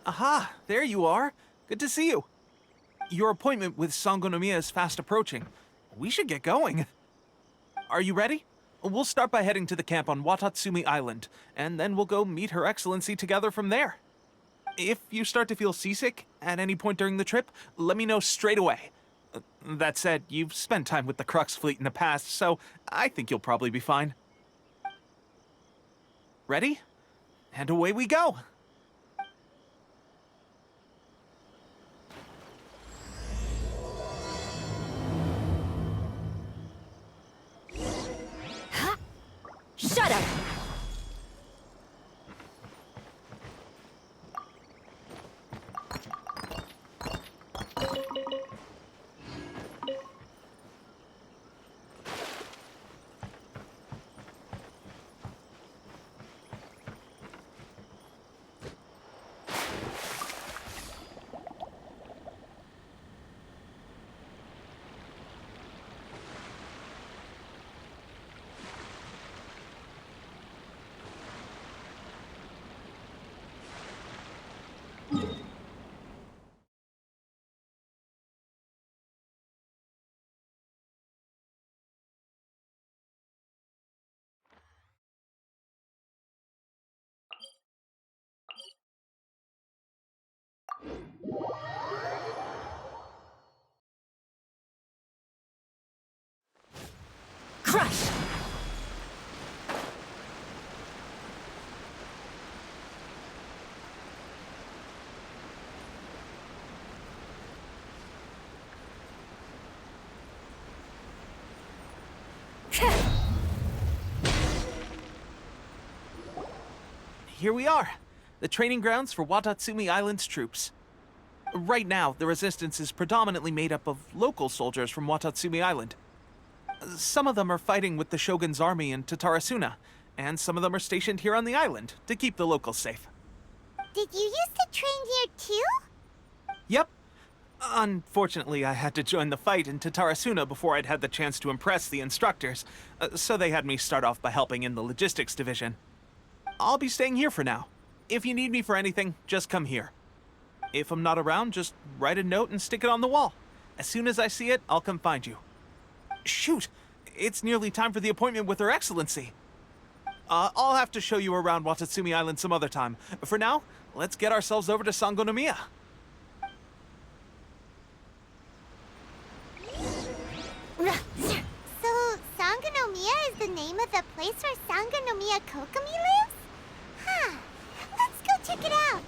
Aha, there you are. Good to see you. Your appointment with Sangonomiya is fast approaching. We should get going. Are you ready? We'll start by heading to the camp on Watatsumi Island, and then we'll go meet Her Excellency together from there. If you start to feel seasick at any point during the trip, let me know straight away. That said, you've spent time with the Crux fleet in the past, so I think you'll probably be fine. Ready? And away we go! Shut up! Crush! Here we are, the training grounds for Watatsumi Island's troops. Right now, the resistance is predominantly made up of local soldiers from Watatsumi Island. Some of them are fighting with the shogun's army in Tatarasuna, and some of them are stationed here on the island to keep the locals safe. Did you used to train here too? Yep. Unfortunately, I had to join the fight in Tatarasuna before I'd had the chance to impress the instructors, so they had me start off by helping in the logistics division. I'll be staying here for now. If you need me for anything, just come here. If I'm not around, just write a note and stick it on the wall. As soon as I see it, I'll come find you. Shoot! It's nearly time for the appointment with Her Excellency. I'll have to show you around Watatsumi Island some other time. For now, let's get ourselves over to Sangonomiya. So, Sangonomiya is the name of the place where Sangonomiya Kokomi lives? Huh. Let's go check it out.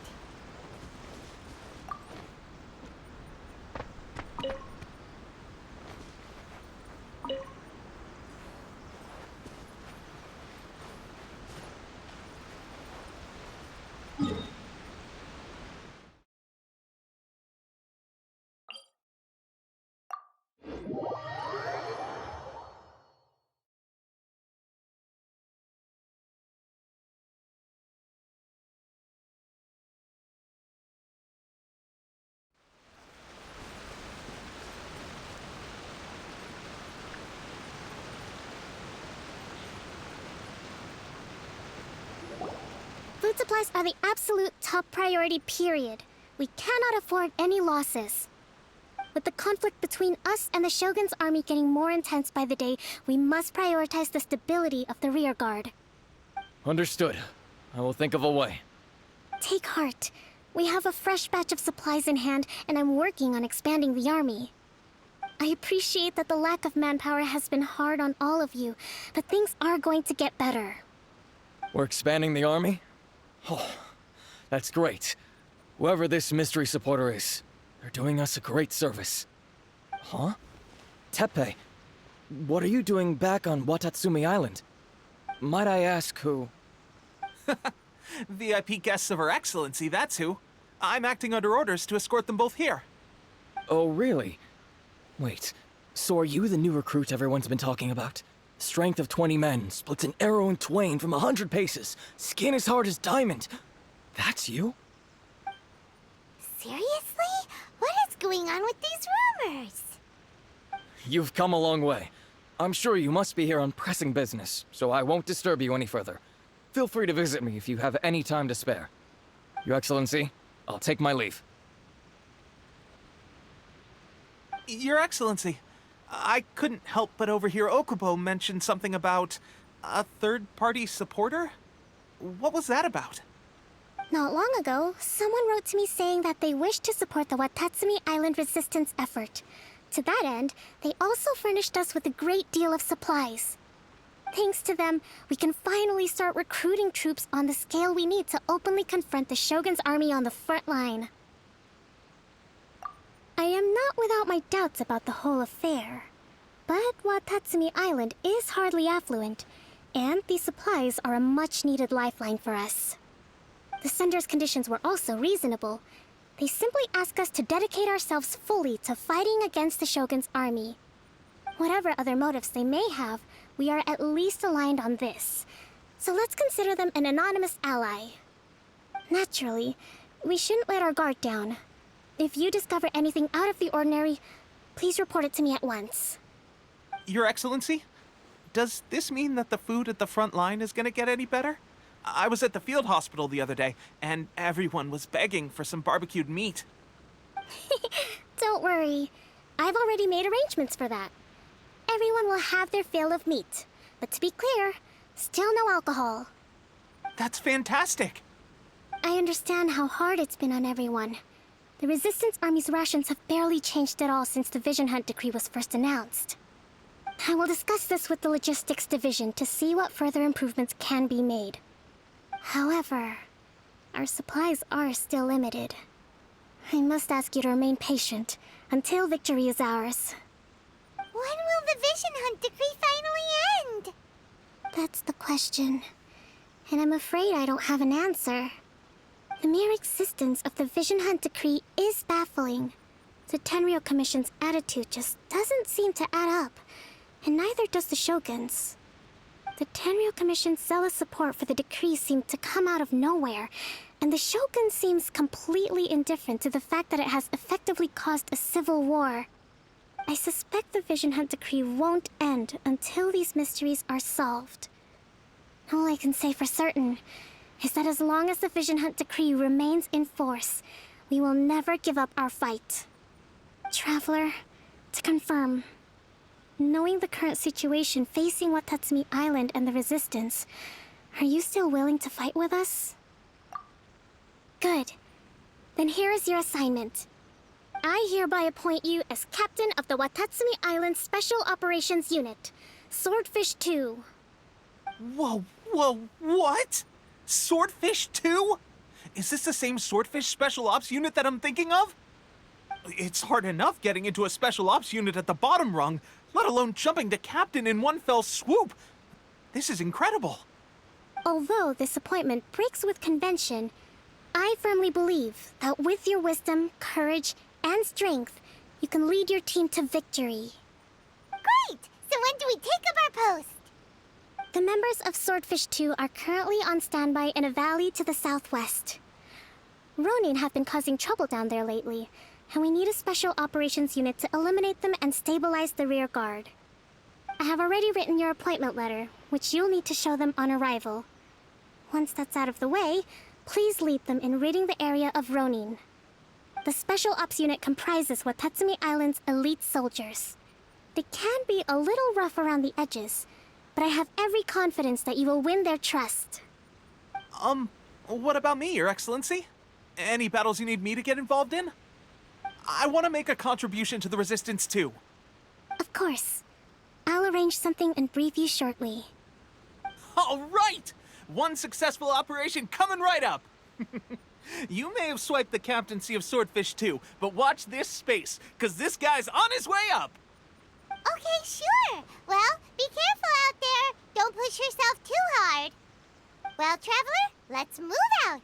Food supplies are the absolute top priority, period. We cannot afford any losses. With the conflict between us and the Shogun's army getting more intense by the day, we must prioritize the stability of the rear guard. Understood. I will think of a way. Take heart. We have a fresh batch of supplies in hand, and I'm working on expanding the army. I appreciate that the lack of manpower has been hard on all of you, but things are going to get better. We're expanding the army? Oh, that's great. Whoever this mystery supporter is, they're doing us a great service. Huh? Teppei. What are you doing back on Watatsumi Island? Might I ask who? VIP guests of Her Excellency, that's who. I'm acting under orders to escort them both here. Oh, really? Wait, so are you the new recruit everyone's been talking about? Strength of 20 men, splits an arrow in twain from 100 paces, skin as hard as diamond. That's you? Seriously? What is going on with these rumors? You've come a long way. I'm sure you must be here on pressing business, so I won't disturb you any further. Feel free to visit me if you have any time to spare. Your Excellency, I'll take my leave. Your Excellency, I couldn't help but overhear Okubo mention something about a third-party supporter? What was that about? Not long ago, someone wrote to me saying that they wish to support the Watatsumi Island resistance effort. To that end, they also furnished us with a great deal of supplies. Thanks to them, we can finally start recruiting troops on the scale we need to openly confront the Shogun's army on the front line. I am not without my doubts about the whole affair. But Watatsumi Island is hardly affluent, and these supplies are a much-needed lifeline for us. The sender's conditions were also reasonable. They simply ask us to dedicate ourselves fully to fighting against the Shogun's army. Whatever other motives they may have, we are at least aligned on this. So let's consider them an anonymous ally. Naturally, we shouldn't let our guard down. If you discover anything out of the ordinary, please report it to me at once. Your Excellency, does this mean that the food at the front line is gonna get any better? I was at the field hospital the other day, and everyone was begging for some barbecued meat. Don't worry. I've already made arrangements for that. Everyone will have their fill of meat. But to be clear, still no alcohol. That's fantastic! I understand how hard it's been on everyone. The Resistance Army's rations have barely changed at all since the Vision Hunt decree was first announced. I will discuss this with the Logistics Division to see what further improvements can be made. However, our supplies are still limited. I must ask you to remain patient until victory is ours. When will the Vision Hunt decree finally end? That's the question. And I'm afraid I don't have an answer. The mere existence of the Vision Hunt decree is baffling. The Tenryou Commission's attitude just doesn't seem to add up, and neither does the Shogun's. The Tenryou Commission's zealous support for the decree seemed to come out of nowhere, and the Shogun seems completely indifferent to the fact that it has effectively caused a civil war. I suspect the Vision Hunt decree won't end until these mysteries are solved. All I can say for certain is that as long as the Vision Hunt decree remains in force, we will never give up our fight. Traveler, to confirm, knowing the current situation facing Watatsumi Island and the Resistance, are you still willing to fight with us? Good. Then here is your assignment. I hereby appoint you as captain of the Watatsumi Island Special Operations Unit, Swordfish 2. Whoa, what? Swordfish 2? Is this the same Swordfish Special Ops unit that I'm thinking of? It's hard enough getting into a Special Ops unit at the bottom rung, let alone jumping to captain in one fell swoop. This is incredible. Although this appointment breaks with convention, I firmly believe that with your wisdom, courage, and strength, you can lead your team to victory. Great! So when do we take up our post? The members of Swordfish 2 are currently on standby in a valley to the southwest. Ronin have been causing trouble down there lately, and we need a special operations unit to eliminate them and stabilize the rear guard. I have already written your appointment letter, which you'll need to show them on arrival. Once that's out of the way, please lead them in ridding the area of Ronin. The Special Ops unit comprises Watatsumi Island's elite soldiers. They can be a little rough around the edges, but I have every confidence that you will win their trust. What about me, Your Excellency? Any battles you need me to get involved in? I want to make a contribution to the Resistance too. Of course. I'll arrange something and brief you shortly. All right! One successful operation coming right up! You may have swiped the captaincy of Swordfish 2, but watch this space, because this guy's on his way up! Okay, sure. push yourself too hard. Well, traveler, let's move out.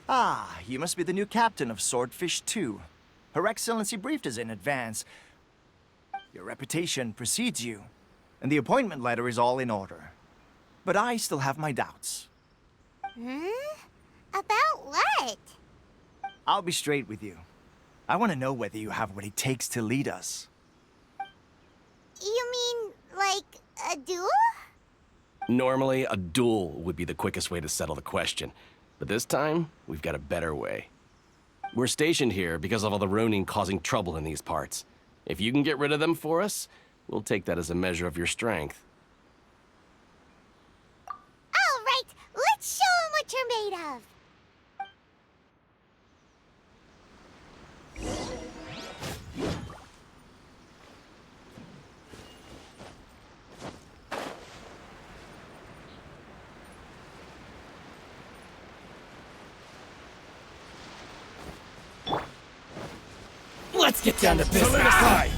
Ah, you must be the new captain of Swordfish 2. Her Excellency briefed us in advance. Your reputation precedes you, and the appointment letter is all in order. But I still have my doubts. About what? I'll be straight with you. I want to know whether you have what it takes to lead us. You mean, like, a duel? Normally, a duel would be the quickest way to settle the question. But this time, we've got a better way. We're stationed here because of all the Ronin causing trouble in these parts. If you can get rid of them for us, we'll take that as a measure of your strength. All right, let's show 'em what you're made of. Let's get down to business. Solidify!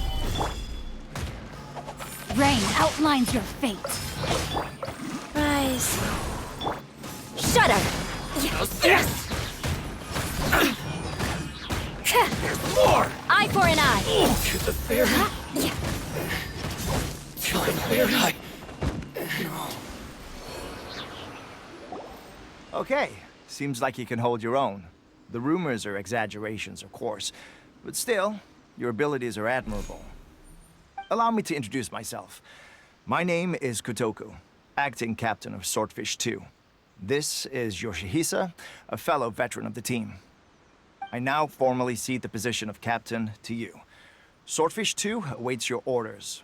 Rain outlines your fate. Rise. Shudder! How's this? More! Eye for an eye. To the fairy. Feeling weird. Okay, seems like you can hold your own. The rumors are exaggerations, of course, but still, your abilities are admirable. Allow me to introduce myself. My name is Kotoku, acting captain of Swordfish 2. This is Yoshihisa, a fellow veteran of the team. I now formally cede the position of captain to you. Swordfish 2 awaits your orders.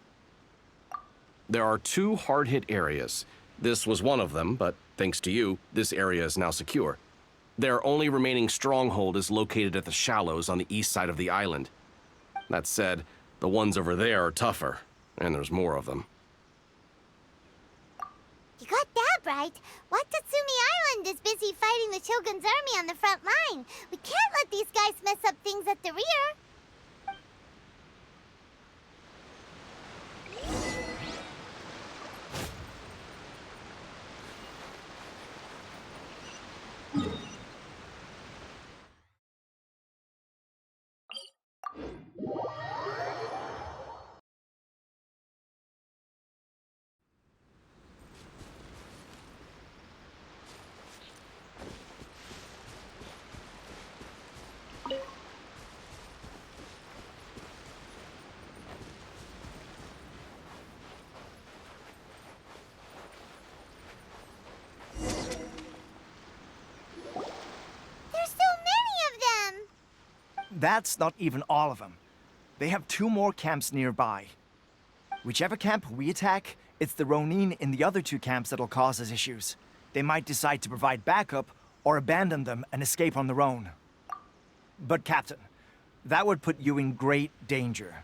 There are 2 hard-hit areas. This was one of them, but thanks to you, this area is now secure. Their only remaining stronghold is located at the shallows on the east side of the island. That said, the ones over there are tougher, and there's more of them. You got that right. Watatsumi Island is busy fighting the Shogun's army on the front line. We can't let these guys mess up things at the rear. That's not even all of them. They have 2 more camps nearby. Whichever camp we attack, it's the Ronin in the other 2 camps that'll cause us issues. They might decide to provide backup or abandon them and escape on their own. But Captain, that would put you in great danger.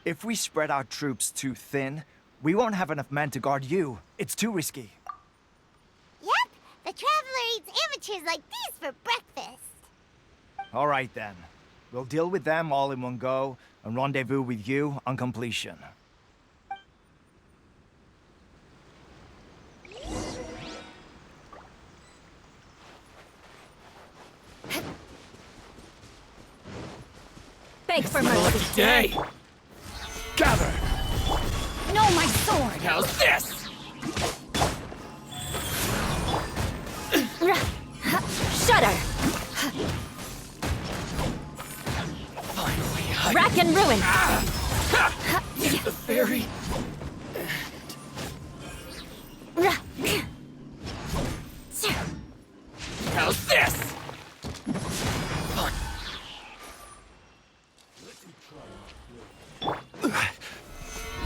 If we spread our troops too thin, we won't have enough men to guard you. It's too risky. Yep, the Traveler eats amateurs like these for breakfast. All right then. We'll deal with them all in one go and rendezvous with you on completion. Beg for My lucky mercy. day. Gather. No, my sword! How's this? ruin! The fairy. How's this?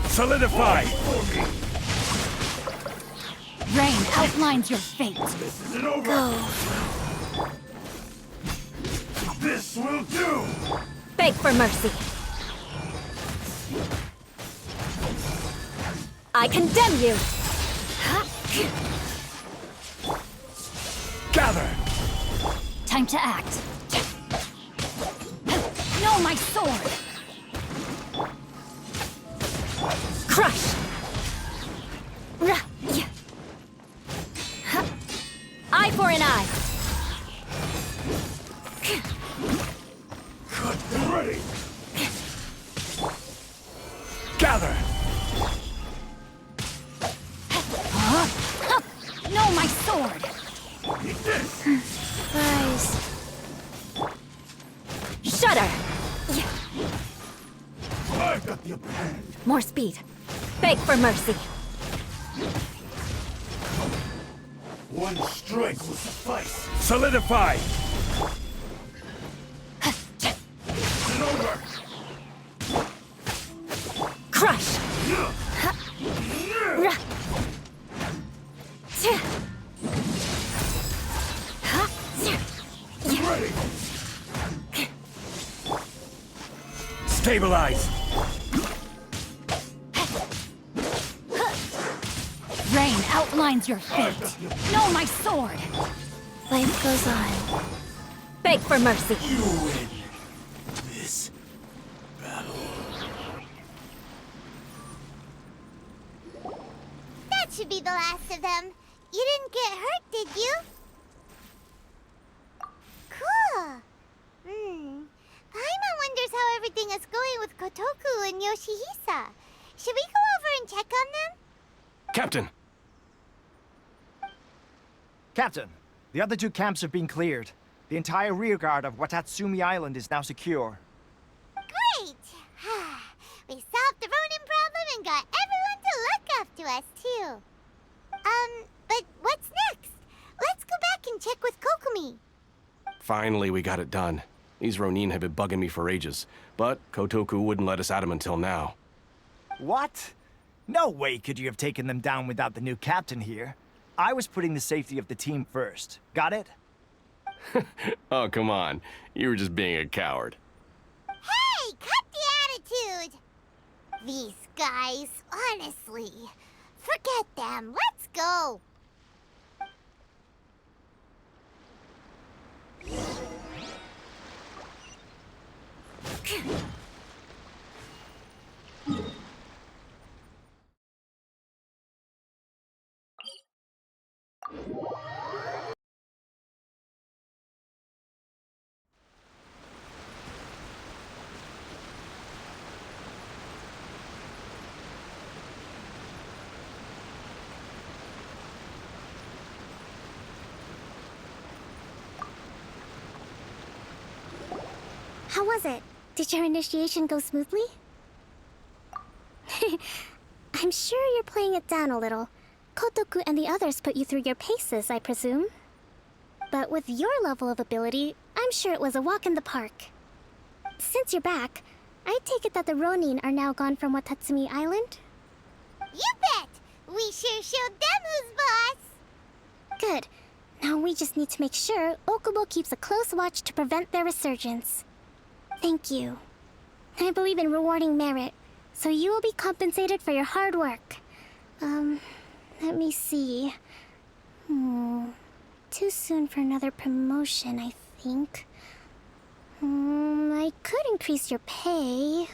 Solidify! Rain outlines your fate. This isn't over! This will do! Beg for mercy. I condemn you! Gather! Time to act. No, my sword! Crush! Eye for an eye! Cut and ready! Gather! No, my sword! Eat this! Rise. Shudder! I've got the upper hand! More speed. Beg for mercy. One strike will suffice! Solidify! It's over! Crush! Ready! Stabilize! Rain outlines your fate. No, my sword! Life goes on. Beg for mercy. You win this battle. That should be the last of them. You didn't get hurt, did you? Cool. Paimon wonders how everything is going with Kotoku and Yoshihisa. Should we go over and check on them? Captain! Captain, the other two camps have been cleared. The entire rearguard of Watatsumi Island is now secure. Great! We solved the Ronin problem and got everyone to look after us, too. But what's next? Let's go back and check with Kokomi. Finally, we got it done. These Ronin have been bugging me for ages, but Kotoku wouldn't let us at him until now. What? No way could you have taken them down without the new captain here. I was putting the safety of the team first. Got it? Oh, come on. You were just being a coward. Hey, cut the attitude! These guys, honestly. Forget them. Let's go. How was it? Did your initiation go smoothly? I'm sure you're playing it down a little. Kotoku and the others put you through your paces, I presume. But with your level of ability, I'm sure it was a walk in the park. Since you're back, I take it that the Ronin are now gone from Watatsumi Island? You bet! We sure showed them who's boss! Good. Now we just need to make sure Okubo keeps a close watch to prevent their resurgence. Thank you. I believe in rewarding merit, so you will be compensated for your hard work. Let me see. Too soon for another promotion, I think. I could increase your pay.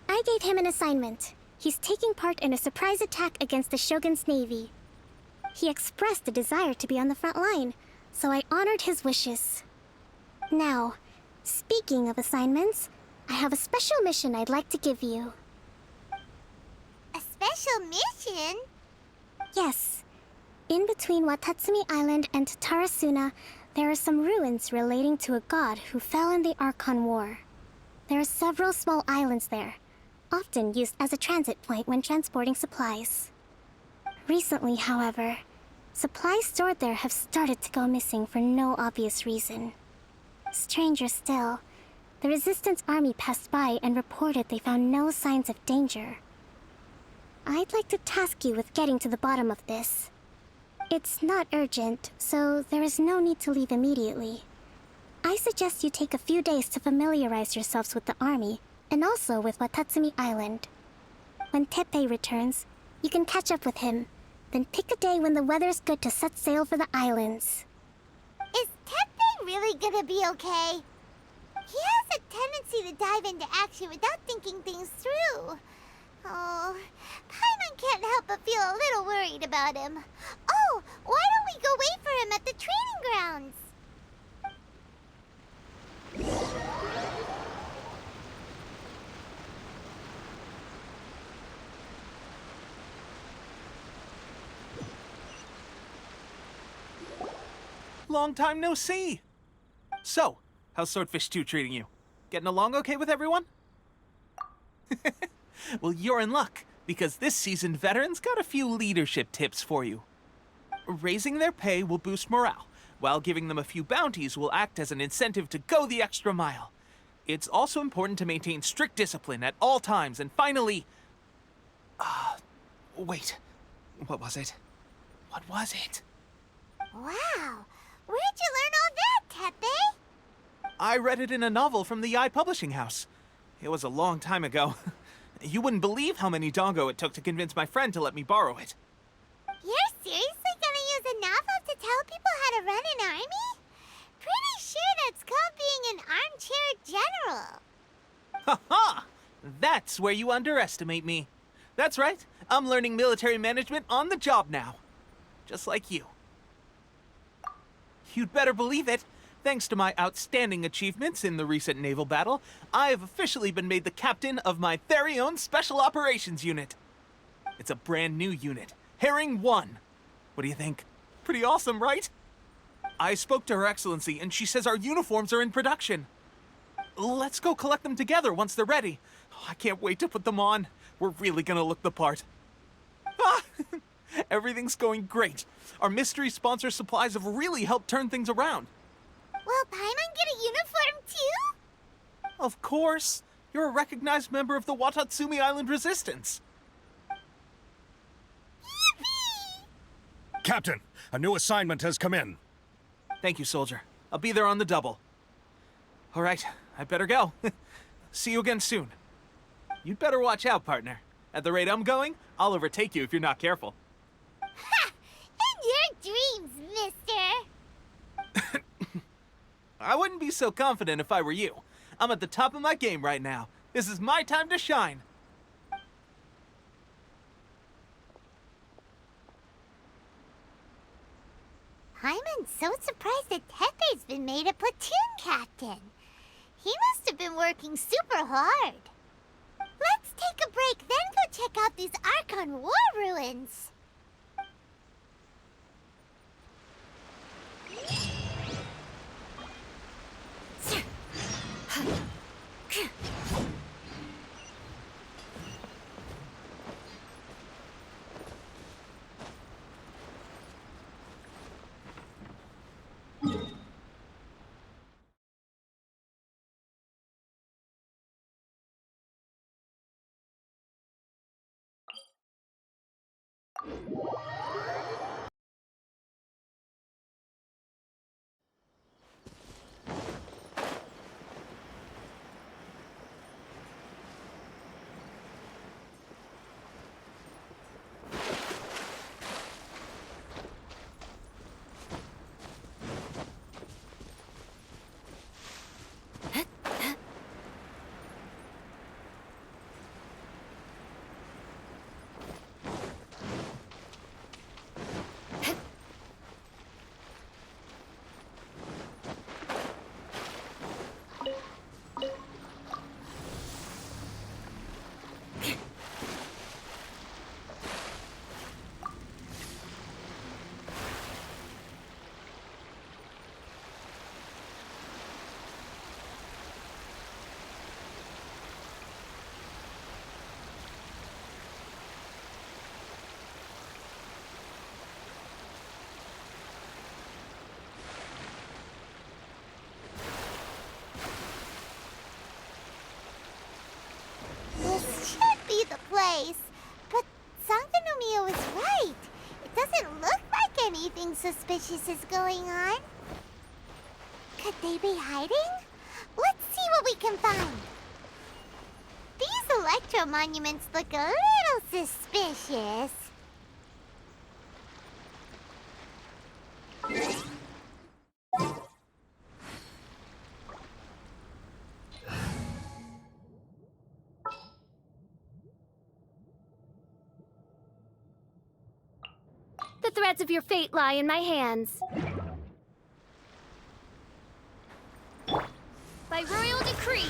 I gave him an assignment. He's taking part in a surprise attack against the Shogun's navy. He expressed a desire to be on the front line, so I honored his wishes. Now, speaking of assignments, I have a special mission I'd like to give you. A special mission? Yes. In between Watatsumi Island and Tarasuna, there are some ruins relating to a god who fell in the Archon War. There are several small islands there, often used as a transit point when transporting supplies. Recently, however, supplies stored there have started to go missing for no obvious reason. Stranger still, the Resistance army passed by and reported they found no signs of danger. I'd like to task you with getting to the bottom of this. It's not urgent, so there is no need to leave immediately. I suggest you take a few days to familiarize yourselves with the army, and also with Watatsumi Island. When Teppei returns, you can catch up with him, then pick a day when the weather's good to set sail for the islands. Is Teppei really gonna be okay? He has a tendency to dive into action without thinking things through. Oh, Paimon can't help but feel a little worried about him. Oh, why don't we go wait for him at the training grounds? Long time no see. So, how's Swordfish 2 treating you? Getting along okay with everyone? Well, you're in luck, because this seasoned veteran's got a few leadership tips for you. Raising their pay will boost morale, while giving them a few bounties will act as an incentive to go the extra mile. It's also important to maintain strict discipline at all times, and finally... wait. What was it? What was it? Wow, where'd you learn all that, Teppei? I read it in a novel from the Yae Publishing House. It was a long time ago. You wouldn't believe how many dongo it took to convince my friend to let me borrow it. You're seriously gonna use a novel to tell people how to run an army? Pretty sure that's called being an armchair general. Ha ha! That's where you underestimate me. That's right. I'm learning military management on the job now. Just like you. You'd better believe it. Thanks to my outstanding achievements in the recent naval battle, I have officially been made the captain of my very own Special Operations Unit. It's a brand new unit, Herring 1. What do you think? Pretty awesome, right? I spoke to Her Excellency, and she says our uniforms are in production. Let's go collect them together once they're ready. I can't wait to put them on. We're really gonna look the part. Ah! Everything's going great. Our mystery sponsor supplies have really helped turn things around. Will Paimon get a uniform too? Of course. You're a recognized member of the Watatsumi Island Resistance. Yippee! Captain, a new assignment has come in. Thank you, soldier. I'll be there on the double. All right, I better go. See you again soon. You'd better watch out, partner. At the rate I'm going, I'll overtake you if you're not careful. Ha! In your dreams, mister! I wouldn't be so confident if I were you. I'm at the top of my game right now. This is my time to shine. Paimon's so surprised that Teppei's been made a platoon captain. He must have been working super hard. Let's take a break, then go check out these Archon War ruins. suspicious is going on? Could they be hiding? Let's see what we can find. These electro monuments look a little suspicious. The threads of your fate lie in my hands. By royal decree.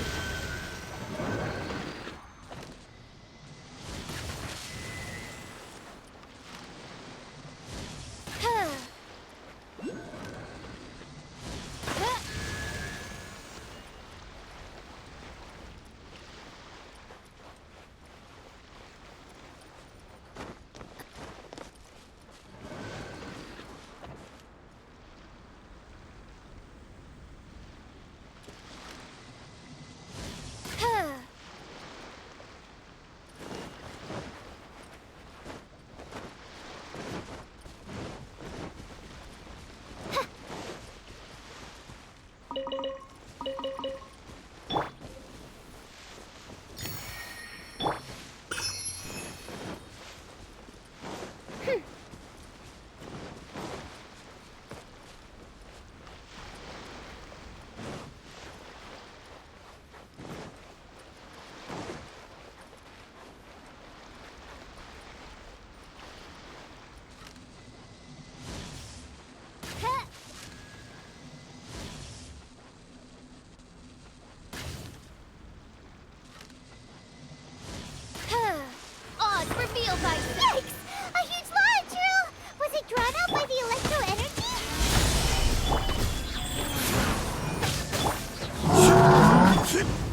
Revealed by Yikes! A huge launch, Earl! Was it drawn out by the electro energy?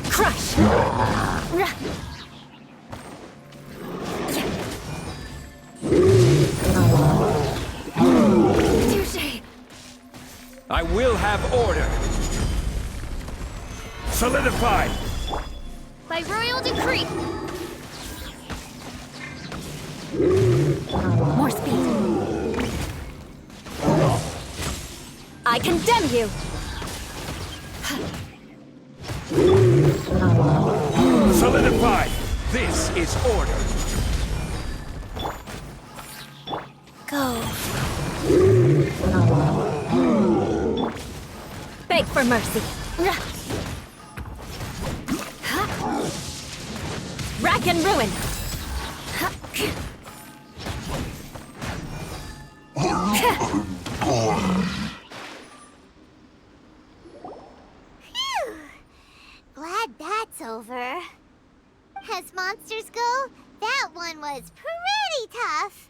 Crush! Touché! I will have order. Solidify. By royal decree. More speed. I condemn you! Solidify. This is order. Go. Beg for mercy. Rack and ruin. Phew! Glad that's over. As monsters go, that one was pretty tough.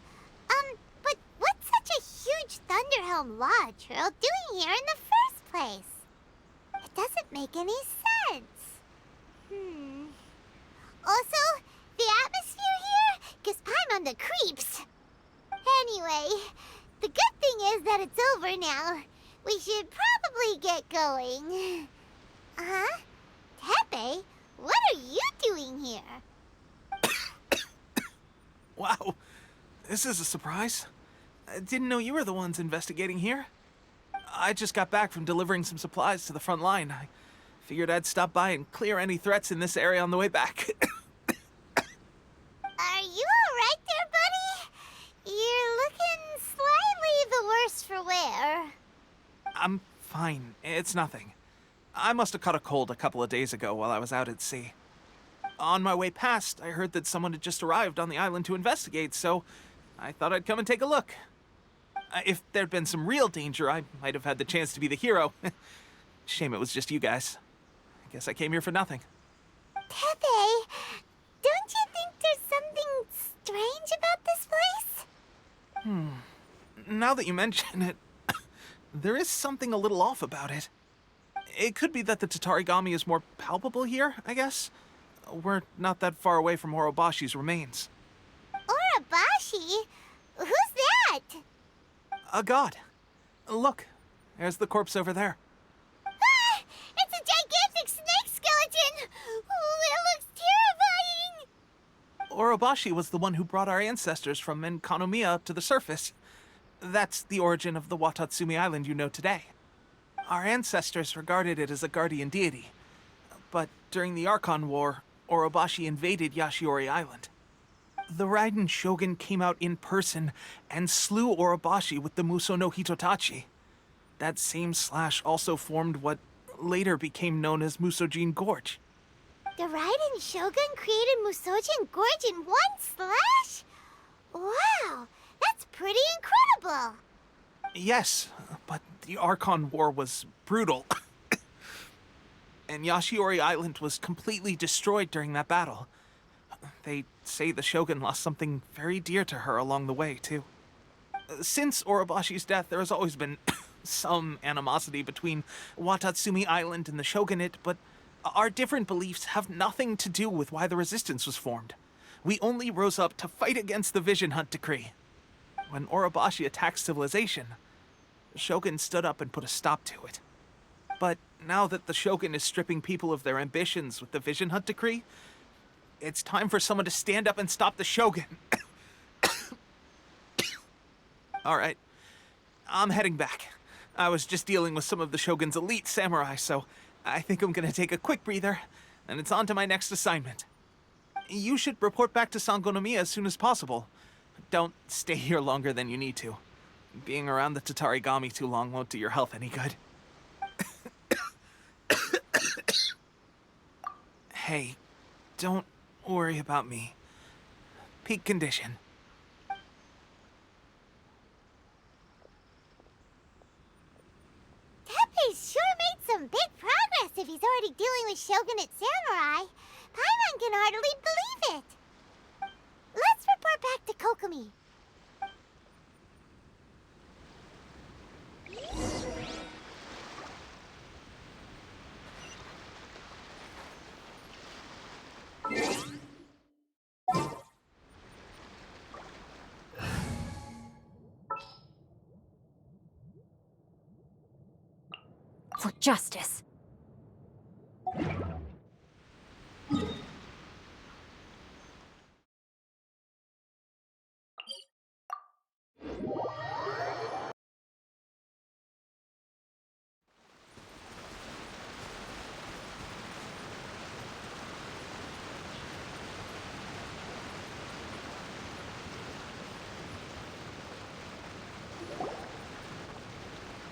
But what's such a huge Thunderhelm Lodge Earl doing here in the first place? It doesn't make any sense. Also, the atmosphere here gives Paimon the creeps. Anyway, the good thing is that it's over now. We should probably get going. Huh? Teppei, what are you doing here? Wow, this is a surprise. I didn't know you were the ones investigating here. I just got back from delivering some supplies to the front line. I figured I'd stop by and clear any threats in this area on the way back. Are you alright there, buddy? You're looking slightly the worse for wear. I'm fine. It's nothing. I must have caught a cold a couple of days ago while I was out at sea. On my way past, I heard that someone had just arrived on the island to investigate, so I thought I'd come and take a look. If there'd been some real danger, I might have had the chance to be the hero. Shame it was just you guys. I guess I came here for nothing. Teppei, don't you think there's something strange about this place? Now that you mention it, there is something a little off about it. It could be that the Tatarigami is more palpable here, I guess. We're not that far away from Orobashi's remains. Orobashi? Who's that? A god. Look, there's the corpse over there. Ah! It's a gigantic snake skeleton! Oh, it looks terrifying! Orobashi was the one who brought our ancestors from sangonomiya to the surface. That's the origin of the Watatsumi Island you know today. Our ancestors regarded it as a guardian deity. But during the Archon War, Orobashi invaded Yashiori Island. The Raiden shogun came out in person and slew Orobashi with the Muso no Hitotachi. That same slash also formed what later became known as Musojin Gorge. The Raiden Shogun created Musojin Gorge in one slash? Wow, that's pretty incredible! Yes, but the Archon War was brutal. And Yashiori Island was completely destroyed during that battle. They say the Shogun lost something very dear to her along the way, too. Since Orobashi's death, there has always been some animosity between Watatsumi Island and the Shogunate, but our different beliefs have nothing to do with why the resistance was formed. We only rose up to fight against the Vision Hunt Decree. When Orobashi attacked civilization, the Shogun stood up and put a stop to it. But now that the Shogun is stripping people of their ambitions with the Vision Hunt Decree, it's time for someone to stand up and stop the Shogun. Alright, I'm heading back. I was just dealing with some of the Shogun's elite samurai, so I think I'm gonna take a quick breather, and it's on to my next assignment. You should report back to Sangonomiya as soon as possible. Don't stay here longer than you need to. Being around the Tatarigami too long won't do your health any good. Hey, don't worry about me. Peak condition. Teppei's sure made some big progress if he's already dealing with Shogunate samurai. Paimon can hardly believe it. Let's report back to Kokomi. For justice.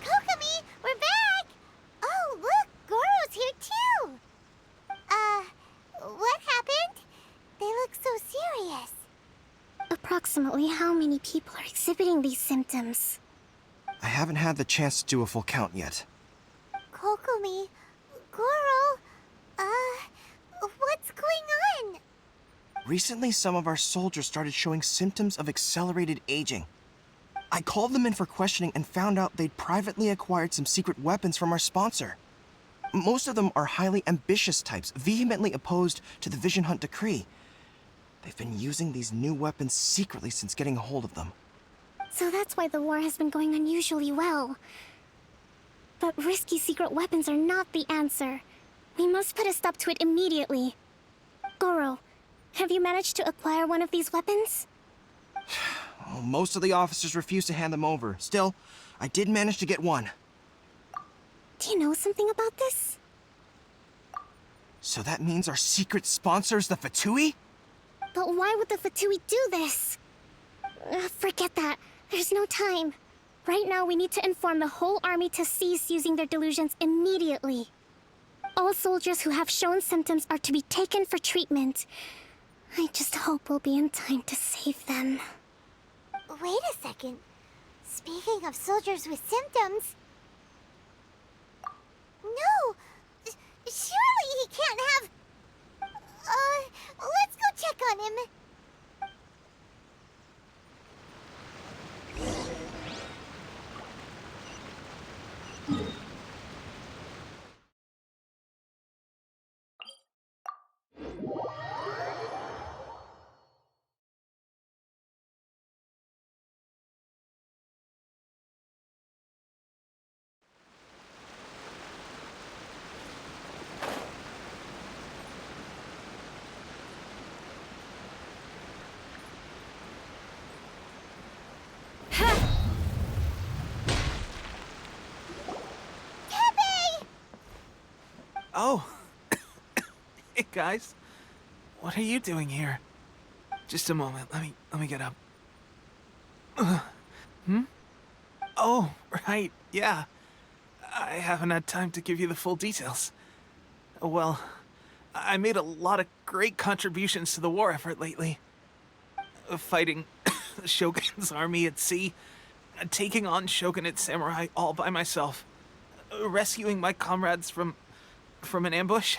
Kokomi, we're back! Oh, look, Goro's here too! What happened? They look so serious. Approximately how many people are exhibiting these symptoms? I haven't had the chance to do a full count yet. Kokomi, Goro, what's going on? Recently, some of our soldiers started showing symptoms of accelerated aging. I called them in for questioning and found out they'd privately acquired some secret weapons from our sponsor. Most of them are highly ambitious types, vehemently opposed to the Vision Hunt Decree. They've been using these new weapons secretly since getting a hold of them. So that's why the war has been going unusually well. But risky secret weapons are not the answer. We must put a stop to it immediately. Goro, have you managed to acquire one of these weapons? Oh, most of the officers refuse to hand them over. Still, I did manage to get one. Do you know something about this? So that means our secret sponsor is the Fatui? But why would the Fatui do this? Forget that. There's no time. Right now, we need to inform the whole army to cease using their delusions immediately. All soldiers who have shown symptoms are to be taken for treatment. I just hope we'll be in time to save them. Wait a second. Speaking of soldiers with symptoms... No! Surely he can't have... let's go check on him. Oh. Hey, guys. What are you doing here? Just a moment. Let me get up. Oh, right. Yeah. I haven't had time to give you the full details. Well, I made a lot of great contributions to the war effort lately. Fighting the Shogun's army at sea, taking on Shogunate samurai all by myself, rescuing my comrades from an ambush.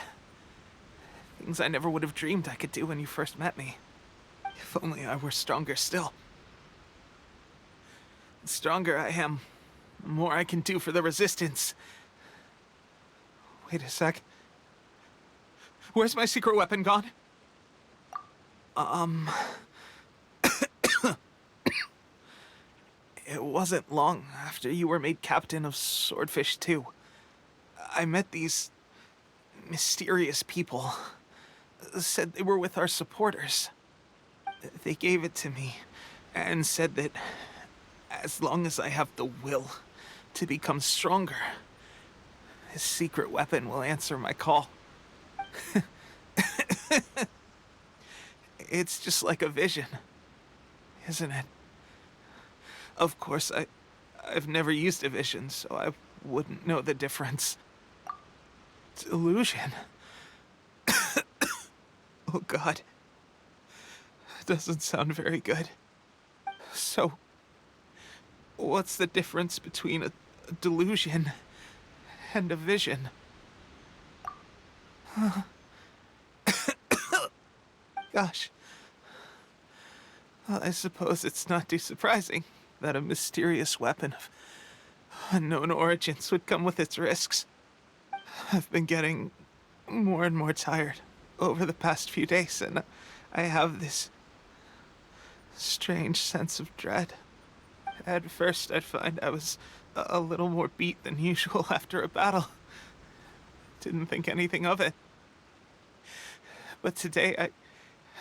Things I never would have dreamed I could do when you first met me. If only I were stronger still. The stronger I am, the more I can do for the Resistance. Wait a sec. Where's my secret weapon gone? It wasn't long after you were made captain of Swordfish 2. I met these mysterious people. Said they were with our supporters. They gave it to me and said that as long as I have the will to become stronger, his secret weapon will answer my call. It's just like a vision, isn't it? Of course, I've never used a vision, so I wouldn't know the difference. Delusion. Oh God. Doesn't sound very good. So, what's the difference between a delusion and a vision? Gosh. Well, I suppose it's not too surprising that a mysterious weapon of unknown origins would come with its risks. I've been getting more and more tired over the past few days, and I have this strange sense of dread. At first, I'd find I was a little more beat than usual after a battle. Didn't think anything of it. But today,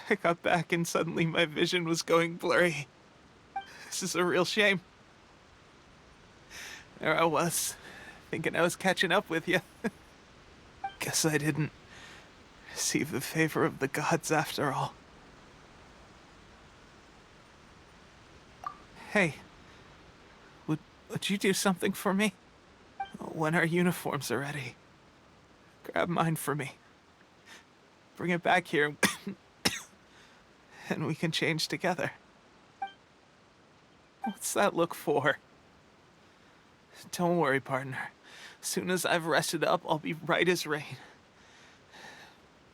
I got back and suddenly my vision was going blurry. This is a real shame. There I was, thinking I was catching up with you. Guess I didn't receive the favor of the gods after all. Hey, would you do something for me? When our uniforms are ready, grab mine for me. Bring it back here, and we can change together. What's that look for? Don't worry, partner. As soon as I've rested up, I'll be right as rain.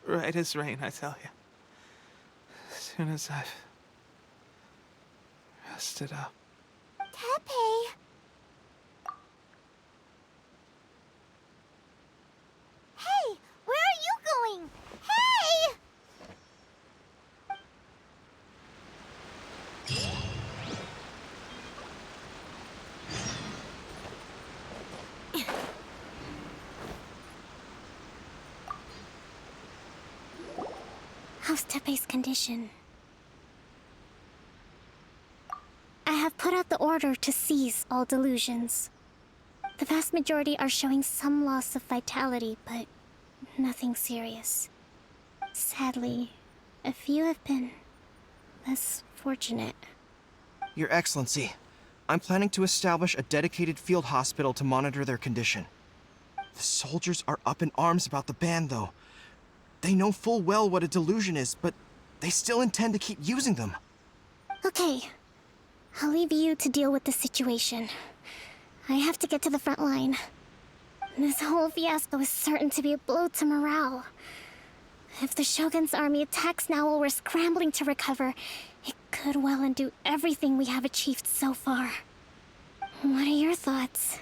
Right as rain, I tell you. As soon as I've rested up. Teppei. Hey, where are you going? Hey! How's Teppei's condition? I have put out the order to seize all delusions. The vast majority are showing some loss of vitality, but nothing serious. Sadly, a few have been less fortunate. Your Excellency, I'm planning to establish a dedicated field hospital to monitor their condition. The soldiers are up in arms about the ban, though. They know full well what a delusion is, but they still intend to keep using them. Okay, I'll leave you to deal with the situation. I have to get to the front line. This whole fiasco is certain to be a blow to morale. If the Shogun's army attacks now while we're scrambling to recover, it could well undo everything we have achieved so far. What are your thoughts?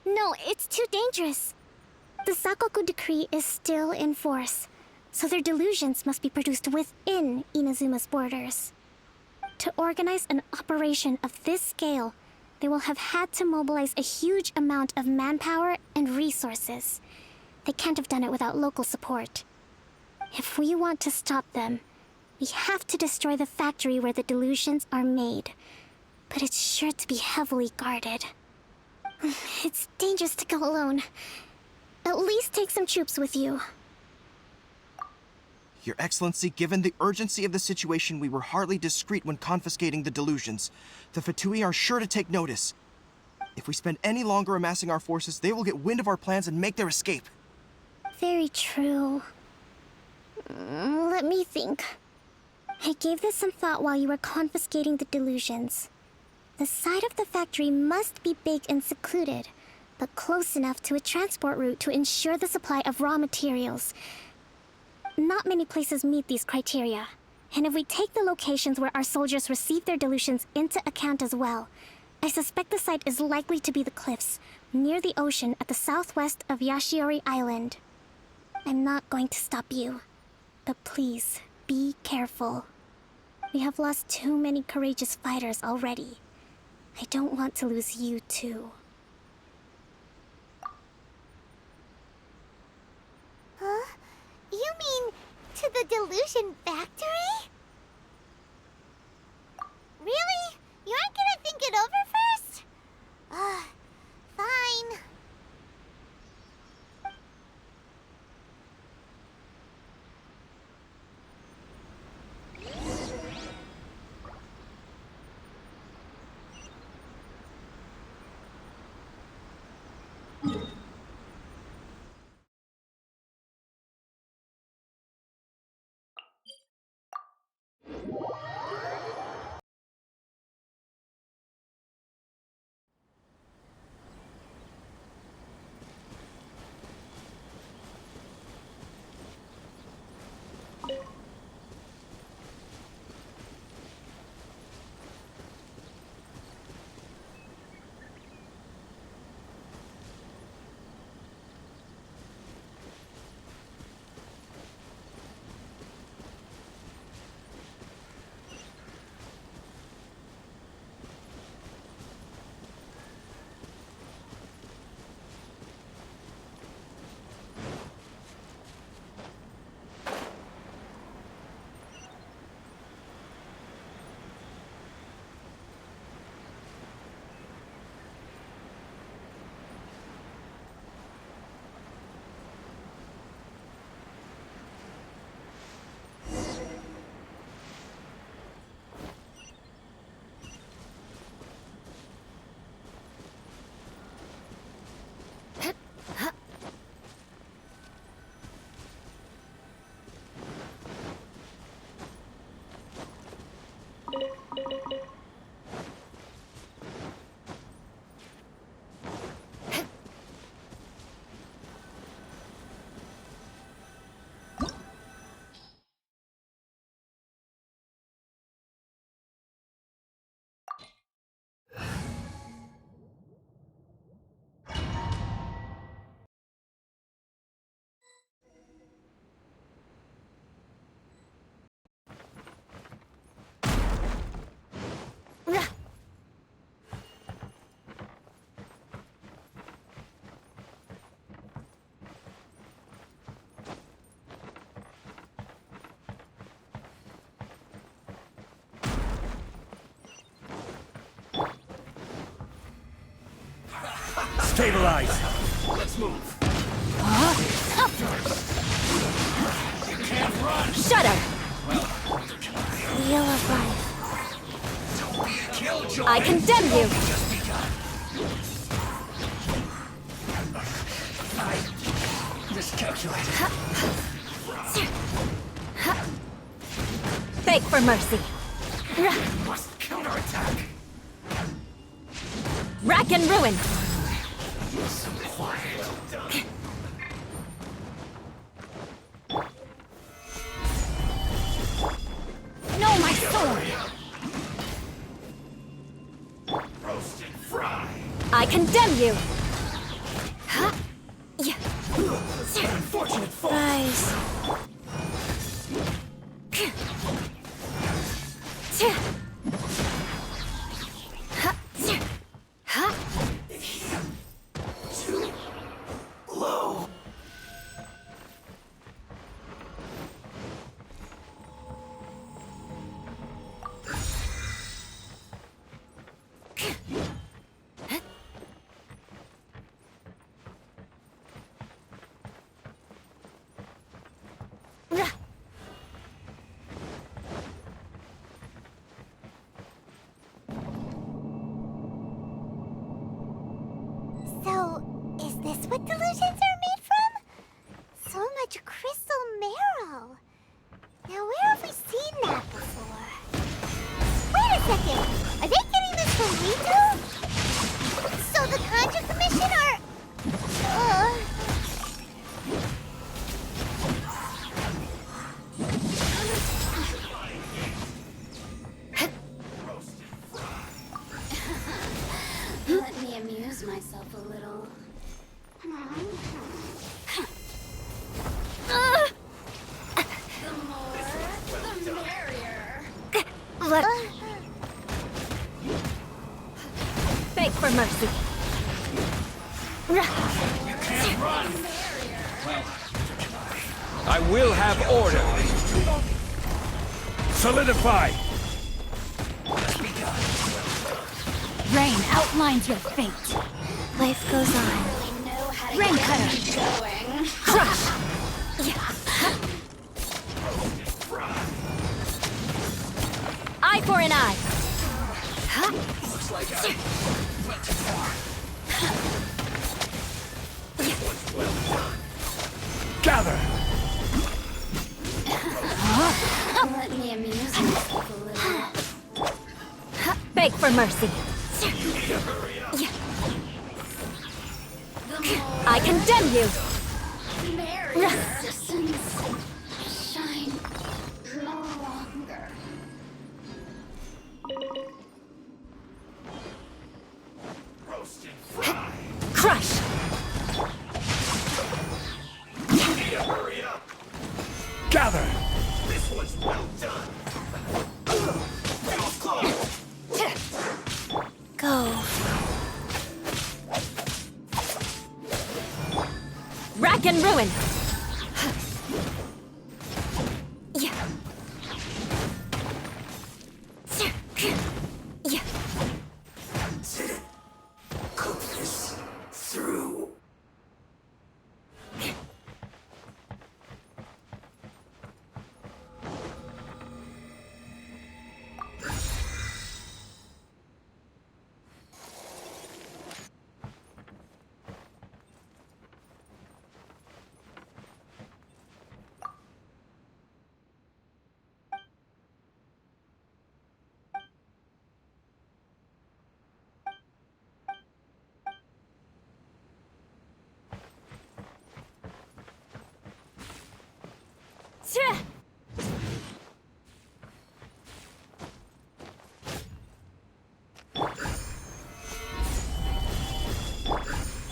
No, it's too dangerous. The Sakoku decree is still in force, so their delusions must be produced within Inazuma's borders. To organize an operation of this scale, they will have had to mobilize a huge amount of manpower and resources. They can't have done it without local support. If we want to stop them, we have to destroy the factory where the delusions are made. But it's sure to be heavily guarded. It's dangerous to go alone. At least take some troops with you. Your Excellency, given the urgency of the situation, we were hardly discreet when confiscating the delusions. The Fatui are sure to take notice. If we spend any longer amassing our forces, they will get wind of our plans and make their escape. Very true. Let me think. I gave this some thought while you were confiscating the delusions. The side of the factory must be big and secluded, but close enough to a transport route to ensure the supply of raw materials. Not many places meet these criteria, and if we take the locations where our soldiers receive their delusions into account as well, I suspect the site is likely to be the cliffs, near the ocean at the southwest of Yashiori Island. I'm not going to stop you, but please, be careful. We have lost too many courageous fighters already. I don't want to lose you too. Huh? You mean to the delusion factory? Really? You aren't gonna think it over first? Fine. Stabilize. Let's move. You can't run. Shut up! Wheel of life. Killjoy. I condemn you! Just begun. I miscalculated. Beg for mercy. Must counterattack. Rack and ruin! So quiet. No, my sword! Roast and fry. I condemn you! Unfortunate fall. Rise. Too low. That's what delusions are made from? So much crystal marrow. Now where have we seen that before? Wait a second! Are they getting this from Rito? So the Conjure Commission are... Let me amuse myself a little. The more, the merrier. Beg for mercy. I will have order. Solidify. Rain outlines your fate. Life goes on. Rain cutter. Crush. Eye for an eye. Looks like I went too far. Gather. Let me amuse myself a little. Beg for mercy. I condemn you. Resistance shine no longer. Roast and fry. Crush. Hurry up. Gather. This was well done. Feels close. Go. Rack and ruin. Cook this through.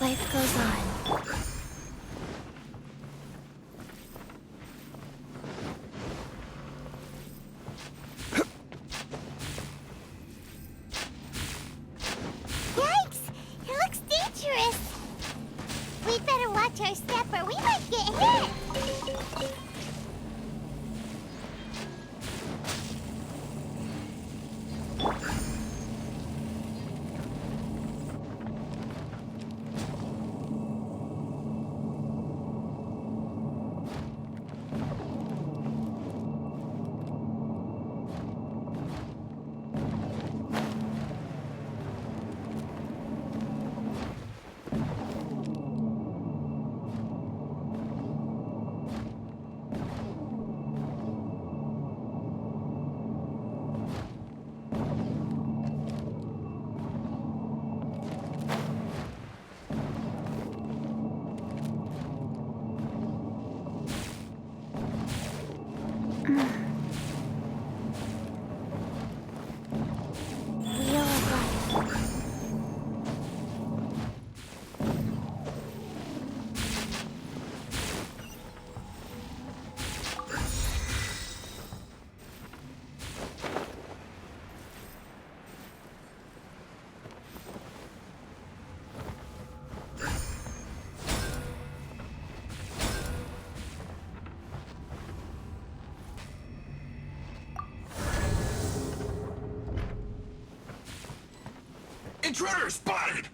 Life goes on. Yikes! It looks dangerous. We'd better watch our step or we might get hit. Wheel of life. Intruder spotted!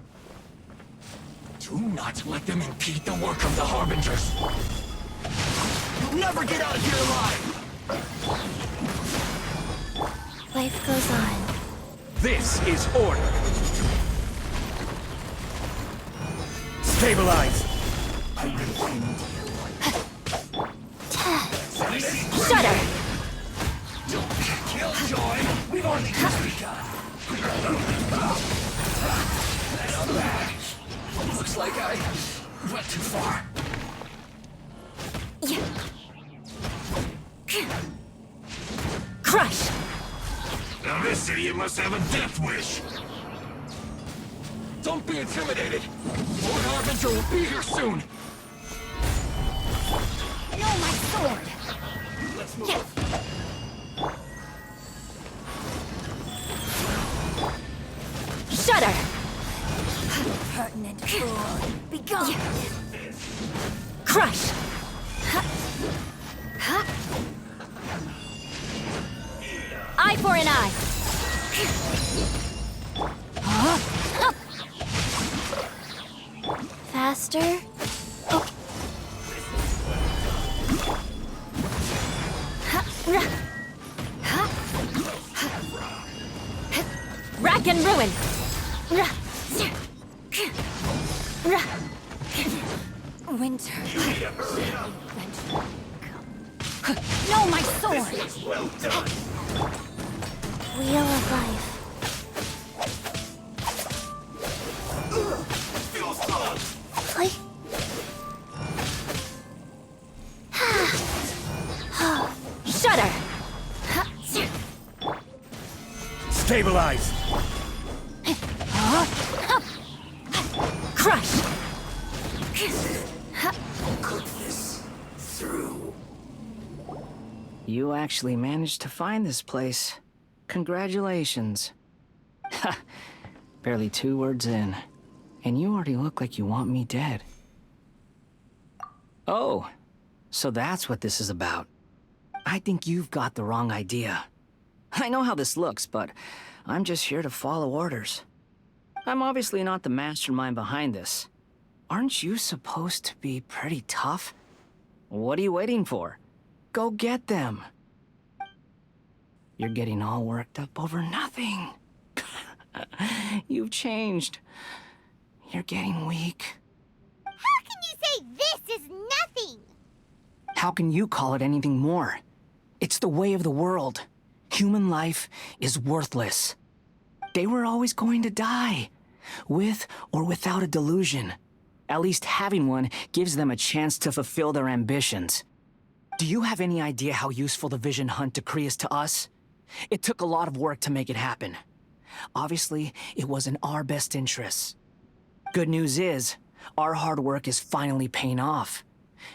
Do not let them impede the work of the Harbingers. You'll never get out of here alive! Life goes on. This is order. Stabilize. Shudder! Killjoy! We've only just begun. Looks like I went too far. Crush! Now this idiot must have a death wish. Don't be intimidated. Lord Harbinger will be here soon. No, my sword! Let's move. Shudder! Pertinent fool, be gone! Crush! Eye for an eye! Faster? Rack and ruin! Winter. No, my sword! Well done. Wheel of life. Feel strong. Like... Shudder! Stabilize. Crush! Put this through. You actually managed to find this place. Congratulations. Ha! Barely 2 words in. And you already look like you want me dead. Oh, so that's what this is about. I think you've got the wrong idea. I know how this looks, but I'm just here to follow orders. I'm obviously not the mastermind behind this. Aren't you supposed to be pretty tough? What are you waiting for? Go get them. You're getting all worked up over nothing. You've changed. You're getting weak. How can you say this is nothing? How can you call it anything more? It's the way of the world. Human life is worthless. They were always going to die, with or without a delusion. At least having one gives them a chance to fulfill their ambitions. Do you have any idea how useful the Vision Hunt decree is to us? It took a lot of work to make it happen. Obviously, it was in our best interests. Good news is, our hard work is finally paying off.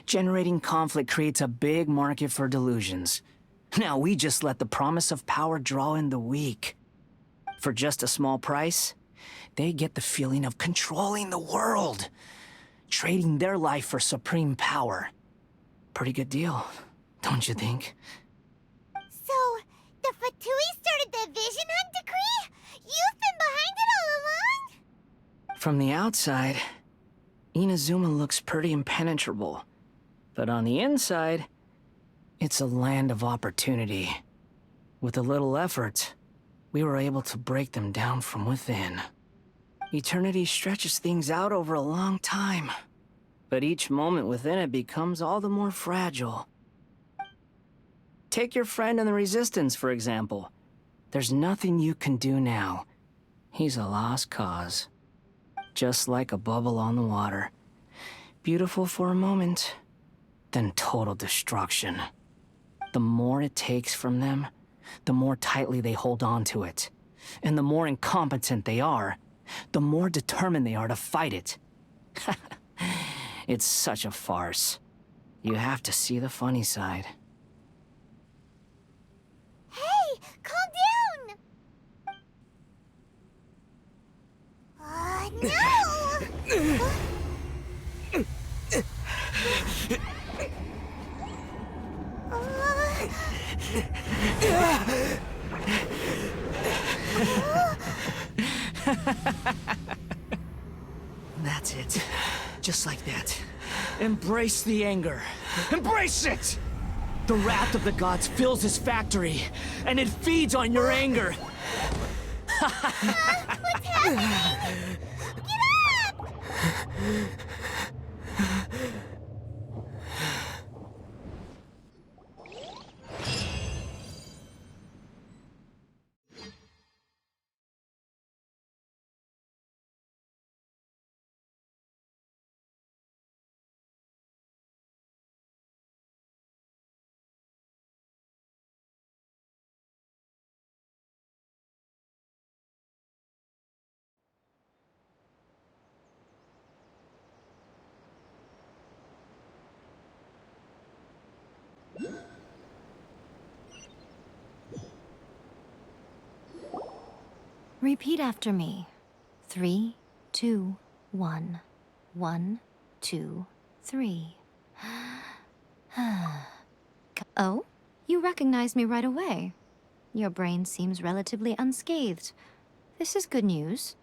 Generating conflict creates a big market for delusions. Now we just let the promise of power draw in the weak. For just a small price, they get the feeling of controlling the world, trading their life for supreme power. Pretty good deal, don't you think? So, the Fatui started the Vision Hunt decree? You've been behind it all along? From the outside, Inazuma looks pretty impenetrable. But on the inside, it's a land of opportunity. With a little effort, we were able to break them down from within. Eternity stretches things out over a long time, but each moment within it becomes all the more fragile. Take your friend in the Resistance, for example. There's nothing you can do now. He's a lost cause. Just like a bubble on the water. Beautiful for a moment, then total destruction. The more it takes from them, the more tightly they hold on to it. And the more incompetent they are, the more determined they are to fight it. It's such a farce. You have to see the funny side. Hey, calm down! No! That's it. Just like that. Embrace the anger. Embrace it! The wrath of the gods fills this factory, and it feeds on your anger. What's happening? Get up! Repeat after me. 3, 2, 1. 1, 2, 3. Oh? You recognized me right away. Your brain seems relatively unscathed. This is good news.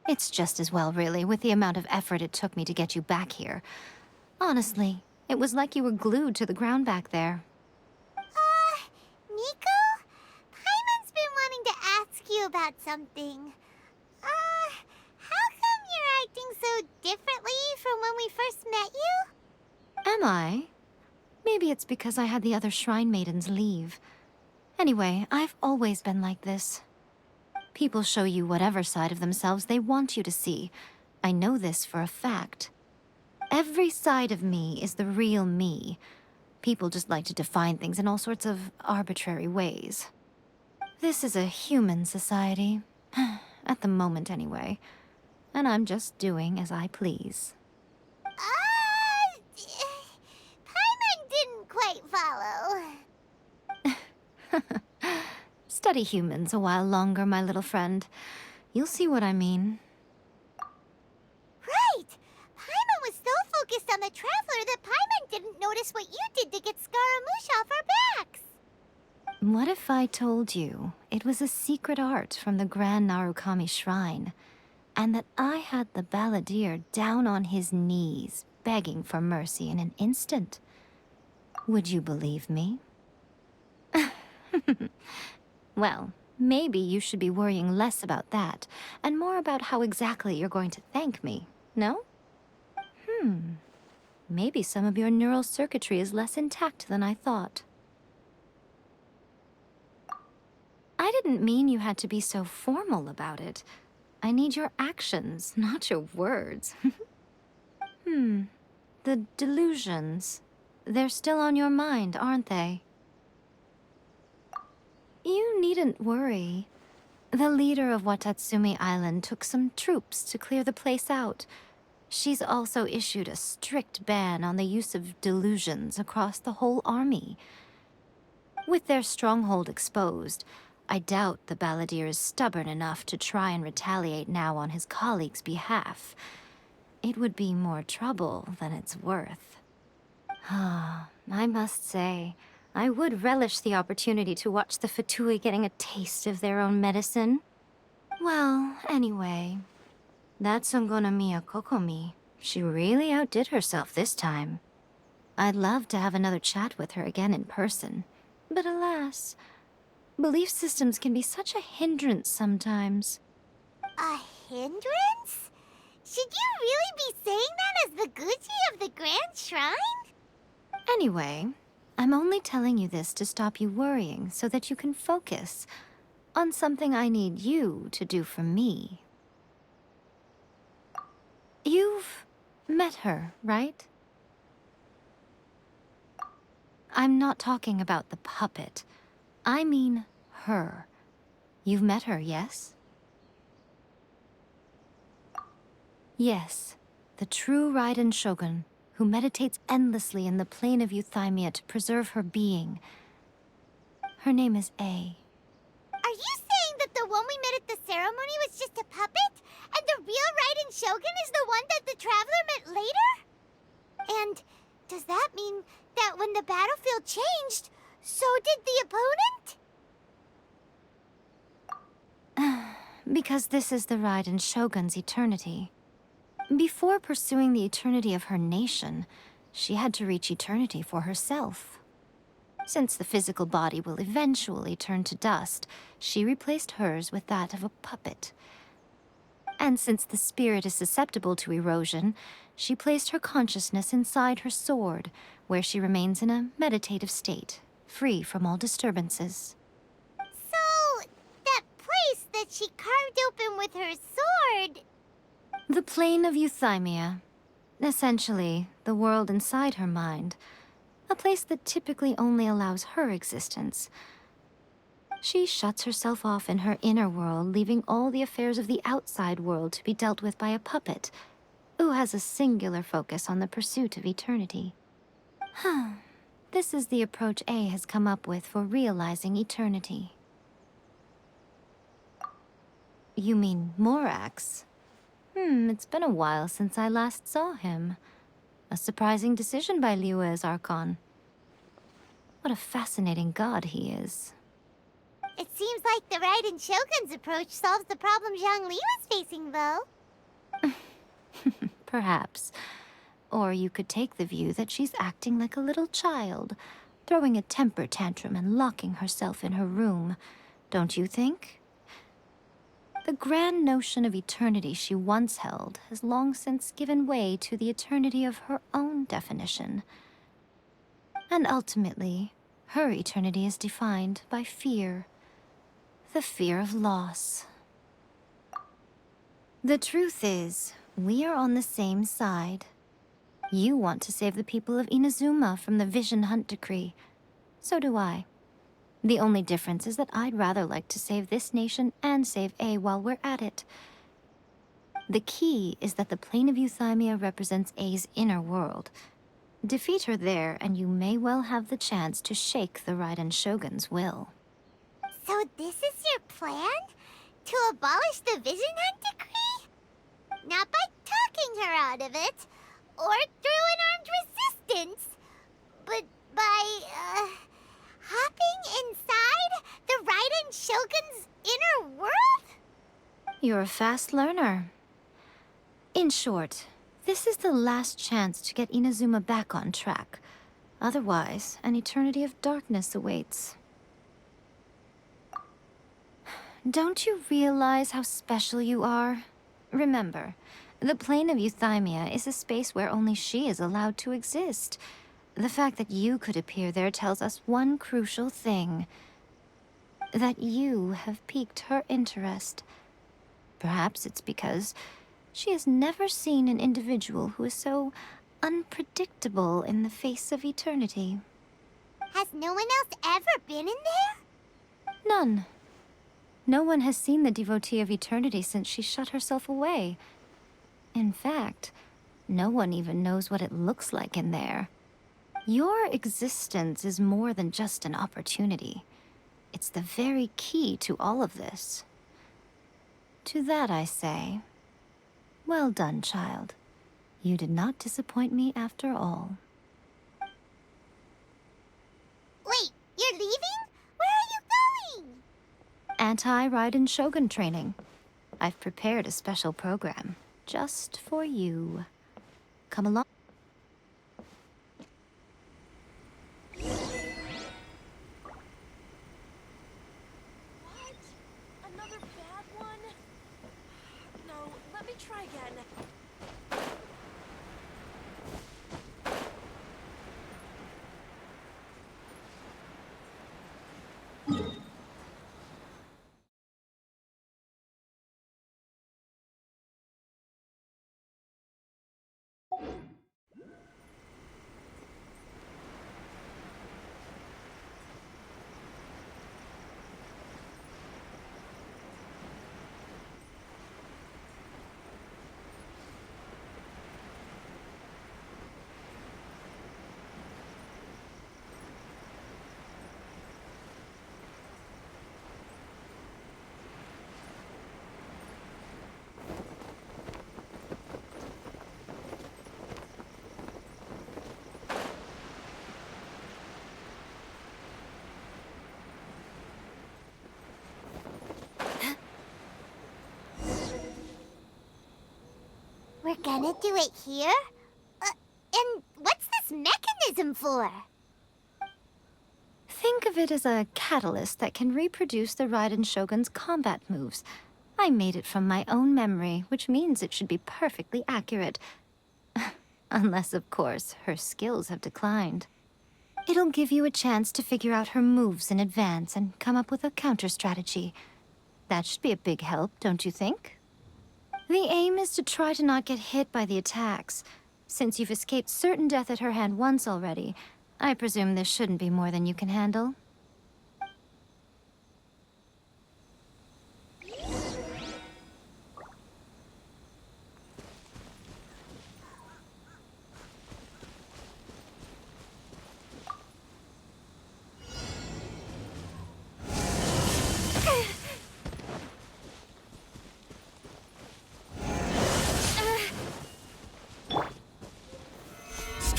It's just as well, really, with the amount of effort it took me to get you back here. Honestly, it was like you were glued to the ground back there. Miko? Paimon's been wanting to ask you about something. How come you're acting so differently from when we first met you? Am I? Maybe it's because I had the other shrine maidens leave. Anyway, I've always been like this. People show you whatever side of themselves they want you to see. I know this for a fact. Every side of me is the real me. People just like to define things in all sorts of arbitrary ways. This is a human society. At the moment, anyway. And I'm just doing as I please. Paimon didn't quite follow. Study humans a while longer, my little friend. You'll see what I mean. Right! Paimon was so focused on the Traveler that Paimon didn't notice what you did to get Scaramouche off our backs. What if I told you it was a secret art from the Grand Narukami Shrine, and that I had the balladeer down on his knees, begging for mercy in an instant? Would you believe me? Well, maybe you should be worrying less about that, and more about how exactly you're going to thank me, no? Maybe some of your neural circuitry is less intact than I thought. I didn't mean you had to be so formal about it. I need your actions, not your words. The delusions. They're still on your mind, aren't they? You needn't worry. The leader of Watatsumi Island took some troops to clear the place out. She's also issued a strict ban on the use of delusions across the whole army. With their stronghold exposed, I doubt the balladeer is stubborn enough to try and retaliate now on his colleague's behalf. It would be more trouble than it's worth. I must say, I would relish the opportunity to watch the Fatui getting a taste of their own medicine. Well, anyway, that sangonomiya Kokomi, she really outdid herself this time. I'd love to have another chat with her again in person, but alas, belief systems can be such a hindrance sometimes. A hindrance? Should you really be saying that as the Gucci of the Grand Shrine? Anyway, I'm only telling you this to stop you worrying so that you can focus on something I need you to do for me. You've met her, right? I'm not talking about the puppet. I mean her. You've met her, yes? Yes, the true Raiden shogun, who meditates endlessly in the plane of Euthymia to preserve her being. Her name is A. Are you saying that the one we met at the ceremony was just a puppet? And the real Raiden shogun is the one that the Traveler met later? And does that mean that when the battlefield changed, so did the opponent? Because this is the Raiden shogun's eternity. Before pursuing the eternity of her nation, she had to reach eternity for herself. Since the physical body will eventually turn to dust, she replaced hers with that of a puppet. And since the spirit is susceptible to erosion, she placed her consciousness inside her sword, where she remains in a meditative state, free from all disturbances. So, that place that she carved open with her sword... The plane of Euthymia. Essentially, the world inside her mind. A place that typically only allows her existence. She shuts herself off in her inner world, leaving all the affairs of the outside world to be dealt with by a puppet, who has a singular focus on the pursuit of eternity. This is the approach A has come up with for realizing eternity. You mean Morax? It's been a while since I last saw him. A surprising decision by Liyue's Archon. What a fascinating god he is. It seems like the Raiden Shogun's approach solves the problem Zhongli was facing, though. Perhaps. Or you could take the view that she's acting like a little child, throwing a temper tantrum and locking herself in her room. Don't you think? The grand notion of eternity she once held has long since given way to the eternity of her own definition. And ultimately, her eternity is defined by fear. The fear of loss. The truth is, we are on the same side. You want to save the people of Inazuma from the Vision Hunt decree. So do I. The only difference is that I'd rather like to save this nation and save A while we're at it. The key is that the plane of Euthymia represents A's inner world. Defeat her there, and you may well have the chance to shake the Raiden Shogun's will. So this is your plan? To abolish the Vision Hunt decree? Not by talking her out of it, or through an armed resistance, but by, hopping inside the Raiden Shogun's inner world? You're a fast learner. In short, this is the last chance to get Inazuma back on track. Otherwise, an eternity of darkness awaits. Don't you realize how special you are? Remember, the plane of Euthymia is a space where only she is allowed to exist. The fact that you could appear there tells us one crucial thing. That you have piqued her interest. Perhaps it's because she has never seen an individual who is so unpredictable in the face of eternity. Has no one else ever been in there? None. No one has seen the devotee of eternity since she shut herself away. In fact, no one even knows what it looks like in there. Your existence is more than just an opportunity. It's the very key to all of this. To that I say, well done, child. You did not disappoint me after all. Wait, you're leaving? Where are you going? Anti-Raiden Shogun training. I've prepared a special program just for you. Come along. What? Another bad one? No, let me try again. We're gonna do it here? And what's this mechanism for? Think of it as a catalyst that can reproduce the Raiden Shogun's combat moves. I made it from my own memory, which means it should be perfectly accurate. Unless, of course, her skills have declined. It'll give you a chance to figure out her moves in advance and come up with a counter-strategy. That should be a big help, don't you think? The aim is to try to not get hit by the attacks. Since you've escaped certain death at her hand once already, I presume this shouldn't be more than you can handle.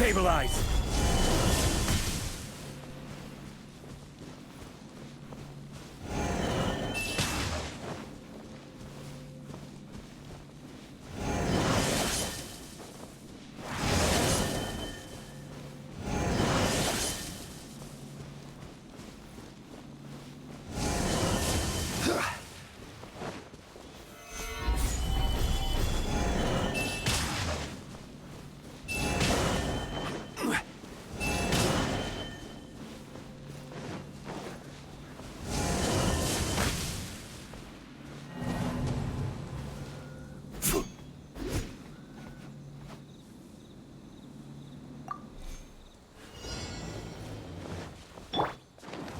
Stabilize!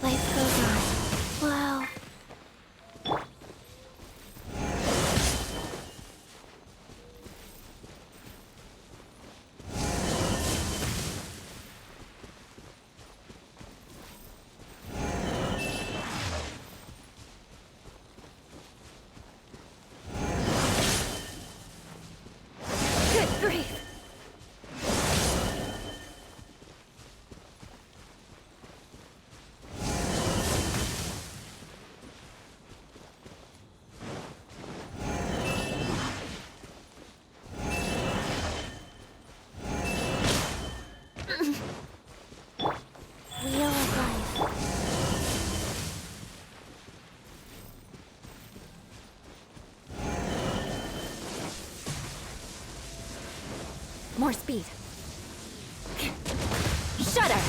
Life goes on. Wow. Good grief. Wheel of life. More speed. Shudder!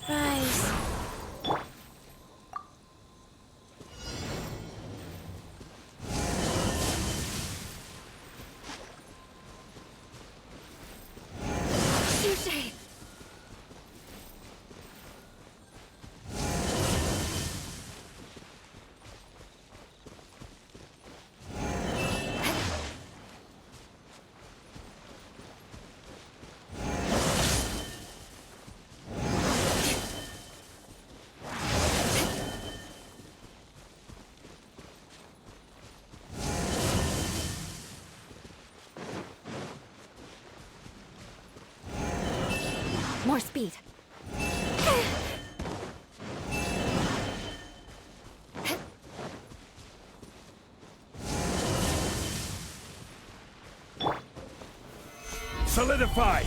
Rise. Touché. More speed. Solidify!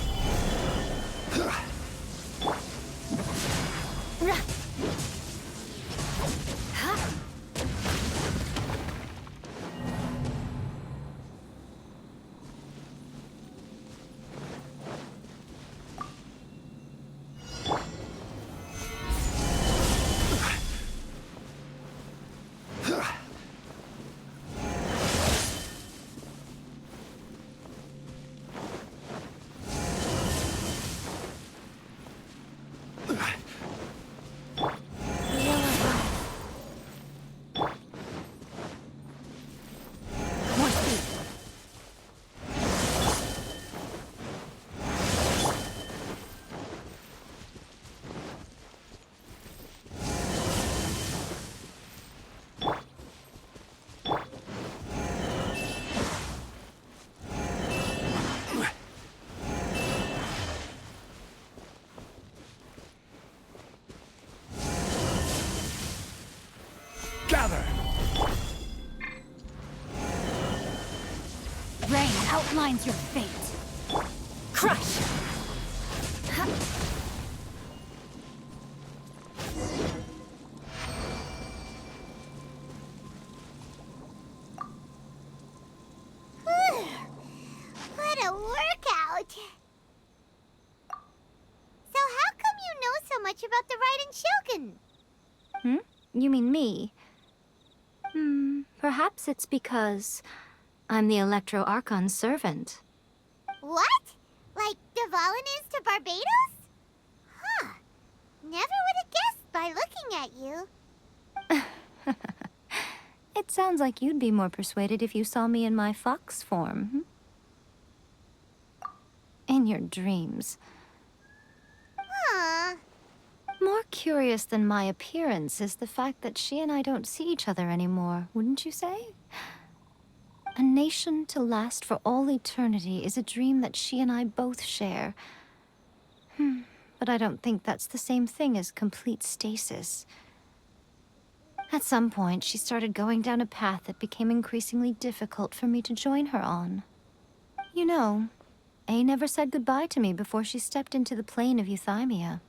Gather! Rain outlines your fate. Crush! What a workout! So how come you know so much about the raiden shogun? You mean me? Perhaps it's because I'm the Electro Archon's servant. What? Like Dvalin is to Barbados? Huh. Never would have guessed by looking at you. It sounds like you'd be more persuaded if you saw me in my fox form. In your dreams. Aw. More curious than my appearance is the fact that she and I don't see each other anymore, wouldn't you say? A nation to last for all eternity is a dream that she and I both share. But I don't think that's the same thing as complete stasis. At some point, she started going down a path that became increasingly difficult for me to join her on. You know, A never said goodbye to me before she stepped into the plane of euthymia.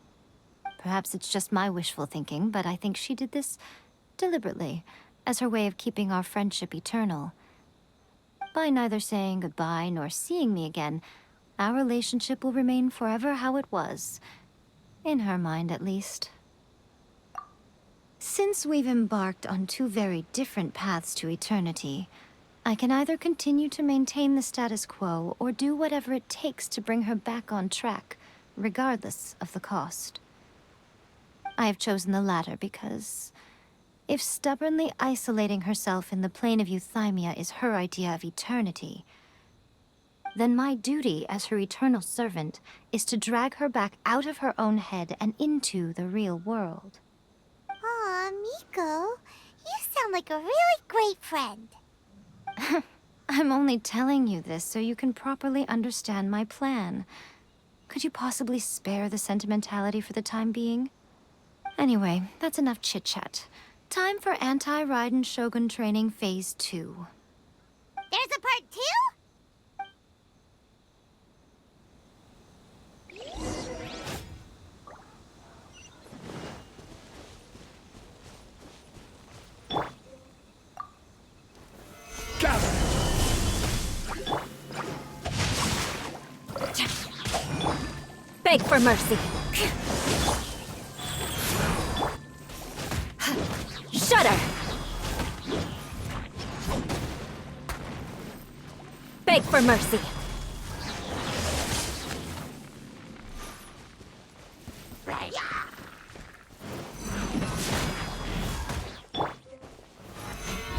Perhaps it's just my wishful thinking, but I think she did this deliberately, as her way of keeping our friendship eternal. By neither saying goodbye nor seeing me again, our relationship will remain forever how it was. In her mind, at least. Since we've embarked on two very different paths to eternity, I can either continue to maintain the status quo or do whatever it takes to bring her back on track, regardless of the cost. I have chosen the latter because if stubbornly isolating herself in the plane of euthymia is her idea of eternity, then my duty as her eternal servant is to drag her back out of her own head and into the real world. Aw, Miko, you sound like a really great friend. I'm only telling you this so you can properly understand my plan. Could you possibly spare the sentimentality for the time being? Anyway, that's enough chit-chat. Time for anti-raiden shogun training phase 2. There's a part 2? Beg for mercy. Shudder. Beg for mercy.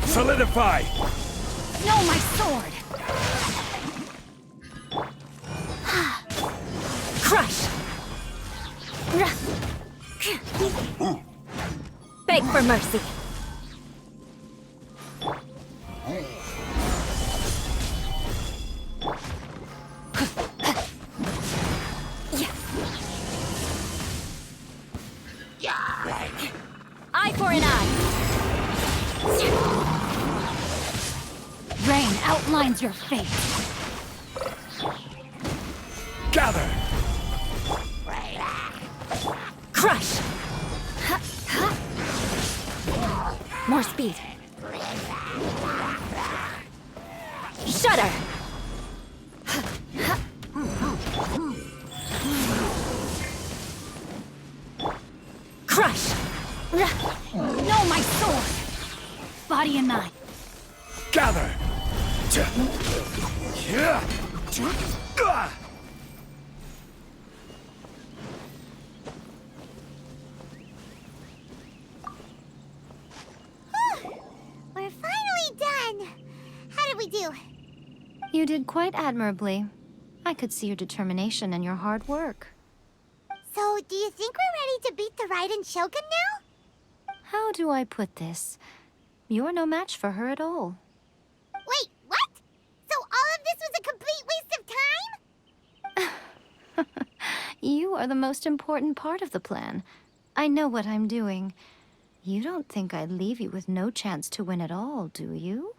Solidify! No, my sword. Crush. Beg for mercy. Eye for an eye. Rain outlines your fate. Gather! Crush! More speed. Shudder! Crush! No, my sword! Body and mind. Gather! We're finally done. How did we do? You did quite admirably. I could see your determination and your hard work. So, do you think we're ready to beat the Raiden Shogun now? How do I put this? You're no match for her at all. Wait, what? So all of this was a complete waste of time? You are the most important part of the plan. I know what I'm doing. You don't think I'd leave you with no chance to win at all, do you?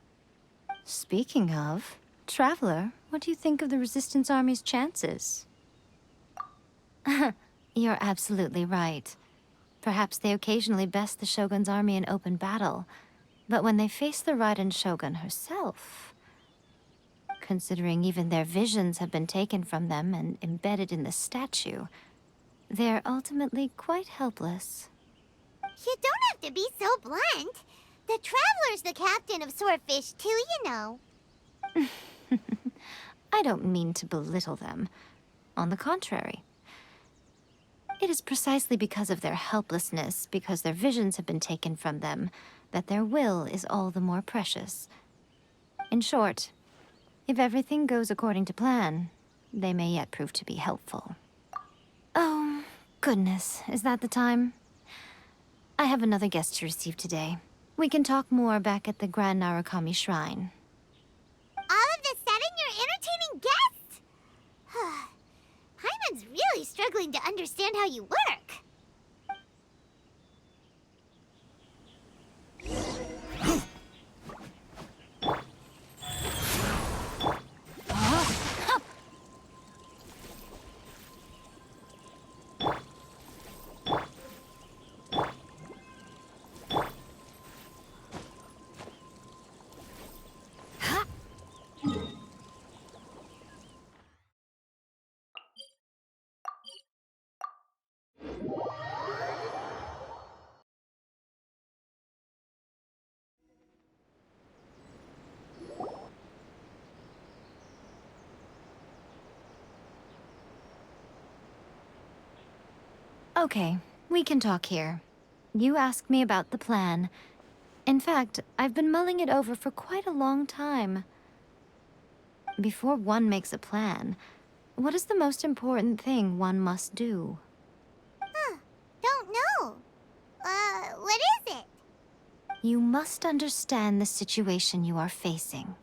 Speaking of, Traveler, what do you think of the Resistance Army's chances? You're absolutely right. Perhaps they occasionally best the Shogun's army in open battle, but when they face the Raiden Shogun herself, considering even their visions have been taken from them and embedded in the statue, they're ultimately quite helpless. You don't have to be so blunt. The Traveler's the captain of Swordfish too, you know. I don't mean to belittle them. On the contrary. It is precisely because of their helplessness, because their visions have been taken from them, that their will is all the more precious. In short, if everything goes according to plan, they may yet prove to be helpful. Oh, goodness, is that the time? I have another guest to receive today. We can talk more back at the Grand Narukami Shrine. All of a sudden, you're entertaining guests? Paimon's really struggling to understand how you work. Okay, we can talk here. You asked me about the plan. In fact, I've been mulling it over for quite a long time. Before one makes a plan, what is the most important thing one must do? Don't know. What is it? You must understand the situation you are facing.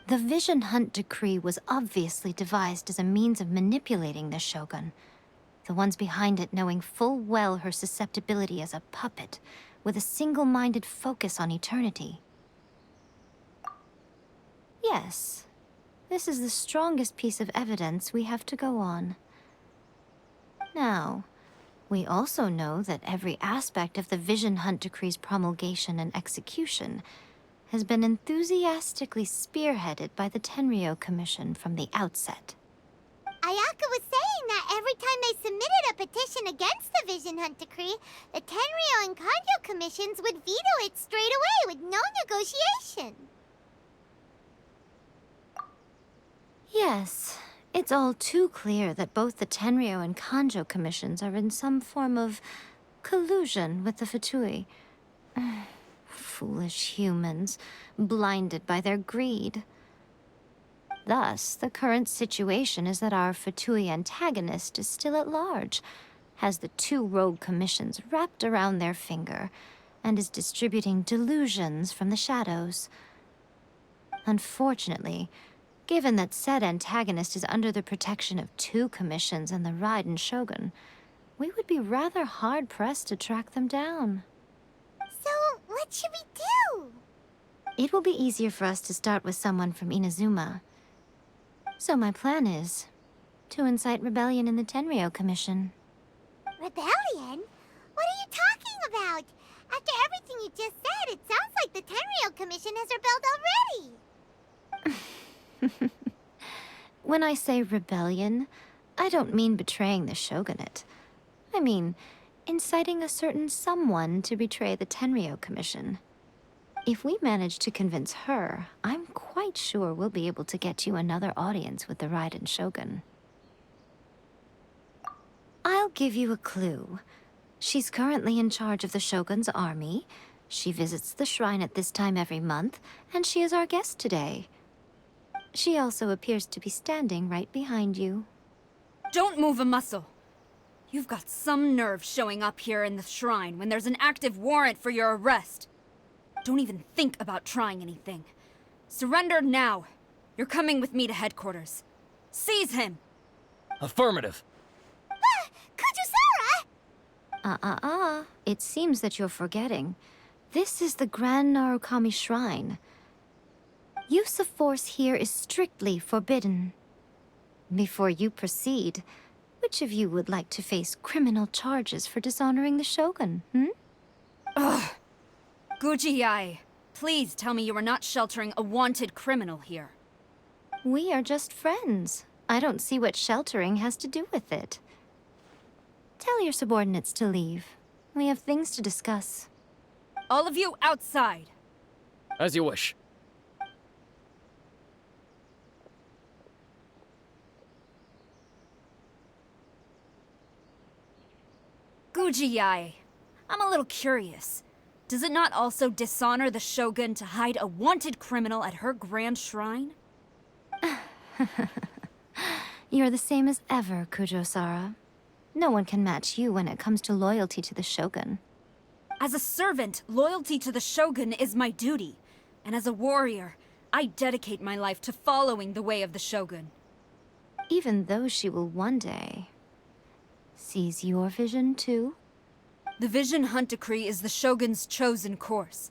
The Vision Hunt Decree was obviously devised as a means of manipulating the Shogun. The ones behind it knowing full well her susceptibility as a puppet, with a single-minded focus on eternity. Yes, this is the strongest piece of evidence we have to go on. Now, we also know that every aspect of the Vision Hunt Decree's promulgation and execution has been enthusiastically spearheaded by the Tenryou Commission from the outset. Ayaka was saying that every time they submitted a petition against the Vision Hunt Decree, the Tenryou and Kanjo commissions would veto it straight away with no negotiation. Yes, it's all too clear that both the Tenryou and Kanjo commissions are in some form of collusion with the Fatui. Foolish humans, blinded by their greed. Thus, the current situation is that our Fatui antagonist is still at large, has the two rogue commissions wrapped around their finger, and is distributing delusions from the shadows. Unfortunately, given that said antagonist is under the protection of two commissions and the Raiden Shogun, we would be rather hard-pressed to track them down. So, what should we do? It will be easier for us to start with someone from Inazuma. So my plan is to incite rebellion in the Tenryou Commission. Rebellion? What are you talking about? After everything you just said, it sounds like the Tenryou Commission has rebelled already. When I say rebellion, I don't mean betraying the shogunate. I mean inciting a certain someone to betray the Tenryou Commission. If we manage to convince her, I'm quite sure we'll be able to get you another audience with the Raiden Shogun. I'll give you a clue. She's currently in charge of the Shogun's army. She visits the shrine at this time every month, and she is our guest today. She also appears to be standing right behind you. Don't move a muscle. You've got some nerve showing up here in the shrine when there's an active warrant for your arrest. Don't even think about trying anything. Surrender now. You're coming with me to headquarters. Seize him! Affirmative. Kujusara! It seems that you're forgetting. This is the Grand Narukami Shrine. Use of force here is strictly forbidden. Before you proceed, which of you would like to face criminal charges for dishonoring the Shogun, Ugh! Guji-ai, please tell me you are not sheltering a wanted criminal here. We are just friends. I don't see what sheltering has to do with it. Tell your subordinates to leave. We have things to discuss. All of you outside! As you wish. Guji-ai, I'm a little curious. Does it not also dishonor the Shogun to hide a wanted criminal at her grand shrine? You're the same as ever, Kujo-Sara. No one can match you when it comes to loyalty to the Shogun. As a servant, loyalty to the Shogun is my duty. And as a warrior, I dedicate my life to following the way of the Shogun. Even though she will one day seize your vision too? The Vision Hunt Decree is the Shogun's chosen course,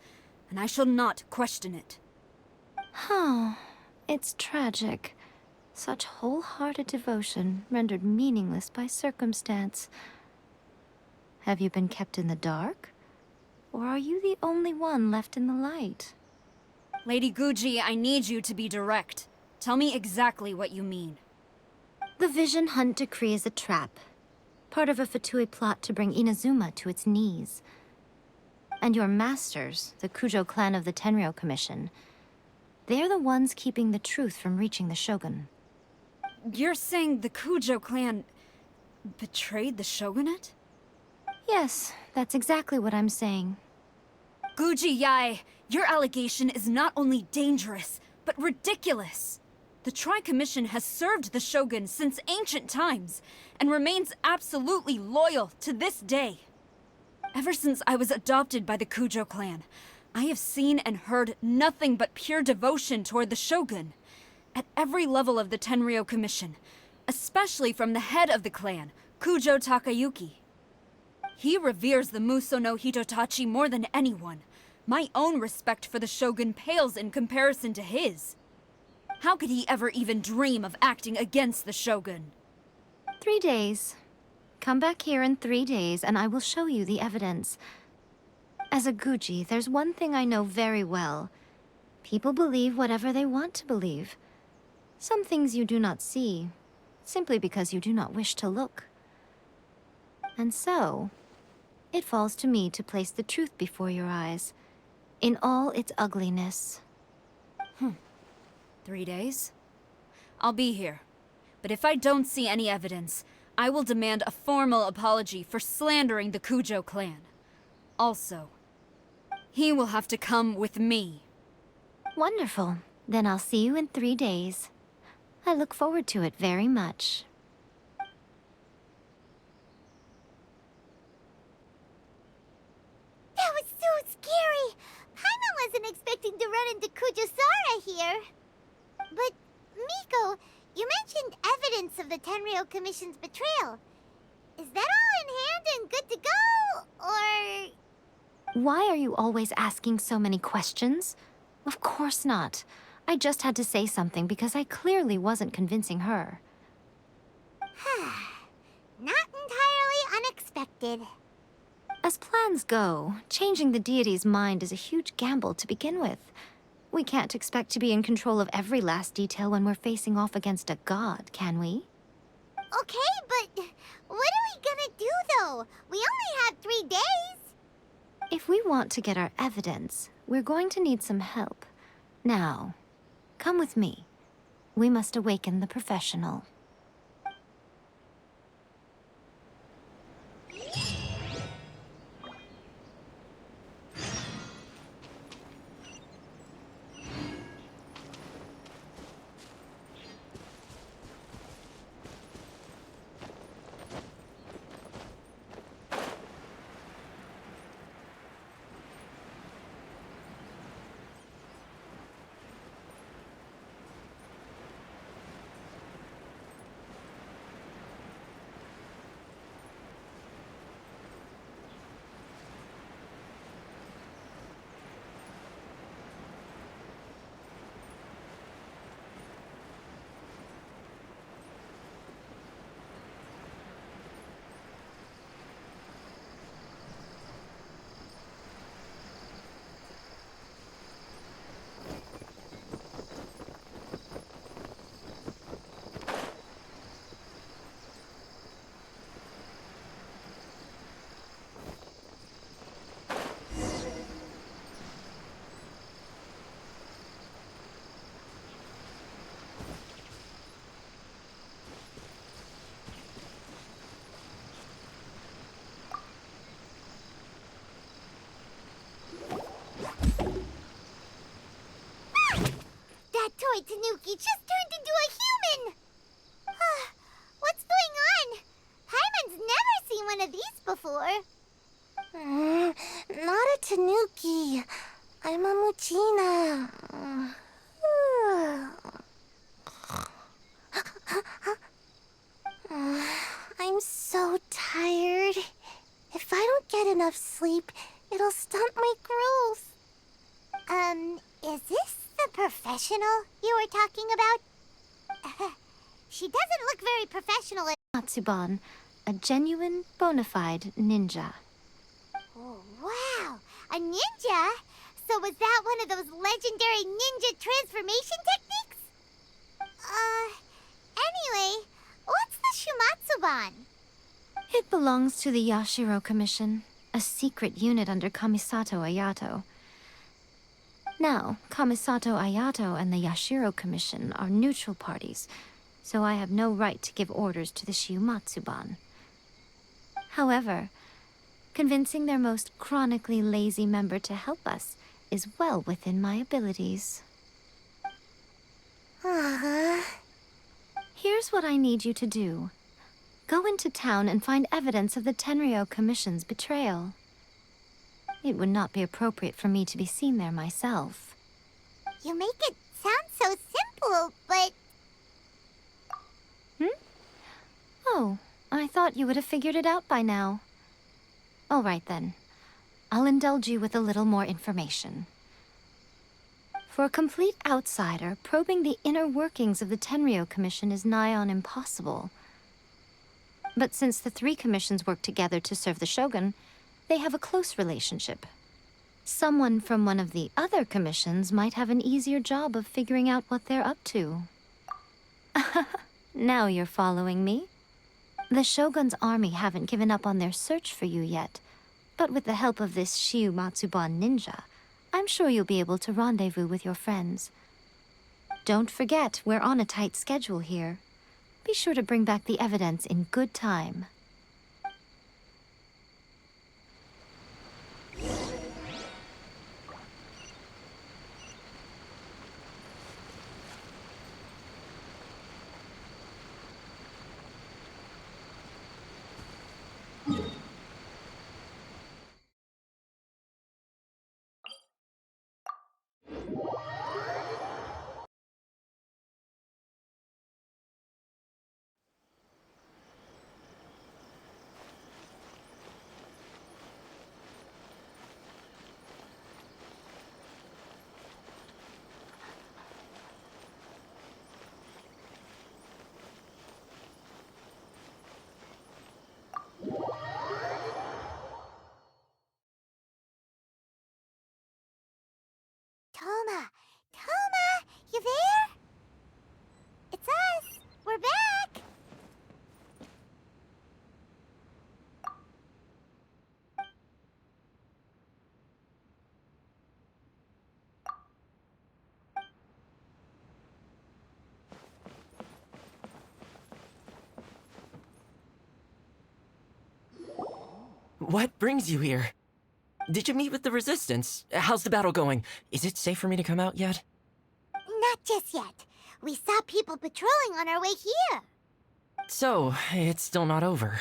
and I shall not question it. Huh. It's tragic. Such wholehearted devotion rendered meaningless by circumstance. Have you been kept in the dark? Or are you the only one left in the light? Lady Guji, I need you to be direct. Tell me exactly what you mean. The Vision Hunt Decree is a trap. Part of a Fatui plot to bring Inazuma to its knees. And your masters, the Kujo clan of the Tenryou Commission, they're the ones keeping the truth from reaching the Shogun. You're saying the Kujo clan betrayed the Shogunate? Yes, that's exactly what I'm saying. Guji Yae, your allegation is not only dangerous, but ridiculous. The Tri-Commission has served the Shogun since ancient times, and remains absolutely loyal to this day. Ever since I was adopted by the Kujo clan, I have seen and heard nothing but pure devotion toward the Shogun. At every level of the Tenryou Commission, especially from the head of the clan, Kujo Takayuki. He reveres the Muso no Hitotachi more than anyone. My own respect for the Shogun pales in comparison to his. How could he ever even dream of acting against the Shogun? 3 days. Come back here in 3 days and I will show you the evidence. As a Guji, there's one thing I know very well. People believe whatever they want to believe. Some things you do not see, simply because you do not wish to look. And so, it falls to me to place the truth before your eyes, in all its ugliness. 3 days? I'll be here. But if I don't see any evidence, I will demand a formal apology for slandering the Kujo clan. Also, he will have to come with me. Wonderful. Then I'll see you in 3 days. I look forward to it very much. That was so scary! Paimon wasn't expecting to run into Kujo-Sara here. But, Miko, you mentioned evidence of the Tenryou Commission's betrayal. Is that all in hand and good to go, or...? Why are you always asking so many questions? Of course not. I just had to say something because I clearly wasn't convincing her. Not entirely unexpected. As plans go, changing the deity's mind is a huge gamble to begin with. We can't expect to be in control of every last detail when we're facing off against a god, can we? Okay, but what are we gonna do, though? We only have 3 days. If we want to get our evidence, we're going to need some help. Now, come with me. We must awaken the professional. That toy Tanuki just turned into a human! before. Not a tanuki. I'm a muchina. I'm so tired. If I don't get enough sleep, it'll stunt my growth. Is this the professional you were talking about? She doesn't look very professional. Matsuban, a genuine, bona fide ninja. Oh, wow! A ninja? So was that one of those legendary ninja transformation techniques? Anyway, what's the Shumatsuban? It belongs to the Yashiro Commission, a secret unit under Kamisato Ayato. Now, Kamisato Ayato and the Yashiro Commission are neutral parties, so I have no right to give orders to the Shumatsuban. However, convincing their most chronically lazy member to help us is well within my abilities. Here's what I need you to do. Go into town and find evidence of the Tenryou Commission's betrayal. It would not be appropriate for me to be seen there myself. You make it sound so simple, but... Oh, I thought you would have figured it out by now. All right then. I'll indulge you with a little more information. For a complete outsider, probing the inner workings of the Tenryou Commission is nigh on impossible. But since the three commissions work together to serve the shogun, they have a close relationship. Someone from one of the other commissions might have an easier job of figuring out what they're up to. Now you're following me. The shogun's army haven't given up on their search for you yet, but with the help of this Shiumatsuban ninja, I'm sure you'll be able to rendezvous with your friends. Don't forget, we're on a tight schedule here. Be sure to bring back the evidence in good time. Toma, you there? It's us. We're back. What brings you here? Did you meet with the Resistance? How's the battle going? Is it safe for me to come out yet? Not just yet. We saw people patrolling on our way here. So, it's still not over.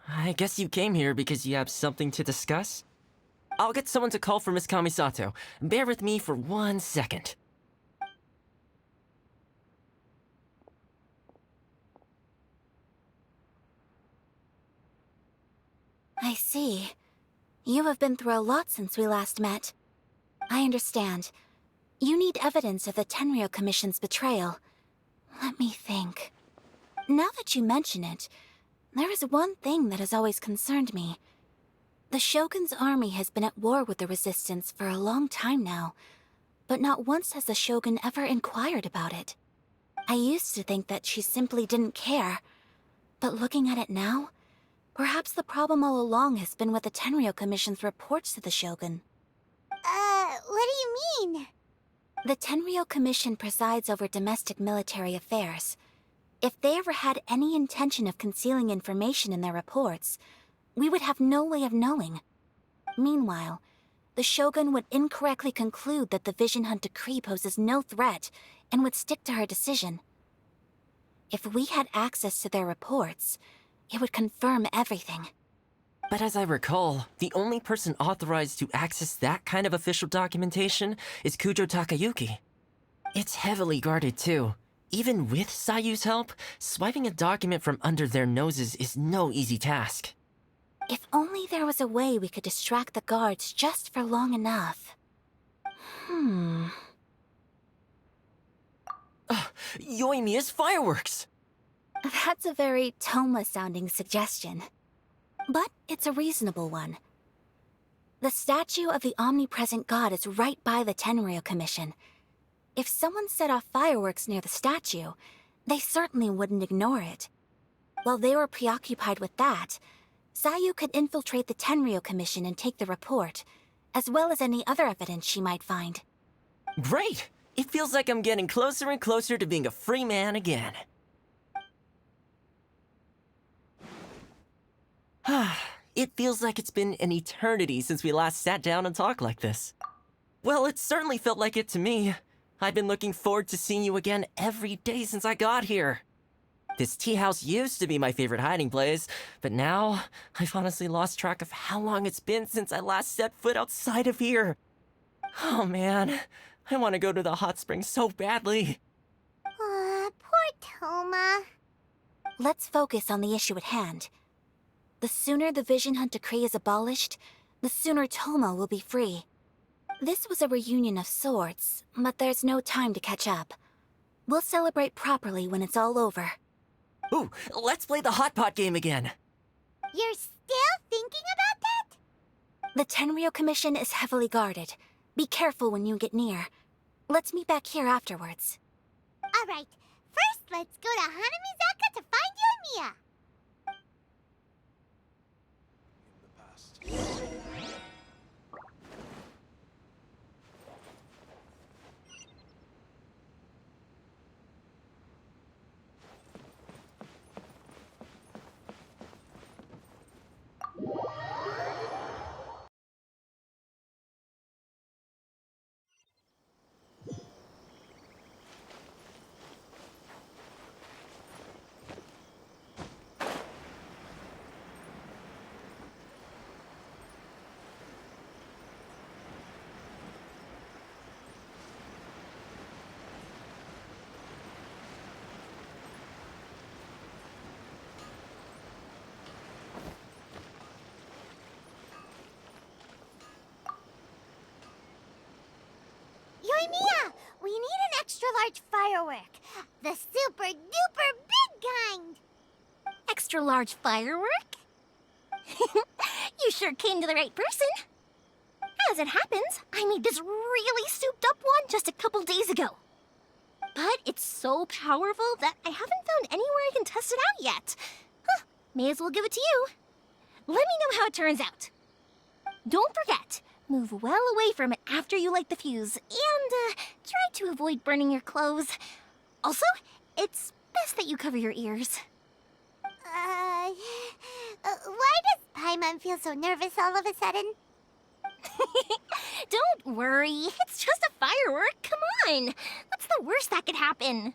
I guess you came here because you have something to discuss? I'll get someone to call for Miss Kamisato. Bear with me for 1 second. I see. You have been through a lot since we last met. I understand. You need evidence of the Tenryou Commission's betrayal. Let me think. Now that you mention it, there is one thing that has always concerned me. The Shogun's army has been at war with the Resistance for a long time now, but not once has the Shogun ever inquired about it. I used to think that she simply didn't care, but looking at it now, perhaps the problem all along has been with the Tenryou Commission's reports to the Shogun. What do you mean? The Tenryou Commission presides over domestic military affairs. If they ever had any intention of concealing information in their reports, we would have no way of knowing. Meanwhile, the Shogun would incorrectly conclude that the Vision Hunt decree poses no threat and would stick to her decision. If we had access to their reports, it would confirm everything. But as I recall, the only person authorized to access that kind of official documentation is Kujo Takayuki. It's heavily guarded too. Even with Sayu's help, swiping a document from under their noses is no easy task. If only there was a way we could distract the guards just for long enough. Yoimiya's fireworks! That's a very Toma-sounding suggestion. But it's a reasonable one. The statue of the omnipresent god is right by the Tenryou Commission. If someone set off fireworks near the statue, they certainly wouldn't ignore it. While they were preoccupied with that, Sayu could infiltrate the Tenryou Commission and take the report, as well as any other evidence she might find. Great! It feels like I'm getting closer and closer to being a free man again. It feels like it's been an eternity since we last sat down and talked like this. Well, it certainly felt like it to me. I've been looking forward to seeing you again every day since I got here. This tea house used to be my favorite hiding place, but now I've honestly lost track of how long it's been since I last set foot outside of here. Oh man, I want to go to the hot springs so badly. Poor Toma. Let's focus on the issue at hand. The sooner the Vision Hunt Decree is abolished, the sooner Toma will be free. This was a reunion of sorts, but there's no time to catch up. We'll celebrate properly when it's all over. Ooh, let's play the hot pot game again. You're still thinking about that? The Tenryou Commission is heavily guarded. Be careful when you get near. Let's meet back here afterwards. Alright, first let's go to Hanamizaka to find Yoimiya. Yoimiya, we need an extra-large firework. The super-duper big kind. Extra-large firework? You sure came to the right person. As it happens, I made this really souped-up one just a couple days ago. But it's so powerful that I haven't found anywhere I can test it out yet. Huh, may as well give it to you. Let me know how it turns out. Don't forget, move well away from it after you light the fuse, and try to avoid burning your clothes. Also, it's best that you cover your ears. Why does Paimon feel so nervous all of a sudden? Don't worry, it's just a firework, come on! What's the worst that could happen?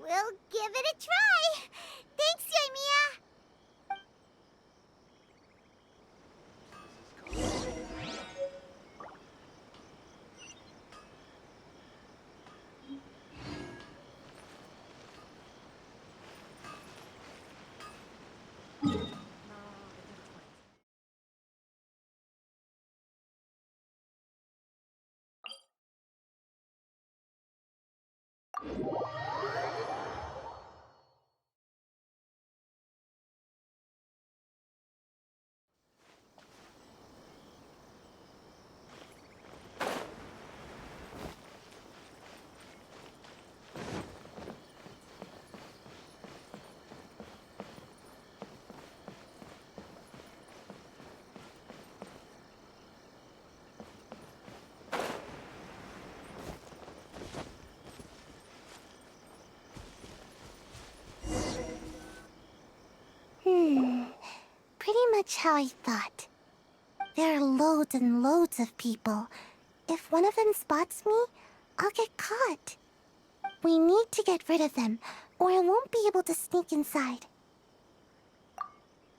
We'll give it a try. Thanks, Yoimiya. Pretty much how I thought. There are loads and loads of people. If one of them spots me, I'll get caught. We need to get rid of them, or I won't be able to sneak inside.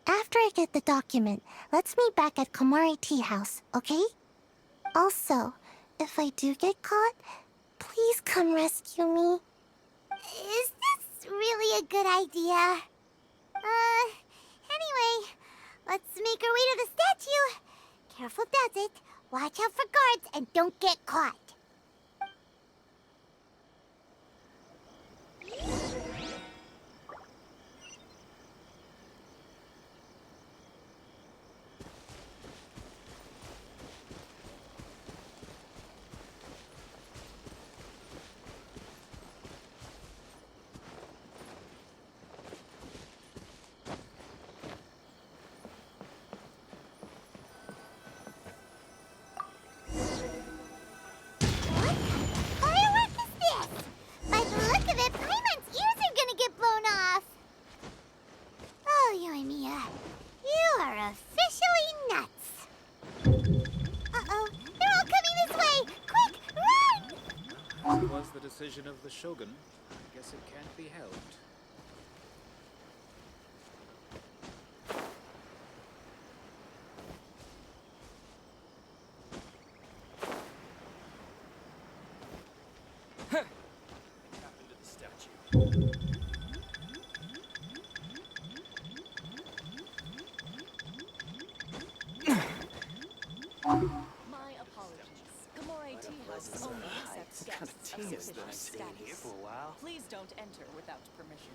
After I get the document, let's meet back at Komari Tea House, okay? Also, if I do get caught, please come rescue me. Is this really a good idea? Anyway, let's make our way to the statue. Careful does it. Watch out for guards and don't get caught. Decision of the shogun, I guess it can't be helped. What happened to the statue? My apologies. Komari Tea House only accepts guests of sufficient status. Please don't enter without permission.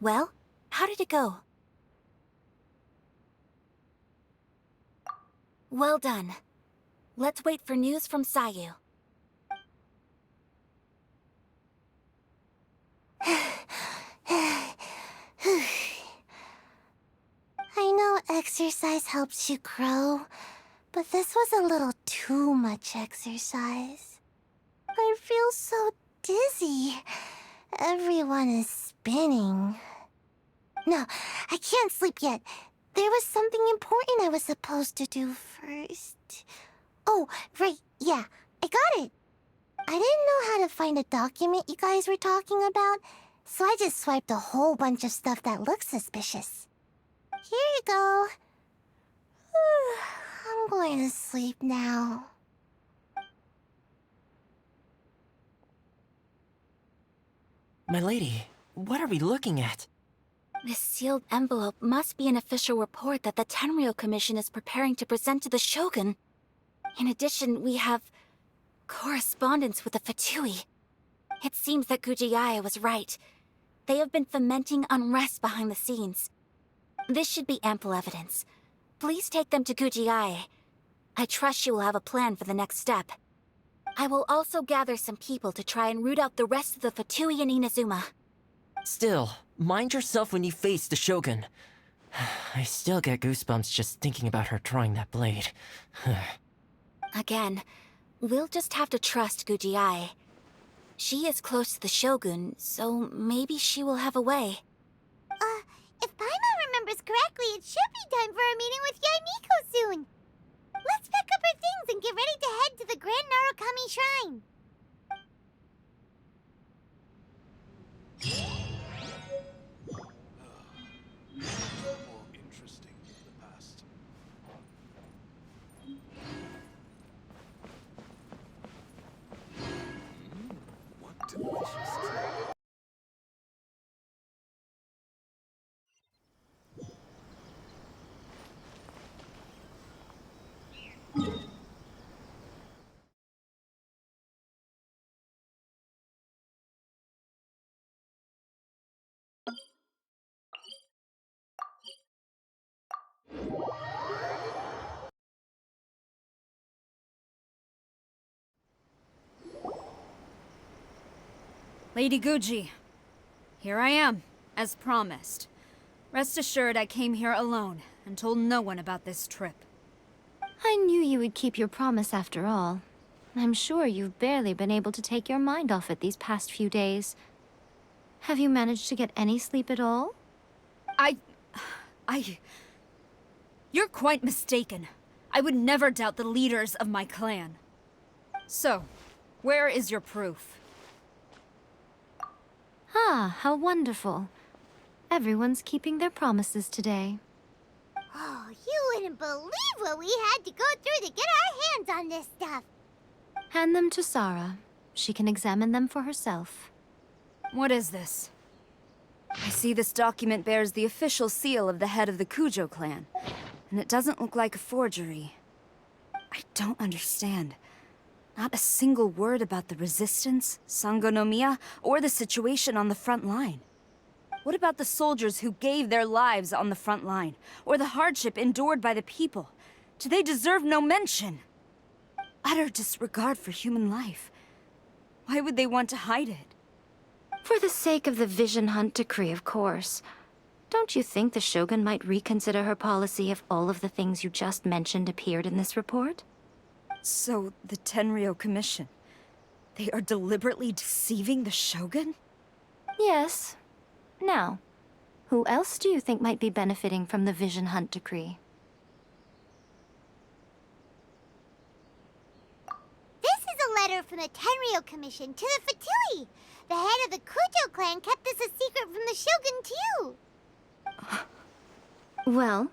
Well, how did it go? Well done. Let's wait for news from Sayu. I know exercise helps you grow, but this was a little too much exercise. I feel so dizzy. Everyone is spinning. No, I can't sleep yet. There was something important I was supposed to do first. Oh, right, yeah, I got it. I didn't know how to find a document you guys were talking about, so I just swiped a whole bunch of stuff that looks suspicious. Here you go. I'm going to sleep now. My lady, what are we looking at? This sealed envelope must be an official report that the Tenryou Commission is preparing to present to the Shogun. In addition, we have correspondence with the Fatui. It seems that Gujiaya was right. They have been fomenting unrest behind the scenes. This should be ample evidence. Please take them to Gujiaya. I trust she will have a plan for the next step. I will also gather some people to try and root out the rest of the Fatui in Inazuma. Still, mind yourself when you face the Shogun. I still get goosebumps just thinking about her drawing that blade. Again, we'll just have to trust Gujiai. She is close to the Shogun, so maybe she will have a way. If Paimon remembers correctly, it should be time for a meeting with Yae Miko soon. Let's pack up our things and get ready to head to the Grand Narukami Shrine. More interesting in the past. What delicious tea. Lady Guji, here I am, as promised. Rest assured I came here alone and told no one about this trip. I knew you would keep your promise after all. I'm sure you've barely been able to take your mind off it these past few days. Have you managed to get any sleep at all? You're quite mistaken. I would never doubt the leaders of my clan. So, where is your proof? Ah, how wonderful. Everyone's keeping their promises today. Oh, you wouldn't believe what we had to go through to get our hands on this stuff. Hand them to Sarah. She can examine them for herself. What is this? I see this document bears the official seal of the head of the Kujo clan, and it doesn't look like a forgery. I don't understand. Not a single word about the resistance, sangonomiya, or the situation on the front line. What about the soldiers who gave their lives on the front line, or the hardship endured by the people? Do they deserve no mention? Utter disregard for human life. Why would they want to hide it? For the sake of the Vision Hunt decree, of course. Don't you think the Shogun might reconsider her policy if all of the things you just mentioned appeared in this report? So, the Tenryou Commission, they are deliberately deceiving the Shogun? Yes. Now, who else do you think might be benefiting from the Vision Hunt decree? This is a letter from the Tenryou Commission to the Fatui. The head of the Kujo clan kept this a secret from the Shogun, too. Well,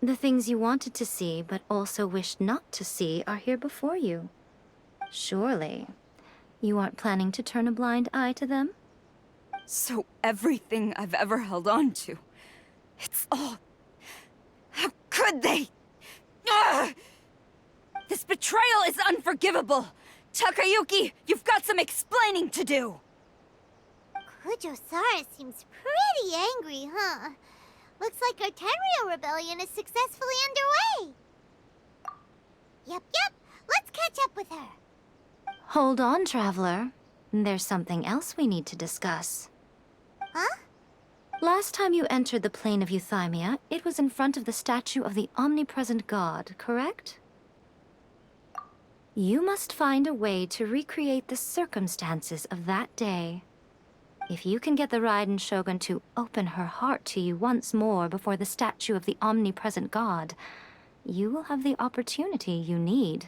the things you wanted to see but also wished not to see are here before you. Surely, you aren't planning to turn a blind eye to them? So everything I've ever held on to, it's all... How could they? Ugh! This betrayal is unforgivable! Takayuki, you've got some explaining to do! Kujo-Sara seems pretty angry, huh? Looks like our Tenryou rebellion is successfully underway. Yep. Let's catch up with her. Hold on, Traveler. There's something else we need to discuss. Huh? Last time you entered the plane of Euthymia, it was in front of the statue of the omnipresent god, correct? You must find a way to recreate the circumstances of that day. If you can get the Raiden Shogun to open her heart to you once more before the statue of the omnipresent god, you will have the opportunity you need.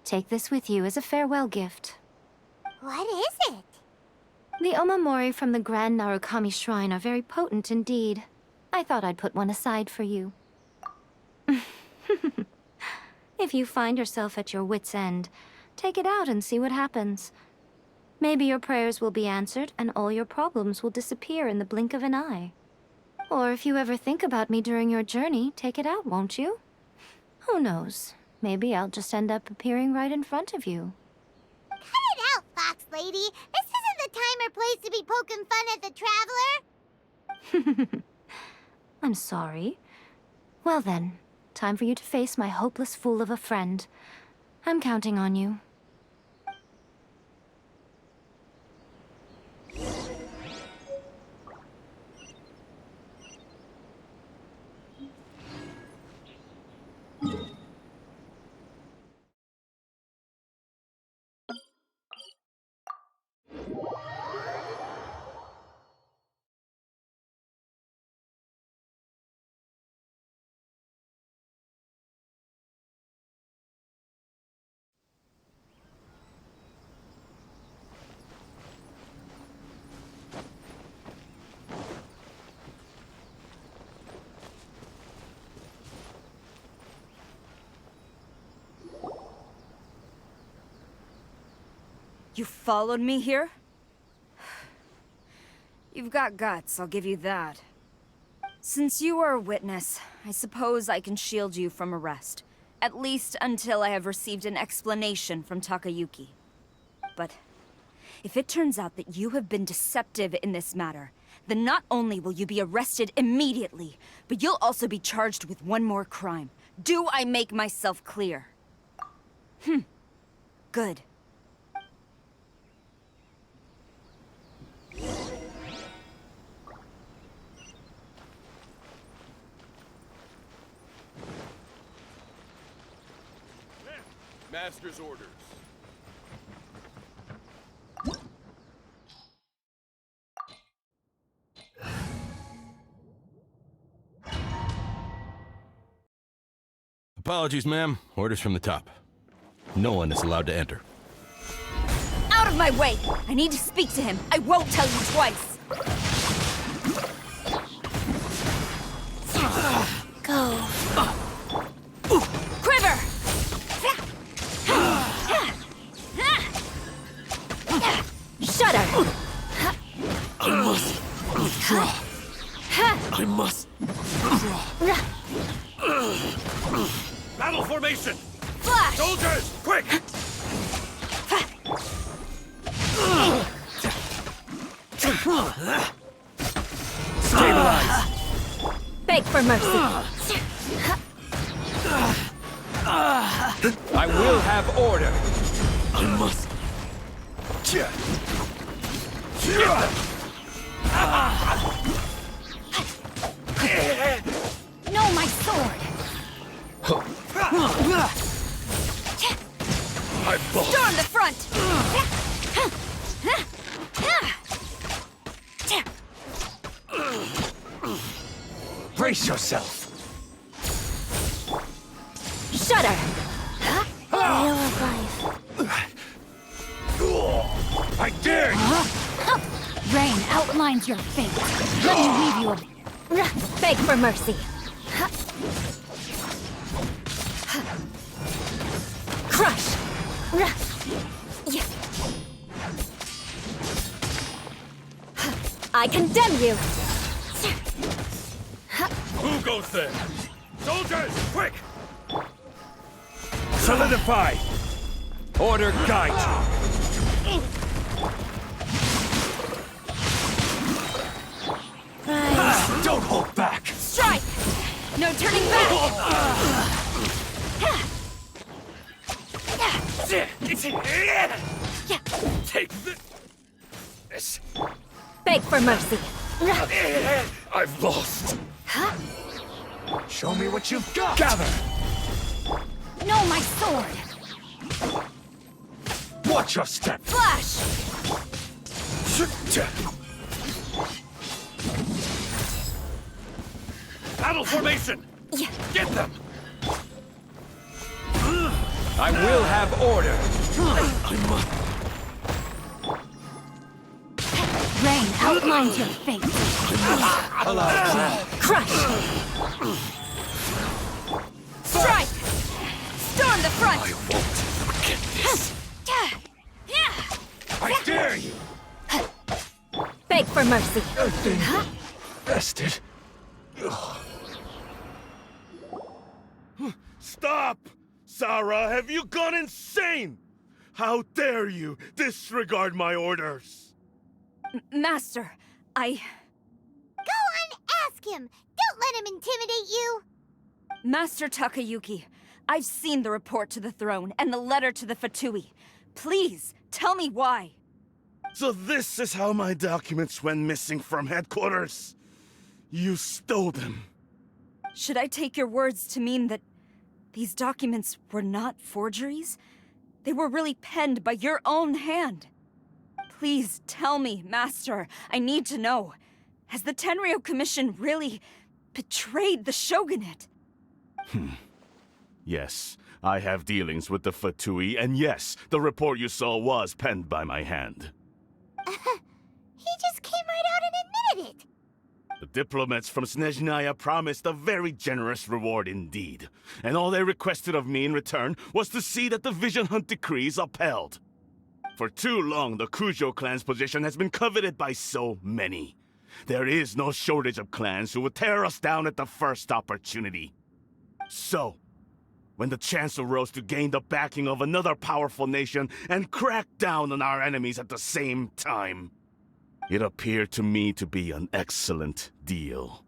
Take this with you as a farewell gift. What is it? The omamori from the Grand Narukami Shrine are very potent indeed. I thought I'd put one aside for you. If you find yourself at your wit's end, take it out and see what happens. Maybe your prayers will be answered and all your problems will disappear in the blink of an eye. Or if you ever think about me during your journey, take it out, won't you? Who knows? Maybe I'll just end up appearing right in front of you. Cut it out, Fox Lady. This isn't the time or place to be poking fun at the Traveler. I'm sorry. Well then, time for you to face my hopeless fool of a friend. I'm counting on you. You followed me here? You've got guts, I'll give you that. Since you are a witness, I suppose I can shield you from arrest. At least until I have received an explanation from Takayuki. But if it turns out that you have been deceptive in this matter, then not only will you be arrested immediately, but you'll also be charged with one more crime. Do I make myself clear? Good. master's orders. Apologies, ma'am. Orders from the top. No one is allowed to enter. Out of my way! I need to speak to him. I won't tell you twice. Go. Quiver! Shudder! I must withdraw. I must withdraw. Battle formation! Flash! Soldiers, quick! Stabilize. Beg for mercy. I will have order. I must. No, my sword! I bolt. Storm the front! Brace yourself. Shudder! Wheel of life. I dare you! Rain outlines your fate. Let me leave you a... Beg for mercy. Crush! I condemn you! Who goes there? Soldiers, quick! Solidify! Order guide you! Don't hold back! Strike! No turning back! Take this! Beg for mercy. I've lost! Show me what you've got. Gather! No, my sword! Watch your step! Flash! Battle formation! Get them! I will have order. I must. Rain outlines your fate. Crush! Strike! Storm the front! I won't forget this. I dare you! Beg for mercy. Bested. Stop! Sarah, have you gone insane? How dare you disregard my orders? Master, Go on, ask him! Don't let him intimidate you! Master Takayuki, I've seen the report to the throne and the letter to the Fatui. Please, tell me why. So this is how my documents went missing from headquarters? You stole them. Should I take your words to mean that these documents were not forgeries? They were really penned by your own hand. Please tell me, Master. I need to know. Has the Tenryou Commission really betrayed the shogunate? Yes, I have dealings with the Fatui, and yes, the report you saw was penned by my hand. He just came right out and admitted it! The diplomats from Snezhnaya promised a very generous reward indeed, and all they requested of me in return was to see that the Vision Hunt decrees upheld. For too long, the Kujo clan's position has been coveted by so many. There is no shortage of clans who would tear us down at the first opportunity. So, when the chance arose to gain the backing of another powerful nation and crack down on our enemies at the same time, it appeared to me to be an excellent deal.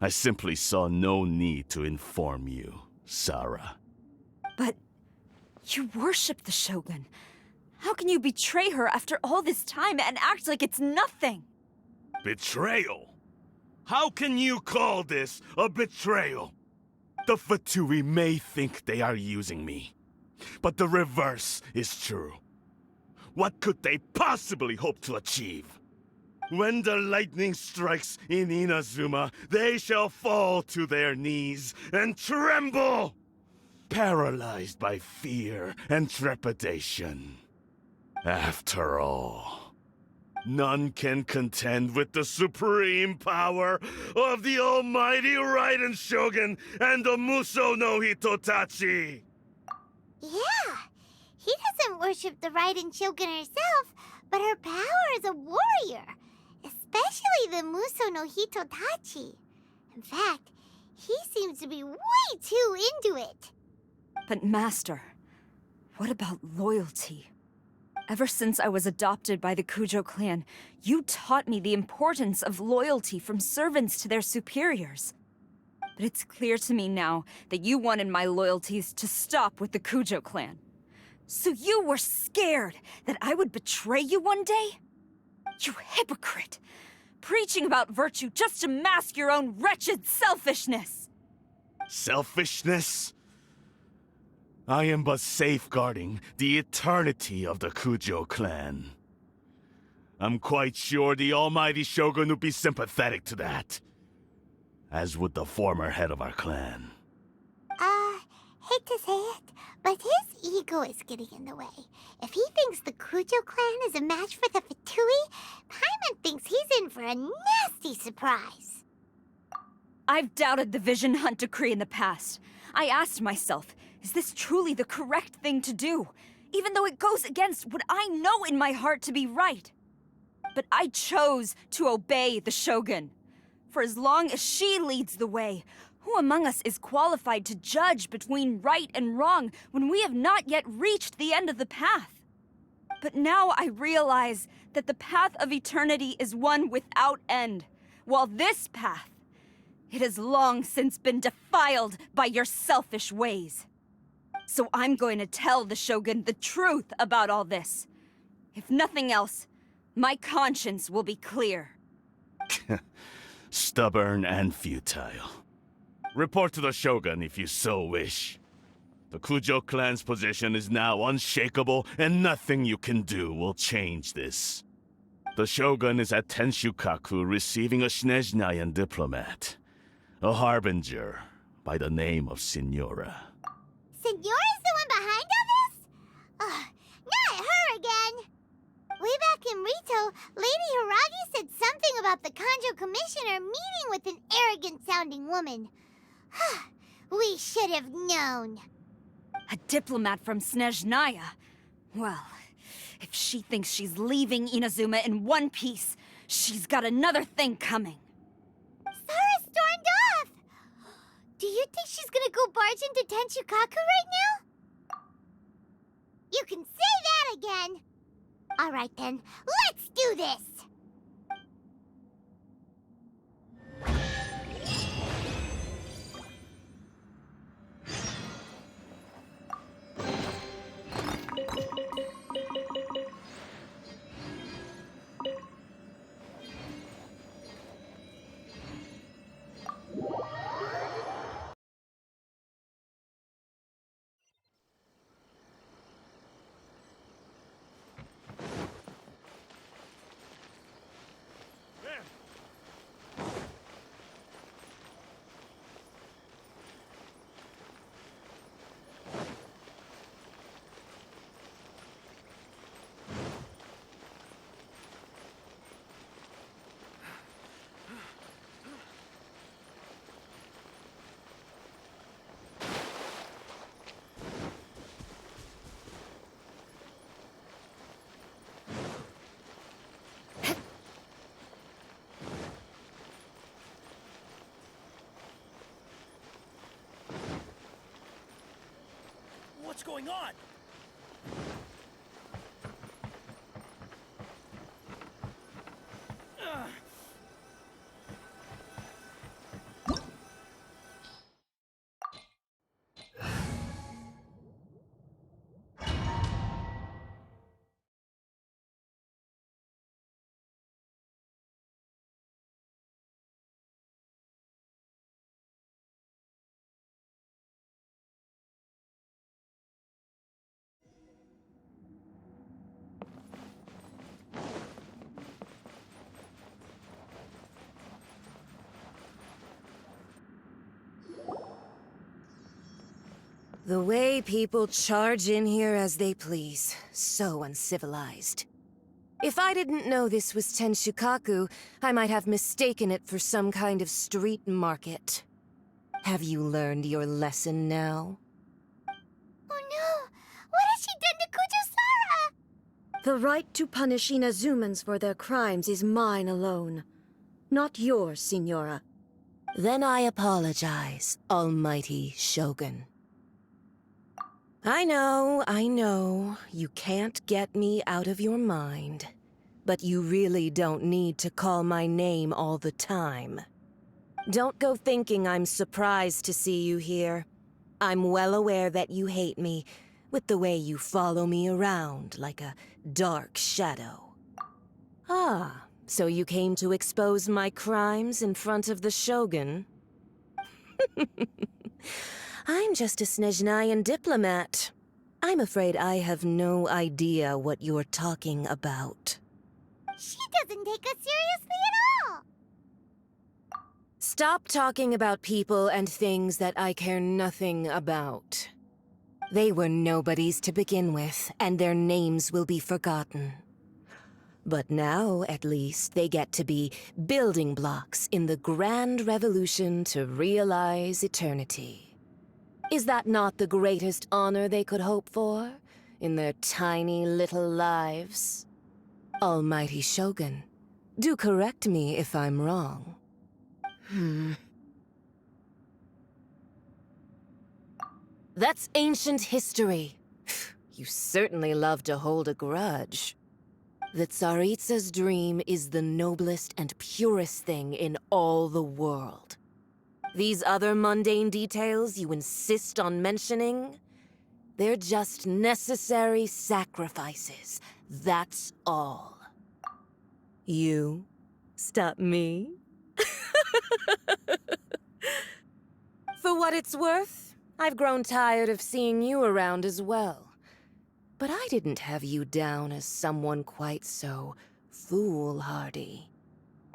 I simply saw no need to inform you, Sarah. But you worship the Shogun. How can you betray her after all this time and act like it's nothing? Betrayal? How can you call this a betrayal? The Fatui may think they are using me, But the reverse is true. What could they possibly hope to achieve? When the lightning strikes in Inazuma, they shall fall to their knees and tremble, paralyzed by fear and trepidation. After all, none can contend with the supreme power of the almighty Raiden Shogun and the Muso no Hitotachi! Yeah, he doesn't worship the Raiden Shogun herself, but her power as a warrior, especially the Muso no Hitotachi. In fact, he seems to be way too into it. But Master, what about loyalty? Ever since I was adopted by the Kujo clan, you taught me the importance of loyalty from servants to their superiors. But it's clear to me now that you wanted my loyalties to stop with the Kujo clan. So you were scared that I would betray you one day? You hypocrite! Preaching about virtue just to mask your own wretched selfishness! Selfishness? I am but safeguarding the eternity of the Kujo clan. I'm quite sure the almighty Shogun would be sympathetic to that. As would the former head of our clan. Hate to say it, but his ego is getting in the way. If he thinks the Kujo clan is a match for the Fatui, Paimon thinks he's in for a nasty surprise. I've doubted the Vision Hunt decree in the past. I asked myself, is this truly the correct thing to do? Even though it goes against what I know in my heart to be right. But I chose to obey the Shogun. For as long as she leads the way, who among us is qualified to judge between right and wrong when we have not yet reached the end of the path? But now I realize that the path of eternity is one without end, while this path, it has long since been defiled by your selfish ways. So I'm going to tell the Shogun the truth about all this. If nothing else, my conscience will be clear. Stubborn and futile. Report to the Shogun if you so wish. The Kujo clan's position is now unshakable, and nothing you can do will change this. The Shogun is at Tenshukaku receiving a Snezhnayan diplomat. A harbinger by the name of Signora. Signora's the one behind all this? Ugh, not her again! Way back in Rito, Lady Hiragi said something about the Kanjo Commissioner meeting with an arrogant-sounding woman. We should have known. A diplomat from Snezhnaya? Well, if she thinks she's leaving Inazuma in one piece, she's got another thing coming. Sara stormed off! Do you think she's gonna go barge into Tenshukaku right now? You can say that again! Alright then, let's do this! What's going on? The way people charge in here as they please. So uncivilized. If I didn't know this was Tenshukaku, I might have mistaken it for some kind of street market. Have you learned your lesson now? Oh no! What has she done to Kujusara? The right to punish Inazumans for their crimes is mine alone. Not yours, Signora. Then I apologize, Almighty Shogun. I know, you can't get me out of your mind. But you really don't need to call my name all the time. Don't go thinking I'm surprised to see you here. I'm well aware that you hate me, with the way you follow me around like a dark shadow. Ah, so you came to expose my crimes in front of the Shogun? I'm just a Snezhnayan diplomat. I'm afraid I have no idea what you're talking about. She doesn't take us seriously at all! Stop talking about people and things that I care nothing about. They were nobodies to begin with, and their names will be forgotten. But now, at least, they get to be building blocks in the grand revolution to realize eternity. Is that not the greatest honor they could hope for in their tiny little lives? Almighty Shogun, do correct me if I'm wrong. That's ancient history. You certainly love to hold a grudge. The Tsaritsa's dream is the noblest and purest thing in all the world. These other mundane details you insist on mentioning, they're just necessary sacrifices. That's all. You stop me? For what it's worth, I've grown tired of seeing you around as well. But I didn't have you down as someone quite so foolhardy.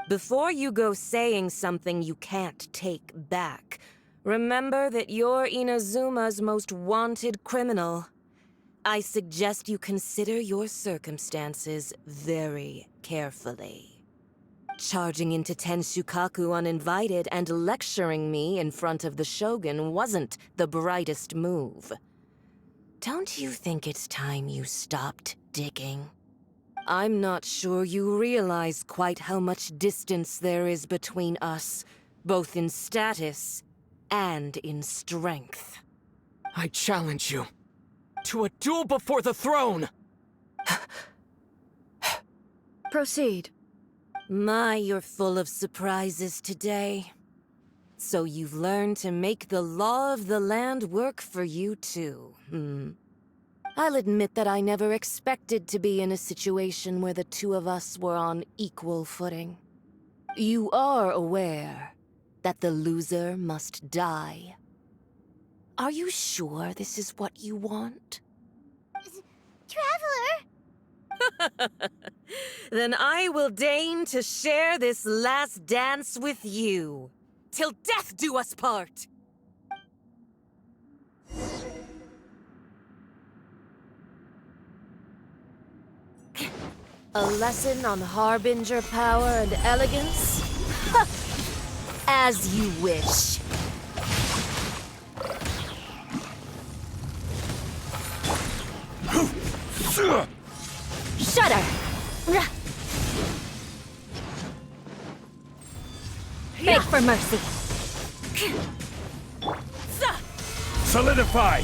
Before you go saying something you can't take back, remember that you're Inazuma's most wanted criminal. I suggest you consider your circumstances very carefully. Charging into Tenshukaku uninvited and lecturing me in front of the Shogun wasn't the brightest move. Don't you think it's time you stopped digging? I'm not sure you realize quite how much distance there is between us, both in status and in strength. I challenge you to a duel before the throne! Proceed. My, you're full of surprises today. So you've learned to make the law of the land work for you too, I'll admit that I never expected to be in a situation where the two of us were on equal footing. You are aware that the loser must die. Are you sure this is what you want? Traveler! Then I will deign to share this last dance with you. Till death do us part! A lesson on harbinger power and elegance? As you wish. Shudder! Beg for mercy. Solidify!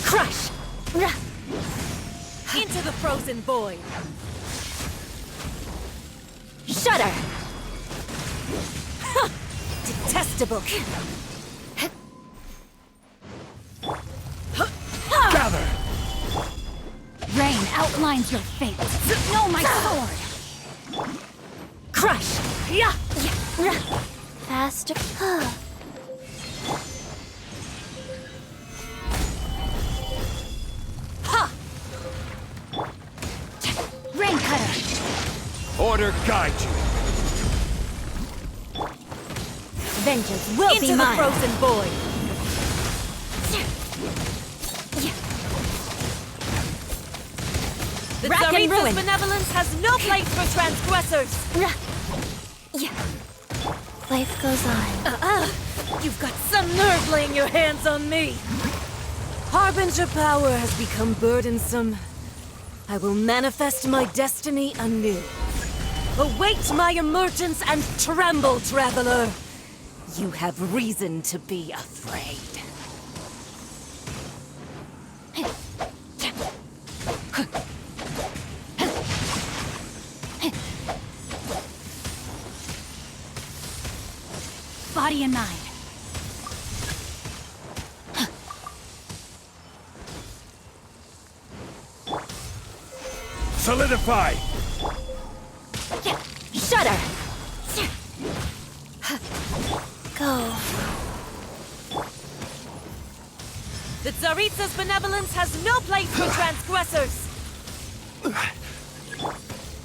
Crush! Into the frozen void. Shudder! Detestable! Gather! Rain outlines your fate. Know my sword! Crush! Faster. Rain cutter! Order guide you! vengeance will be Into the mine. frozen void. The Rack and Tsaritsa's ruin. benevolence has no place for transgressors. Life goes on. You've got some nerve laying your hands on me. Harbinger power has become burdensome. I will manifest my destiny anew. Await my emergence and tremble, traveler. You have reason to be afraid. Body and mind. Solidify! Shudder! Go. The Tsaritsa's benevolence has no place for transgressors.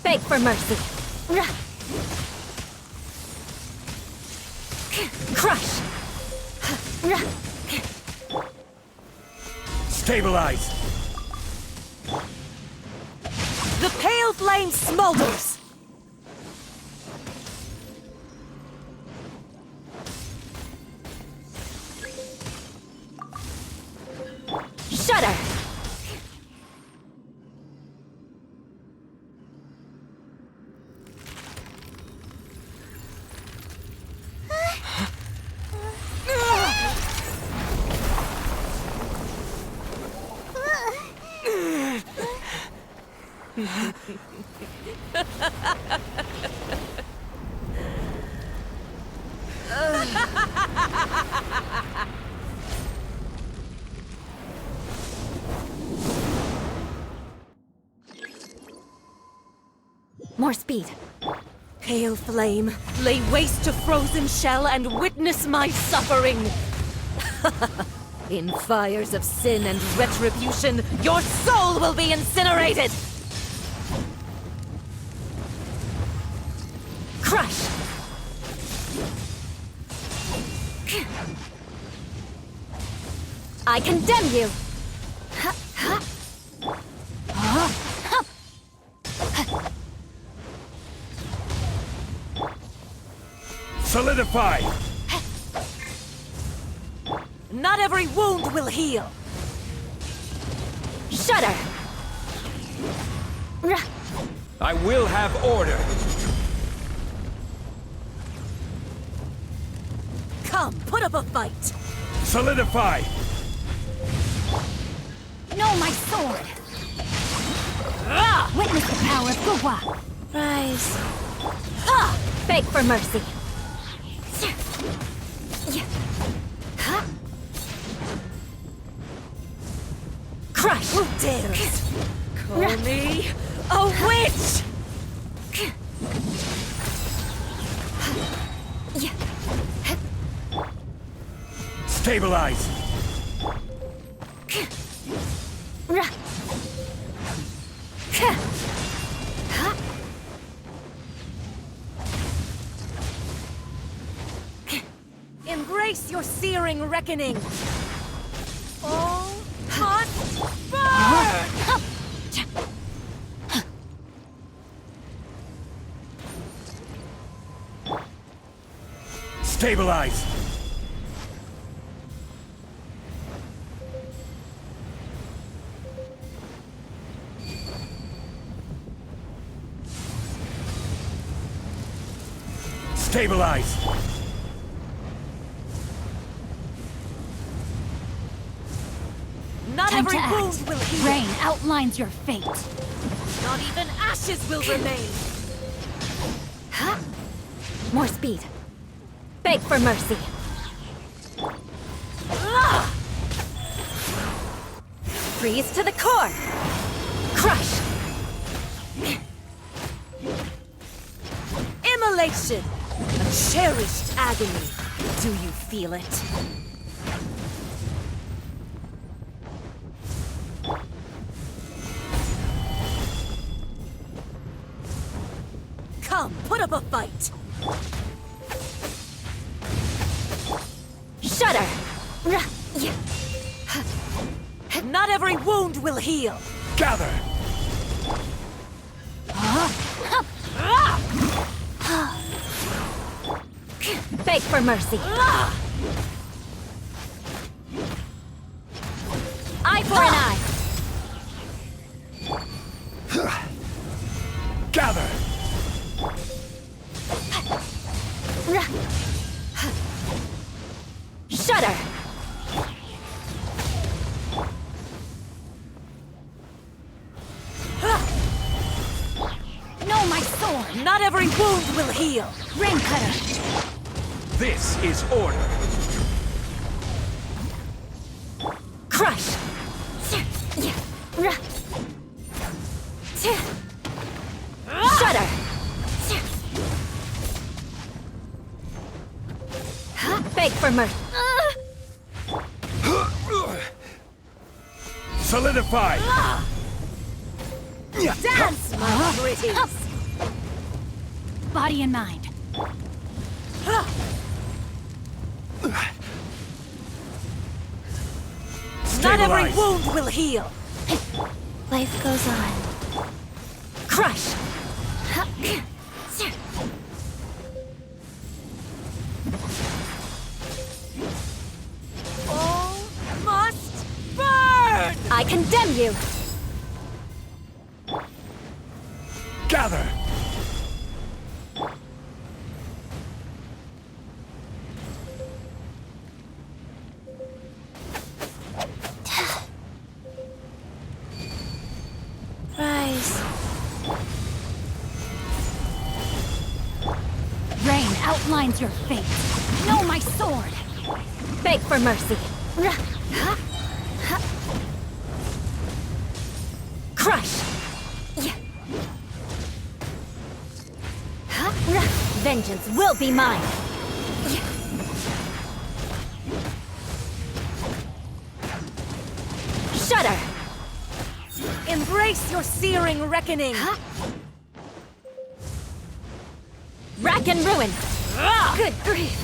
Beg for mercy. Crush! Stabilize! The pale flame smolders. Shudder! More speed. Pale flame, lay waste to frozen shell and witness my suffering. In fires of sin and retribution, your soul will be incinerated! Crush! I condemn you! Solidify! Not every wound will heal. Shudder! I will have order. Come, put up a fight. Solidify! No, my sword! Witness the power of Gugwa! Rise. Beg for mercy! Crush! Who dares call me a witch? Stabilize! Embrace your searing reckoning. All must burn! Stabilize! Stabilize! Not Time every to wound act. will heal. Rain outlines your fate. Not even ashes will remain. More speed. Beg for mercy. Freeze to the core. Crush. Immolation! A cherished agony. Do you feel it? Come, put up a fight! Not every wound will heal. Gather! Beg for mercy. Eye for an eye. Gather! Shudder. No, my sword. Not every wound will heal. Rain cutter. This is order. Crush. Shudder. Beg for mercy. Solidify! Dance, my pretties. Body and mind. Not every wound will heal. Life goes on. Crush. All must burn! I condemn you. Gather! Rise. Rain outlines your fate. Know my sword. Beg for mercy. Crush. Vengeance will be mine. Shudder. Embrace your searing reckoning. Rack and ruin. Good grief.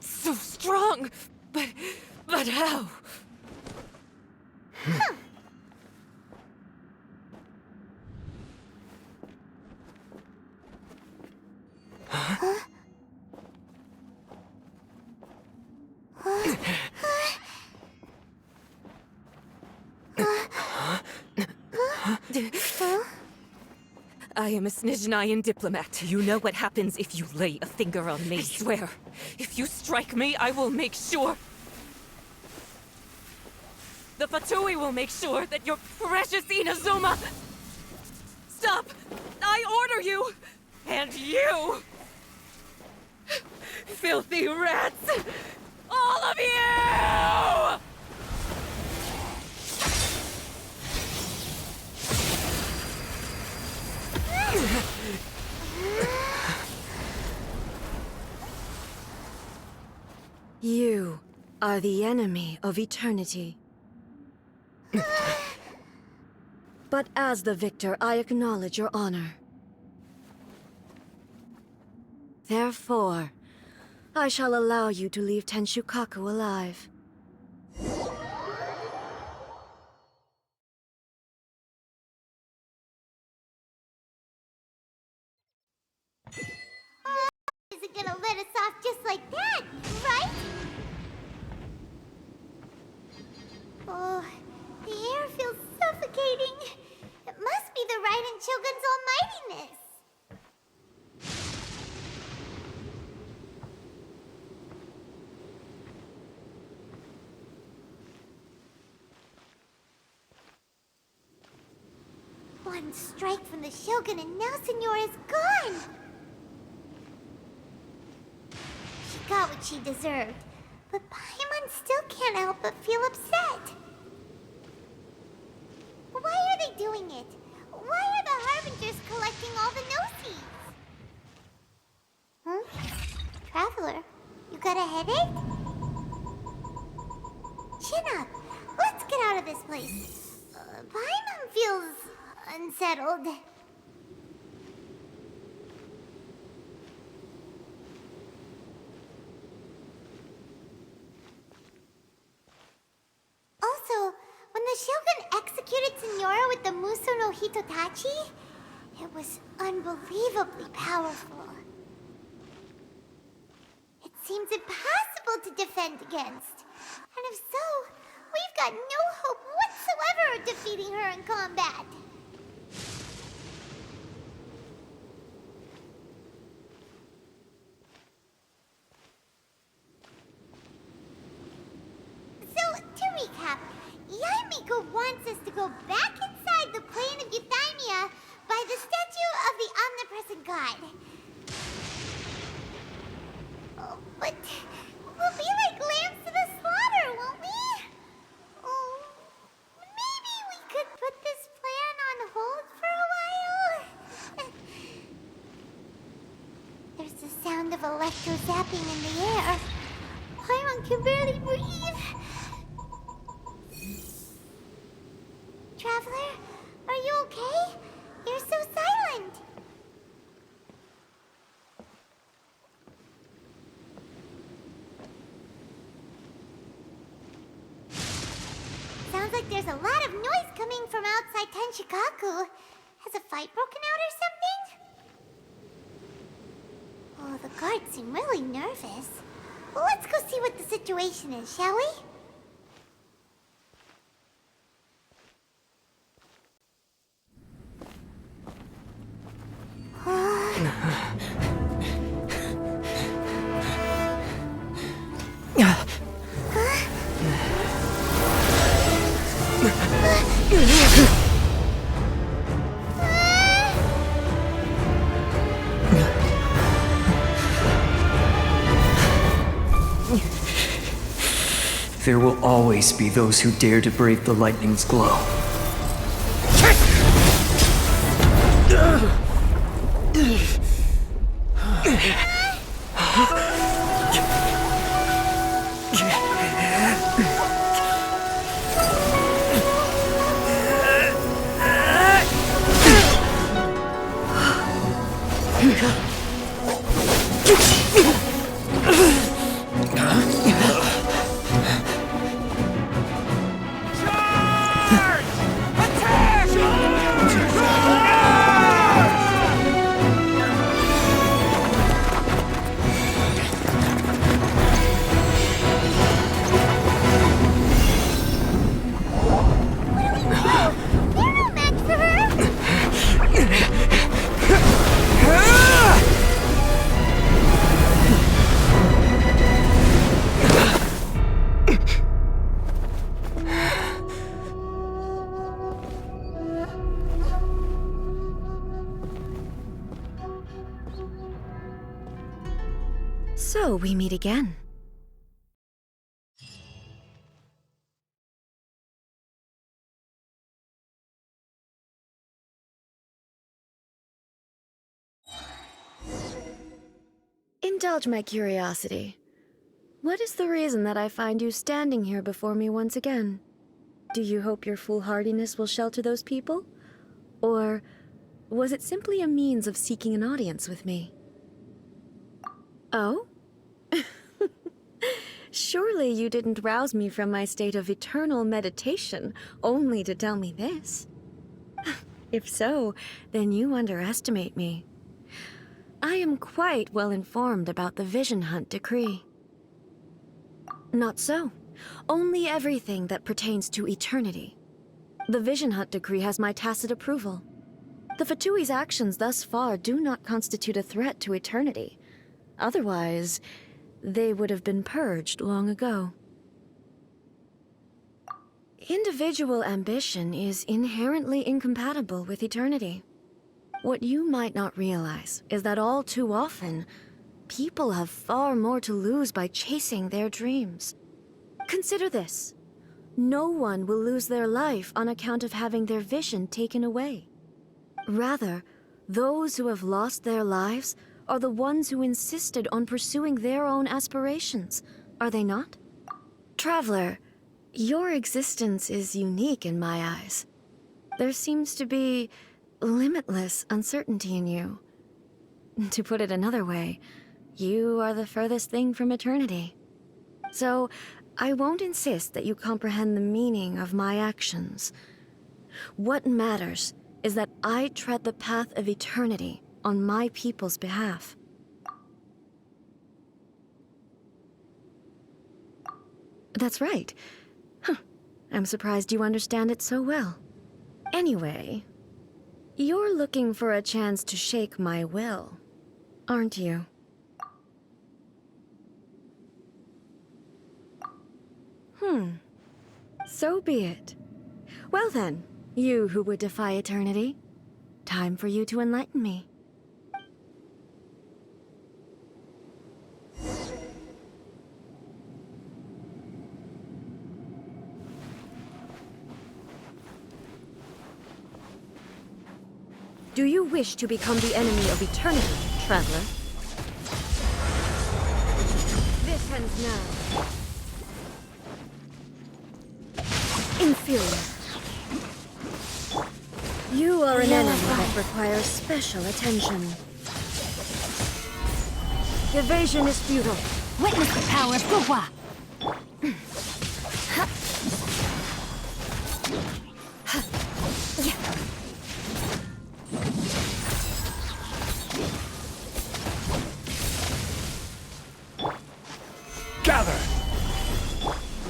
So strong, but how? I am a Snezhnayan diplomat. You know what happens if you lay a finger on me. I swear, if you strike me, I will make sure. The Fatui will make sure that your precious Inazuma... Stop! I order you! And you! Filthy rats! All of you! You are the enemy of eternity. But as the victor, I acknowledge your honor. Therefore, I shall allow you to leave Tenshukaku alive. Isn't gonna let us off just like that, right? Oh, the air feels suffocating. It must be the Raiden Shogun's almightiness. One strike from the Shogun and now Senora is gone! She got what she deserved, but Paimon still can't help but feel upset. Why are they doing it? Why are the Harbingers collecting all the no-seeds? Huh? Traveler, you got a headache? Chin up. Let's get out of this place. Paimon feels unsettled. Muso no Hitotachi? It was unbelievably powerful. It seems impossible to defend against. And if so, we've got no hope whatsoever of defeating her in combat. So, to recap, Miko wants us to go back inside the plane of Euthymia by the statue of the omnipresent god. Oh, but we'll be like lambs to the slaughter, won't we? Oh, maybe we could put this plan on hold for a while? There's the sound of electro zapping in the air. Paimon can barely breathe. Traveler, are you okay? You're so silent. Sounds like there's a lot of noise coming from outside Tenshikaku. Has a fight broken out or something? Oh, the guards seem really nervous. Well, let's go see what the situation is, shall we? There will always be those who dare to brave the lightning's glow. So we meet again. Indulge my curiosity. What is the reason that I find you standing here before me once again? Do you hope your foolhardiness will shelter those people? Or was it simply a means of seeking an audience with me? Oh? Surely you didn't rouse me from my state of eternal meditation only to tell me this. If so, then you underestimate me. I am quite well informed about the Vision Hunt decree. Not so. Only everything that pertains to eternity. The Vision Hunt decree has my tacit approval. The Fatui's actions thus far do not constitute a threat to eternity. Otherwise, they would have been purged long ago. Individual ambition is inherently incompatible with eternity. What you might not realize is that all too often, people have far more to lose by chasing their dreams. Consider this. No one will lose their life on account of having their vision taken away. Rather, those who have lost their lives are the ones who insisted on pursuing their own aspirations, are they not? Traveler, your existence is unique in my eyes. There seems to be limitless uncertainty in you. To put it another way, you are the furthest thing from eternity. So, I won't insist that you comprehend the meaning of my actions. What matters is that I tread the path of eternity on my people's behalf. That's right. Huh. I'm surprised you understand it so well. Anyway, you're looking for a chance to shake my will, aren't you? So be it. Well then, you who would defy eternity, time for you to enlighten me. Do you wish to become the enemy of eternity, traveler? This ends now. Inferior. You are an enemy that requires special attention. Evasion is futile. Witness the power of Guhua! Gather!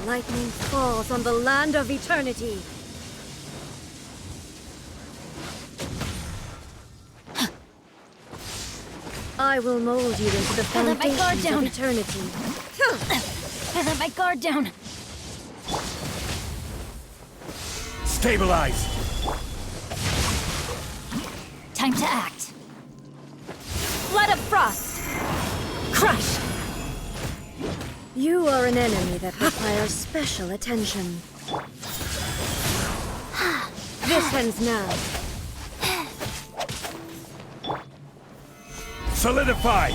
Lightning falls on the land of eternity. I will mold you into the I let my guard foundations down. of eternity. I let my guard down. Stabilize! Time to act. Flood of frost! Crush! You are an enemy that requires special attention. This ends now. Solidify!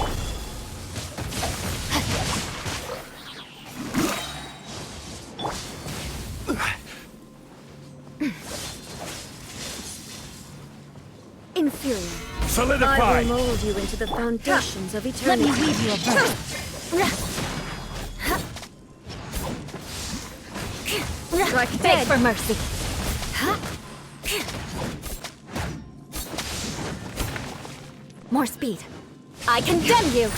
Inferior. Solidify! I will mold you into the foundations of eternity. Let me weave you a bird. Strike Beg dead. for mercy. More speed. I condemn you!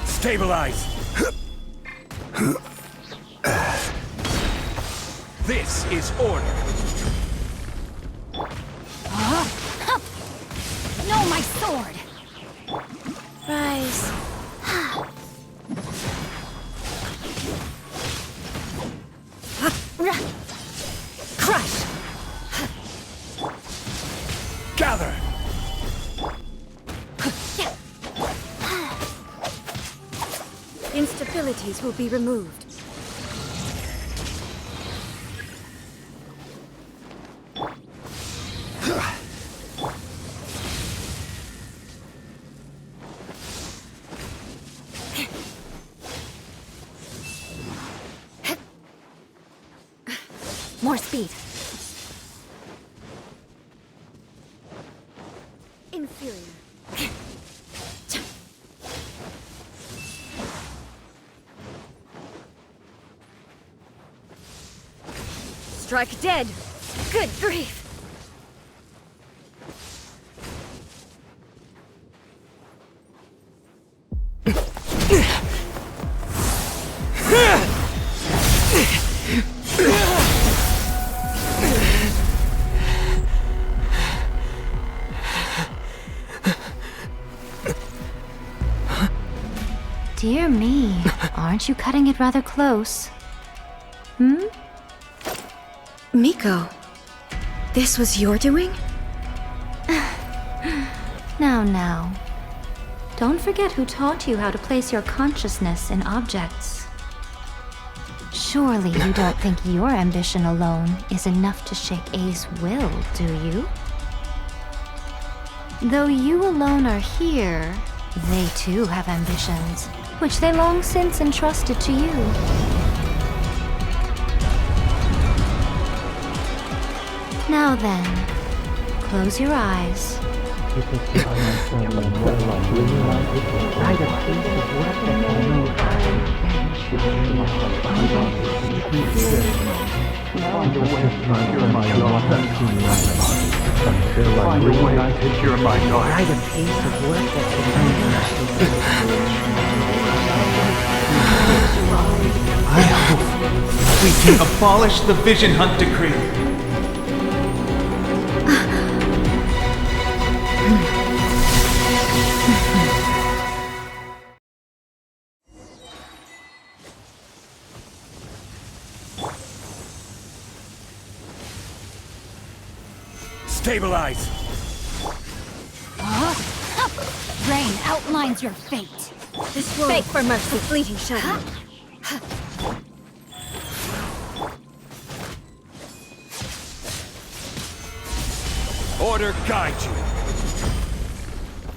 Stabilize! This is order. No, my sword! Rise. Crush! Gather! Instabilities will be removed. More speed. Inferior. Strike dead. Good grief! Dear me, aren't you cutting it rather close? Miko, this was your doing? Now. Don't forget who taught you how to place your consciousness in objects. Surely you don't think your ambition alone is enough to shake A's will, do you? Though you alone are here, they too have ambitions, which they long since entrusted to you. Now then, close your eyes. I hope we can abolish the Vision Hunt Decree. Stabilize! Rain outlines your fate. This will beg for mercy, fleeting shadow. Order guide you!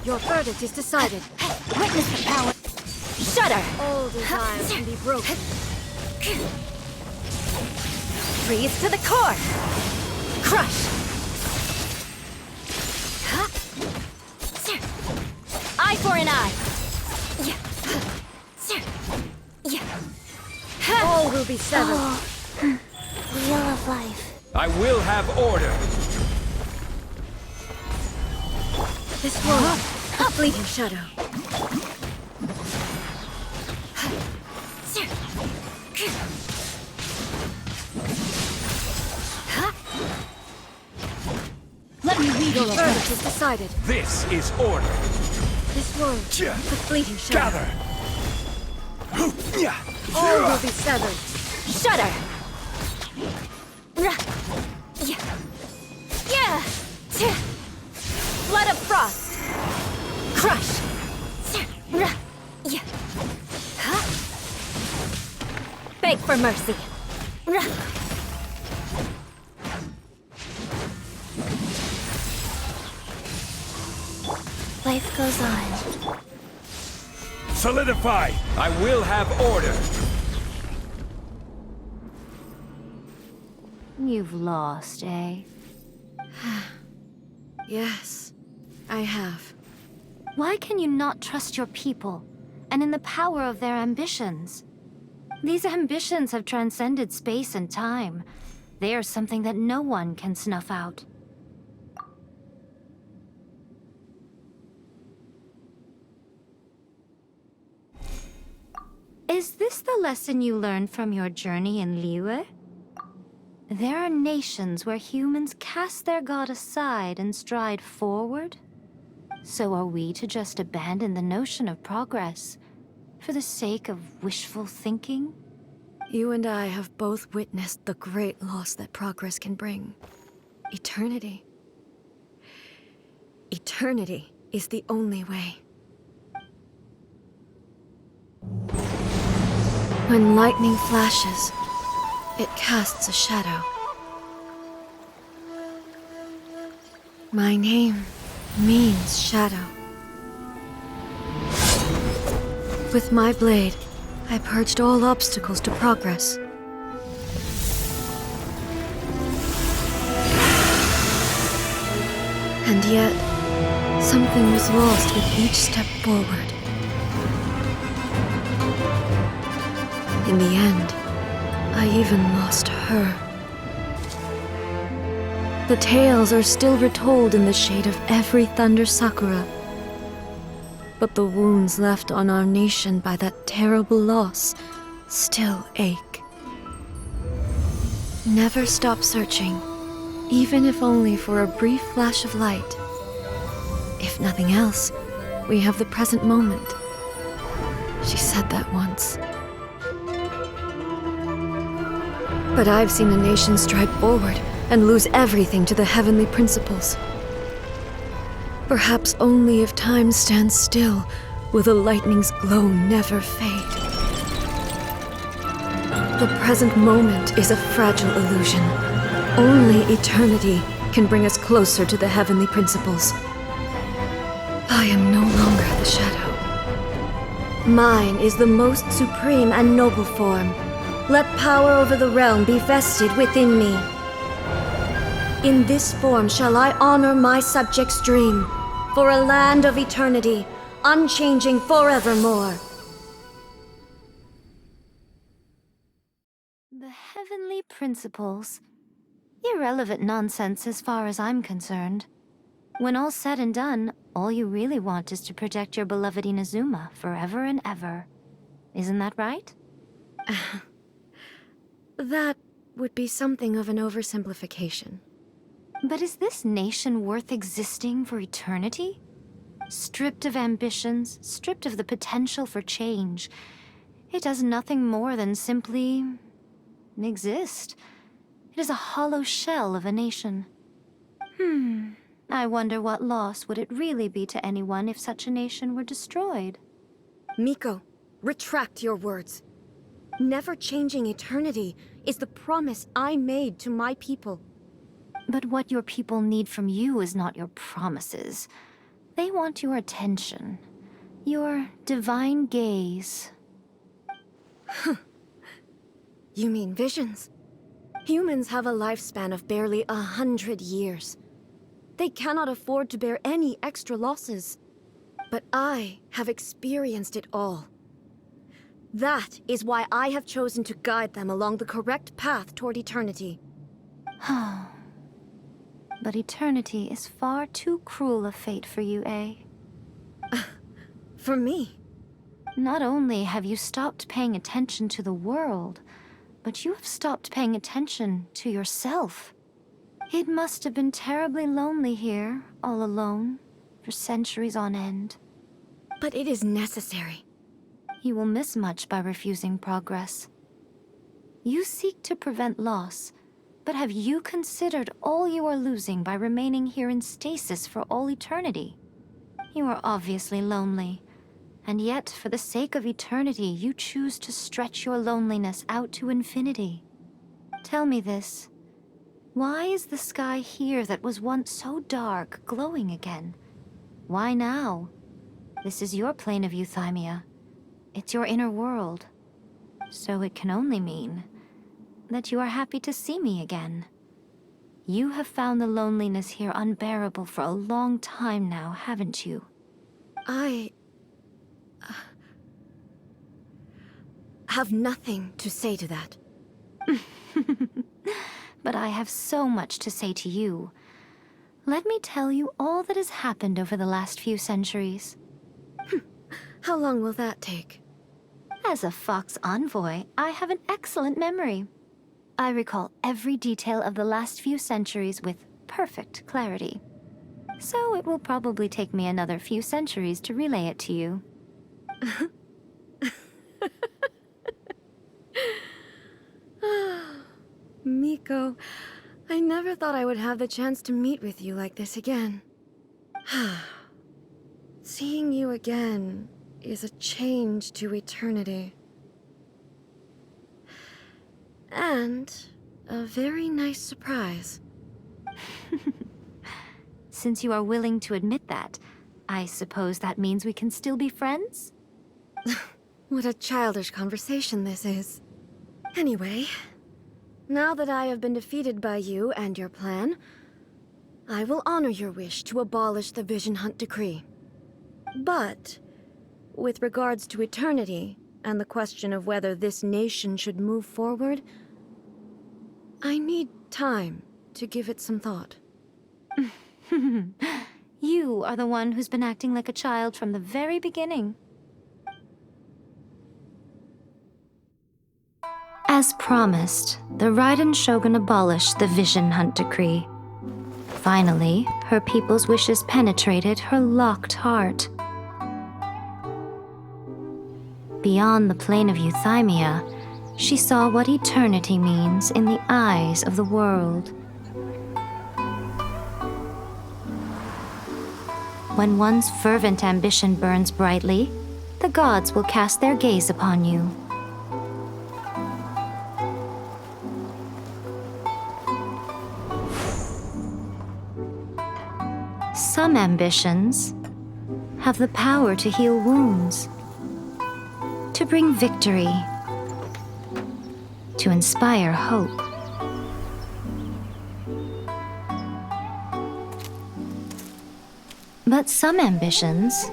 Your verdict is decided. Witness the power. Shudder! All desire can be broken. Freeze to the core! Crush! Eye for an eye! All will be severed. Wheel of life. I will have order! This will a fleeting shadow. Let me read your verdict is decided. This is order! This world, the fleeting shadow. Gather! All will be severed. Shudder! Blood of frost! Crush! Beg for mercy. Life goes on. Solidify! I will have order! You've lost, eh? Yes, I have. Why can you not trust your people, and in the power of their ambitions? These ambitions have transcended space and time. They are something that no one can snuff out. Is this the lesson you learned from your journey in Liyue? There are nations where humans cast their god aside and stride forward. So are we to just abandon the notion of progress for the sake of wishful thinking? You and I have both witnessed the great loss that progress can bring. Eternity. Eternity is the only way. When lightning flashes, it casts a shadow. My name means shadow. With my blade, I purged all obstacles to progress. And yet, something was lost with each step forward. In the end, I even lost her. The tales are still retold in the shade of every thunder sakura. But the wounds left on our nation by that terrible loss still ache. Never stop searching, even if only for a brief flash of light. If nothing else, we have the present moment. She said that once. But I've seen a nation stride forward and lose everything to the heavenly principles. Perhaps only if time stands still will the lightning's glow never fade. The present moment is a fragile illusion. Only eternity can bring us closer to the heavenly principles. I am no longer the shadow. Mine is the most supreme and noble form. Let power over the realm be vested within me. In this form shall I honor my subjects' dream, for a land of eternity, unchanging forevermore. Only principles. Irrelevant nonsense as far as I'm concerned. When all's said and done, all you really want is to protect your beloved Inazuma forever and ever. Isn't that right? That would be something of an oversimplification. But is this nation worth existing for eternity? Stripped of ambitions, stripped of the potential for change, it does nothing more than simply exist. It is a hollow shell of a nation. I wonder what loss would it really be to anyone if such a nation were destroyed. Miko, retract your words. Never changing eternity is the promise I made to my people. But what your people need from you is not your promises. They want your attention. Your divine gaze. You mean visions? Humans have a lifespan of barely 100 years. They cannot afford to bear any extra losses. But I have experienced it all. That is why I have chosen to guide them along the correct path toward eternity. But eternity is far too cruel a fate for you, eh? For me? Not only have you stopped paying attention to the world, but you have stopped paying attention to yourself. It must have been terribly lonely here, all alone, for centuries on end. But it is necessary. You will miss much by refusing progress. You seek to prevent loss, but have you considered all you are losing by remaining here in stasis for all eternity? You are obviously lonely, and yet for the sake of eternity you choose to stretch your loneliness out to infinity. Tell me this. Why is the sky here that was once so dark glowing again? Why now? This is your plane of euthymia. It's your inner world. So it can only mean that you are happy to see me again. You have found the loneliness here unbearable for a long time now, haven't you? I have nothing to say to that. But I have so much to say to you. Let me tell you all that has happened over the last few centuries. How long will that take? As a Fox envoy, I have an excellent memory. I recall every detail of the last few centuries with perfect clarity. So it will probably take me another few centuries to relay it to you. Miko, I never thought I would have the chance to meet with you like this again. Seeing you again is a change to eternity. And a very nice surprise. Since you are willing to admit that, I suppose that means we can still be friends? What a childish conversation this is. Anyway, now that I have been defeated by you and your plan, I will honor your wish to abolish the Vision Hunt Decree. But, with regards to eternity, and the question of whether this nation should move forward, I need time to give it some thought. You are the one who's been acting like a child from the very beginning. As promised, the Raiden Shogun abolished the Vision Hunt Decree. Finally, her people's wishes penetrated her locked heart. Beyond the plane of euthymia, she saw what eternity means in the eyes of the world. When one's fervent ambition burns brightly, the gods will cast their gaze upon you. Some ambitions have the power to heal wounds, to bring victory, to inspire hope. But some ambitions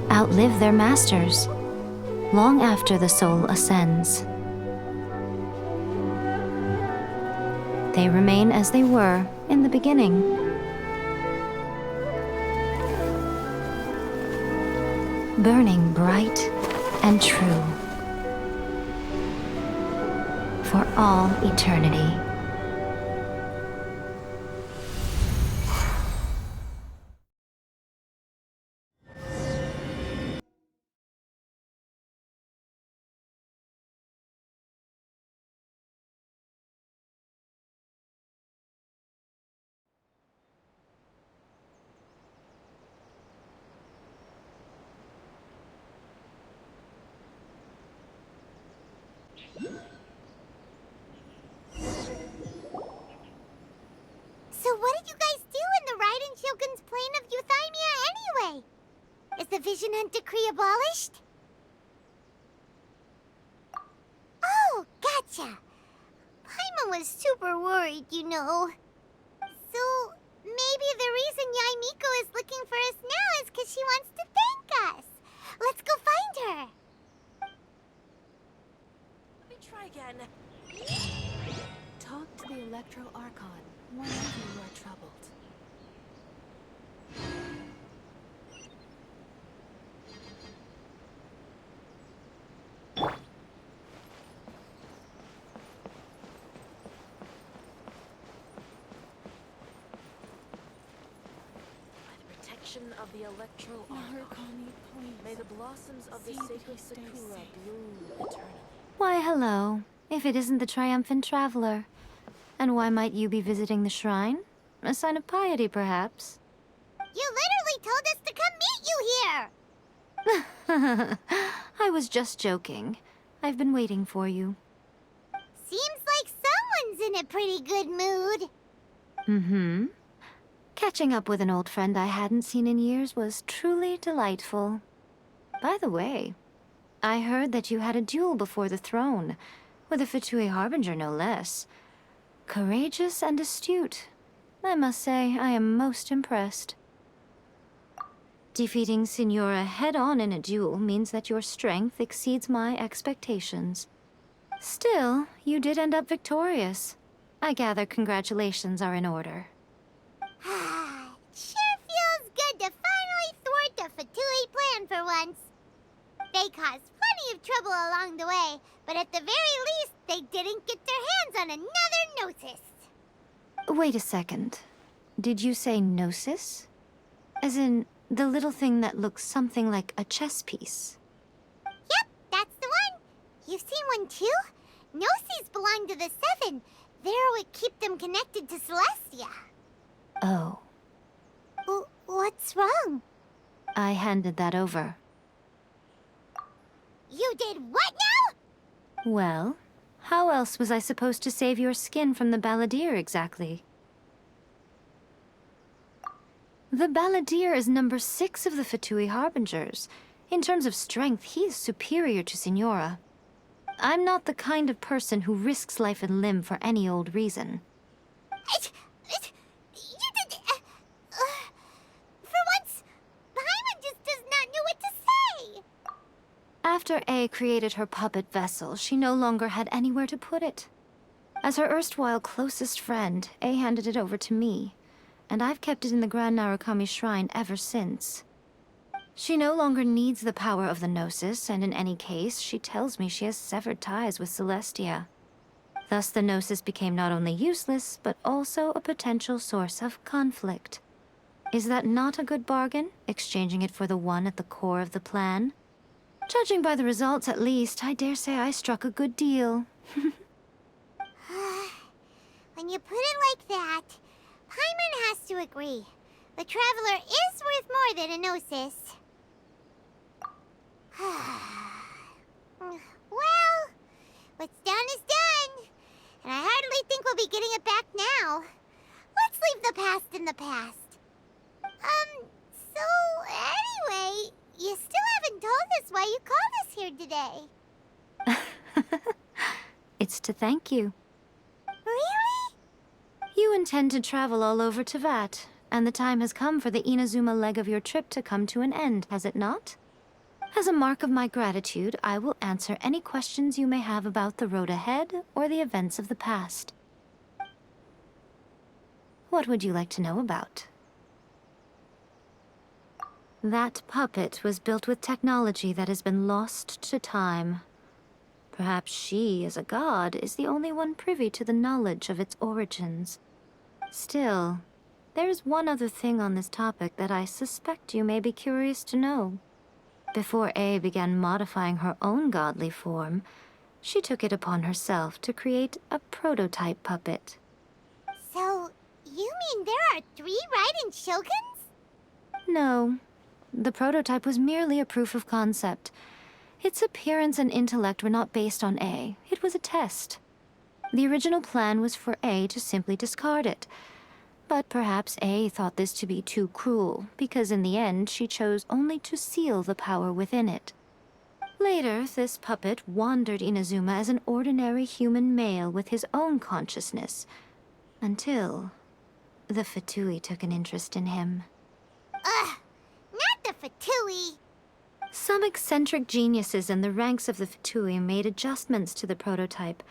outlive their masters long after the soul ascends. They remain as they were in the beginning. Burning bright and true for all eternity. So what did you guys do in the Raiden Shogun's plane of Euthymia anyway? Is the Vision Hunt decree abolished? Oh, gotcha. Paimon was super worried, you know. So maybe the reason Miko is looking for us now is because she wants to thank us. Let's go find her. Let me try again. Talk to the Electro Archon whenever you are troubled. Of the Electro Archon. May the blossoms of the sacred sakura bloom eternally. Why, hello. If it isn't the triumphant traveler. And why might you be visiting the shrine? A sign of piety, perhaps? You literally told us to come meet you here! I was just joking. I've been waiting for you. Seems like someone's in a pretty good mood. Mm-hmm. Catching up with an old friend I hadn't seen in years was truly delightful. By the way, I heard that you had a duel before the throne, with a Fatui Harbinger no less. Courageous and astute. I must say, I am most impressed. Defeating Signora head-on in a duel means that your strength exceeds my expectations. Still, you did end up victorious. I gather congratulations are in order. Sure feels good to finally thwart the Fatui plan for once. They caused plenty of trouble along the way, but at the very least, they didn't get their hands on another Gnosis. Wait a second. Did you say Gnosis? As in, the little thing that looks something like a chess piece? Yep, that's the one. You've seen one too? Gnosis belong to the Seven. They're what keep them connected to Celestia. Oh. What's wrong? I handed that over. You did what now? Well, how else was I supposed to save your skin from the Balladeer exactly? The Balladeer is number 6 of the Fatui Harbingers. In terms of strength, he is superior to Signora. I'm not the kind of person who risks life and limb for any old reason. For once, Paimon just does not know what to say. After A created her puppet vessel, she no longer had anywhere to put it. As her erstwhile closest friend, A handed it over to me, and I've kept it in the Grand Narukami Shrine ever since. She no longer needs the power of the Gnosis, and in any case, she tells me she has severed ties with Celestia. Thus the Gnosis became not only useless, but also a potential source of conflict. Is that not a good bargain, exchanging it for the one at the core of the plan? Judging by the results, at least, I dare say I struck a good deal. When you put it like that, Paimon has to agree. The Traveler is worth more than a Gnosis. Well, what's done is done. And I hardly think we'll be getting it back now. Let's leave the past in the past. So anyway, you still haven't told us why you called us here today. It's to thank you. Really? You intend to travel all over Teyvat, and the time has come for the Inazuma leg of your trip to come to an end, has it not? As a mark of my gratitude, I will answer any questions you may have about the road ahead or the events of the past. What would you like to know about? That puppet was built with technology that has been lost to time. Perhaps she, as a god, is the only one privy to the knowledge of its origins. Still, there is one other thing on this topic that I suspect you may be curious to know. Before A began modifying her own godly form, she took it upon herself to create a prototype puppet. So, you mean there are 3 raiden shoguns? No. The prototype was merely a proof of concept. Its appearance and intellect were not based on A. It was a test. The original plan was for A to simply discard it. But perhaps A thought this to be too cruel, because in the end she chose only to seal the power within it. Later, this puppet wandered Inazuma as an ordinary human male with his own consciousness, until the Fatui took an interest in him. Ugh! Not the Fatui! Some eccentric geniuses in the ranks of the Fatui made adjustments to the prototype,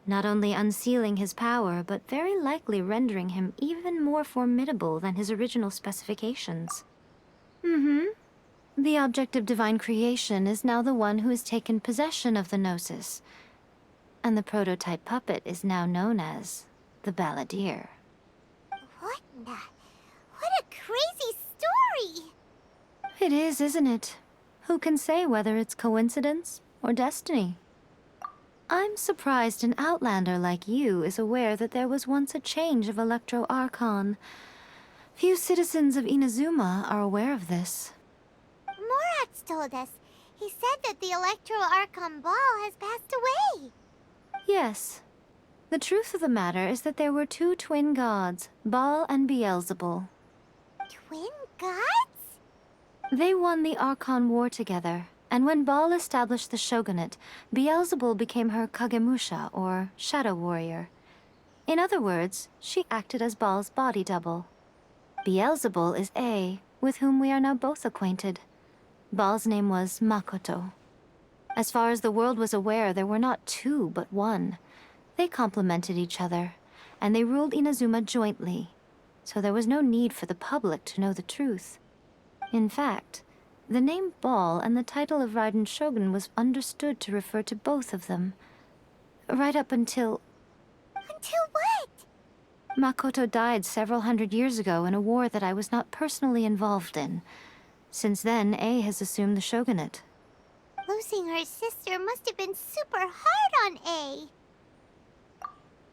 not only unsealing his power, but very likely rendering him even more formidable than his original specifications. The object of divine creation is now the one who has taken possession of the Gnosis, and the prototype puppet is now known as the Balladeer. What a crazy story! It is, isn't it? Who can say whether it's coincidence or destiny? I'm surprised an outlander like you is aware that there was once a change of Electro Archon. Few citizens of Inazuma are aware of this. Morat's told us. He said that the Electro Archon Ball has passed away. Yes. The truth of the matter is that there were 2 twin gods, Baal and Beelzebul. Twin gods? They won the Archon War together, and when Baal established the shogunate, Beelzebul became her Kagemusha, or shadow warrior. In other words, she acted as Baal's body double. Beelzebul is A, with whom we are now both acquainted. Baal's name was Makoto. As far as the world was aware, there were not 2, but 1. They complemented each other, and they ruled Inazuma jointly, so there was no need for the public to know the truth. In fact, the name Baal and the title of Raiden Shogun was understood to refer to both of them. Right up until... Until what? Makoto died several hundred years ago in a war that I was not personally involved in. Since then, A has assumed the shogunate. Losing her sister must have been super hard on A.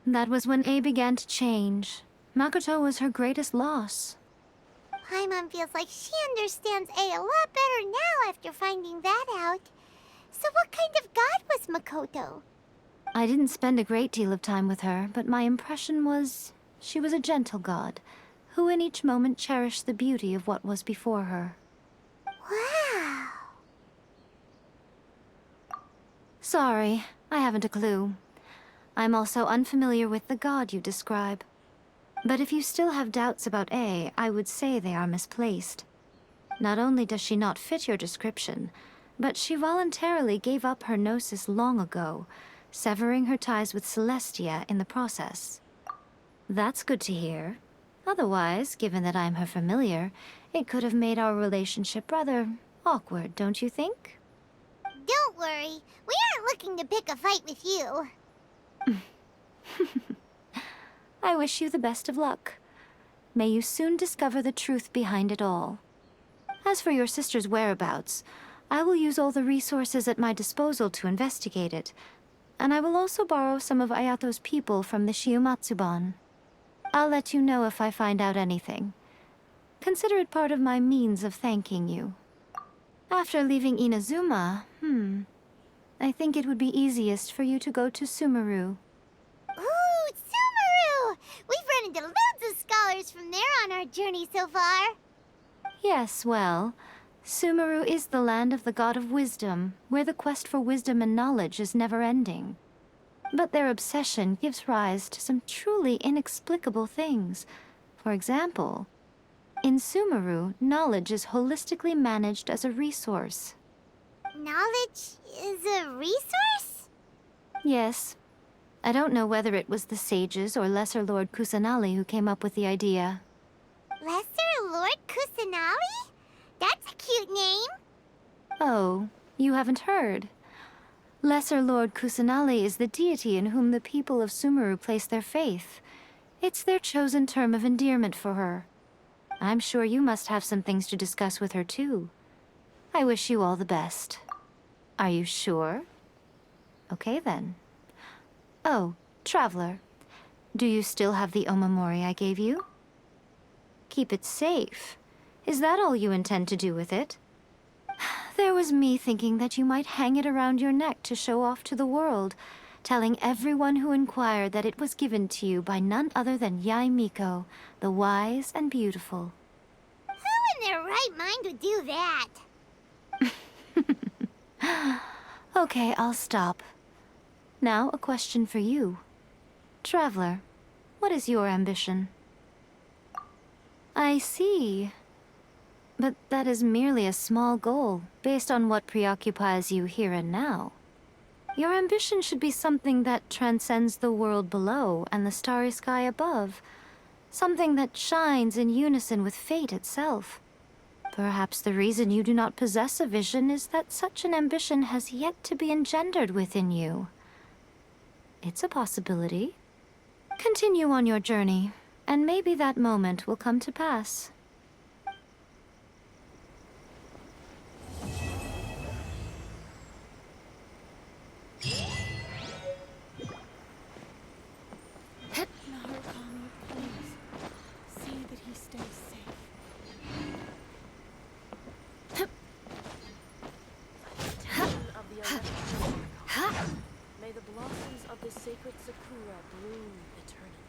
That was when A began to change. Makoto was her greatest loss. Paimon feels like she understands A a lot better now after finding that out. So what kind of god was Makoto? I didn't spend a great deal of time with her, but my impression was she was a gentle god, who in each moment cherished the beauty of what was before her. Wow! Sorry, I haven't a clue. I'm also unfamiliar with the god you describe. But if you still have doubts about A, I would say they are misplaced. Not only does she not fit your description, but she voluntarily gave up her gnosis long ago, severing her ties with Celestia in the process. That's good to hear. Otherwise, given that I'm her familiar, it could have made our relationship rather awkward, don't you think? Don't worry, we aren't looking to pick a fight with you. I wish you the best of luck. May you soon discover the truth behind it all. As for your sister's whereabouts, I will use all the resources at my disposal to investigate it, and I will also borrow some of Ayato's people from the Shiumatsuban. I'll let you know if I find out anything. Consider it part of my means of thanking you. After leaving Inazuma, I think it would be easiest for you to go to Sumeru. Ooh, Sumeru! We've run into loads of scholars from there on our journey so far. Yes, well, Sumeru is the land of the god of wisdom, where the quest for wisdom and knowledge is never-ending. But their obsession gives rise to some truly inexplicable things. For example, in Sumeru, knowledge is holistically managed as a resource. knowledge is a resource? Yes. I don't know whether it was the sages or Lesser Lord Kusanali who came up with the idea. Lesser Lord Kusanali? That's a cute name. Oh, you haven't heard. Lesser Lord Kusanali is the deity in whom the people of Sumeru place their faith. It's their chosen term of endearment for her. I'm sure you must have some things to discuss with her too. I wish you all the best. Are you sure? Okay then. Oh, Traveler. Do you still have the omamori I gave you? Keep it safe. Is that all you intend to do with it? There was me thinking that you might hang it around your neck to show off to the world, telling everyone who inquired that it was given to you by none other than Yae Miko, the wise and beautiful. Who in their right mind would do that? Okay, I'll stop. Now, a question for you. Traveler, what is your ambition? I see. But that is merely a small goal, based on what preoccupies you here and now. Your ambition should be something that transcends the world below and the starry sky above. Something that shines in unison with fate itself. Perhaps the reason you do not possess a vision is that such an ambition has yet to be engendered within you. It's a possibility. Continue on your journey, and maybe that moment will come to pass. Narukami, please. See that he stays safe. Of the electric May the blossoms of the sacred sakura bloom eternally.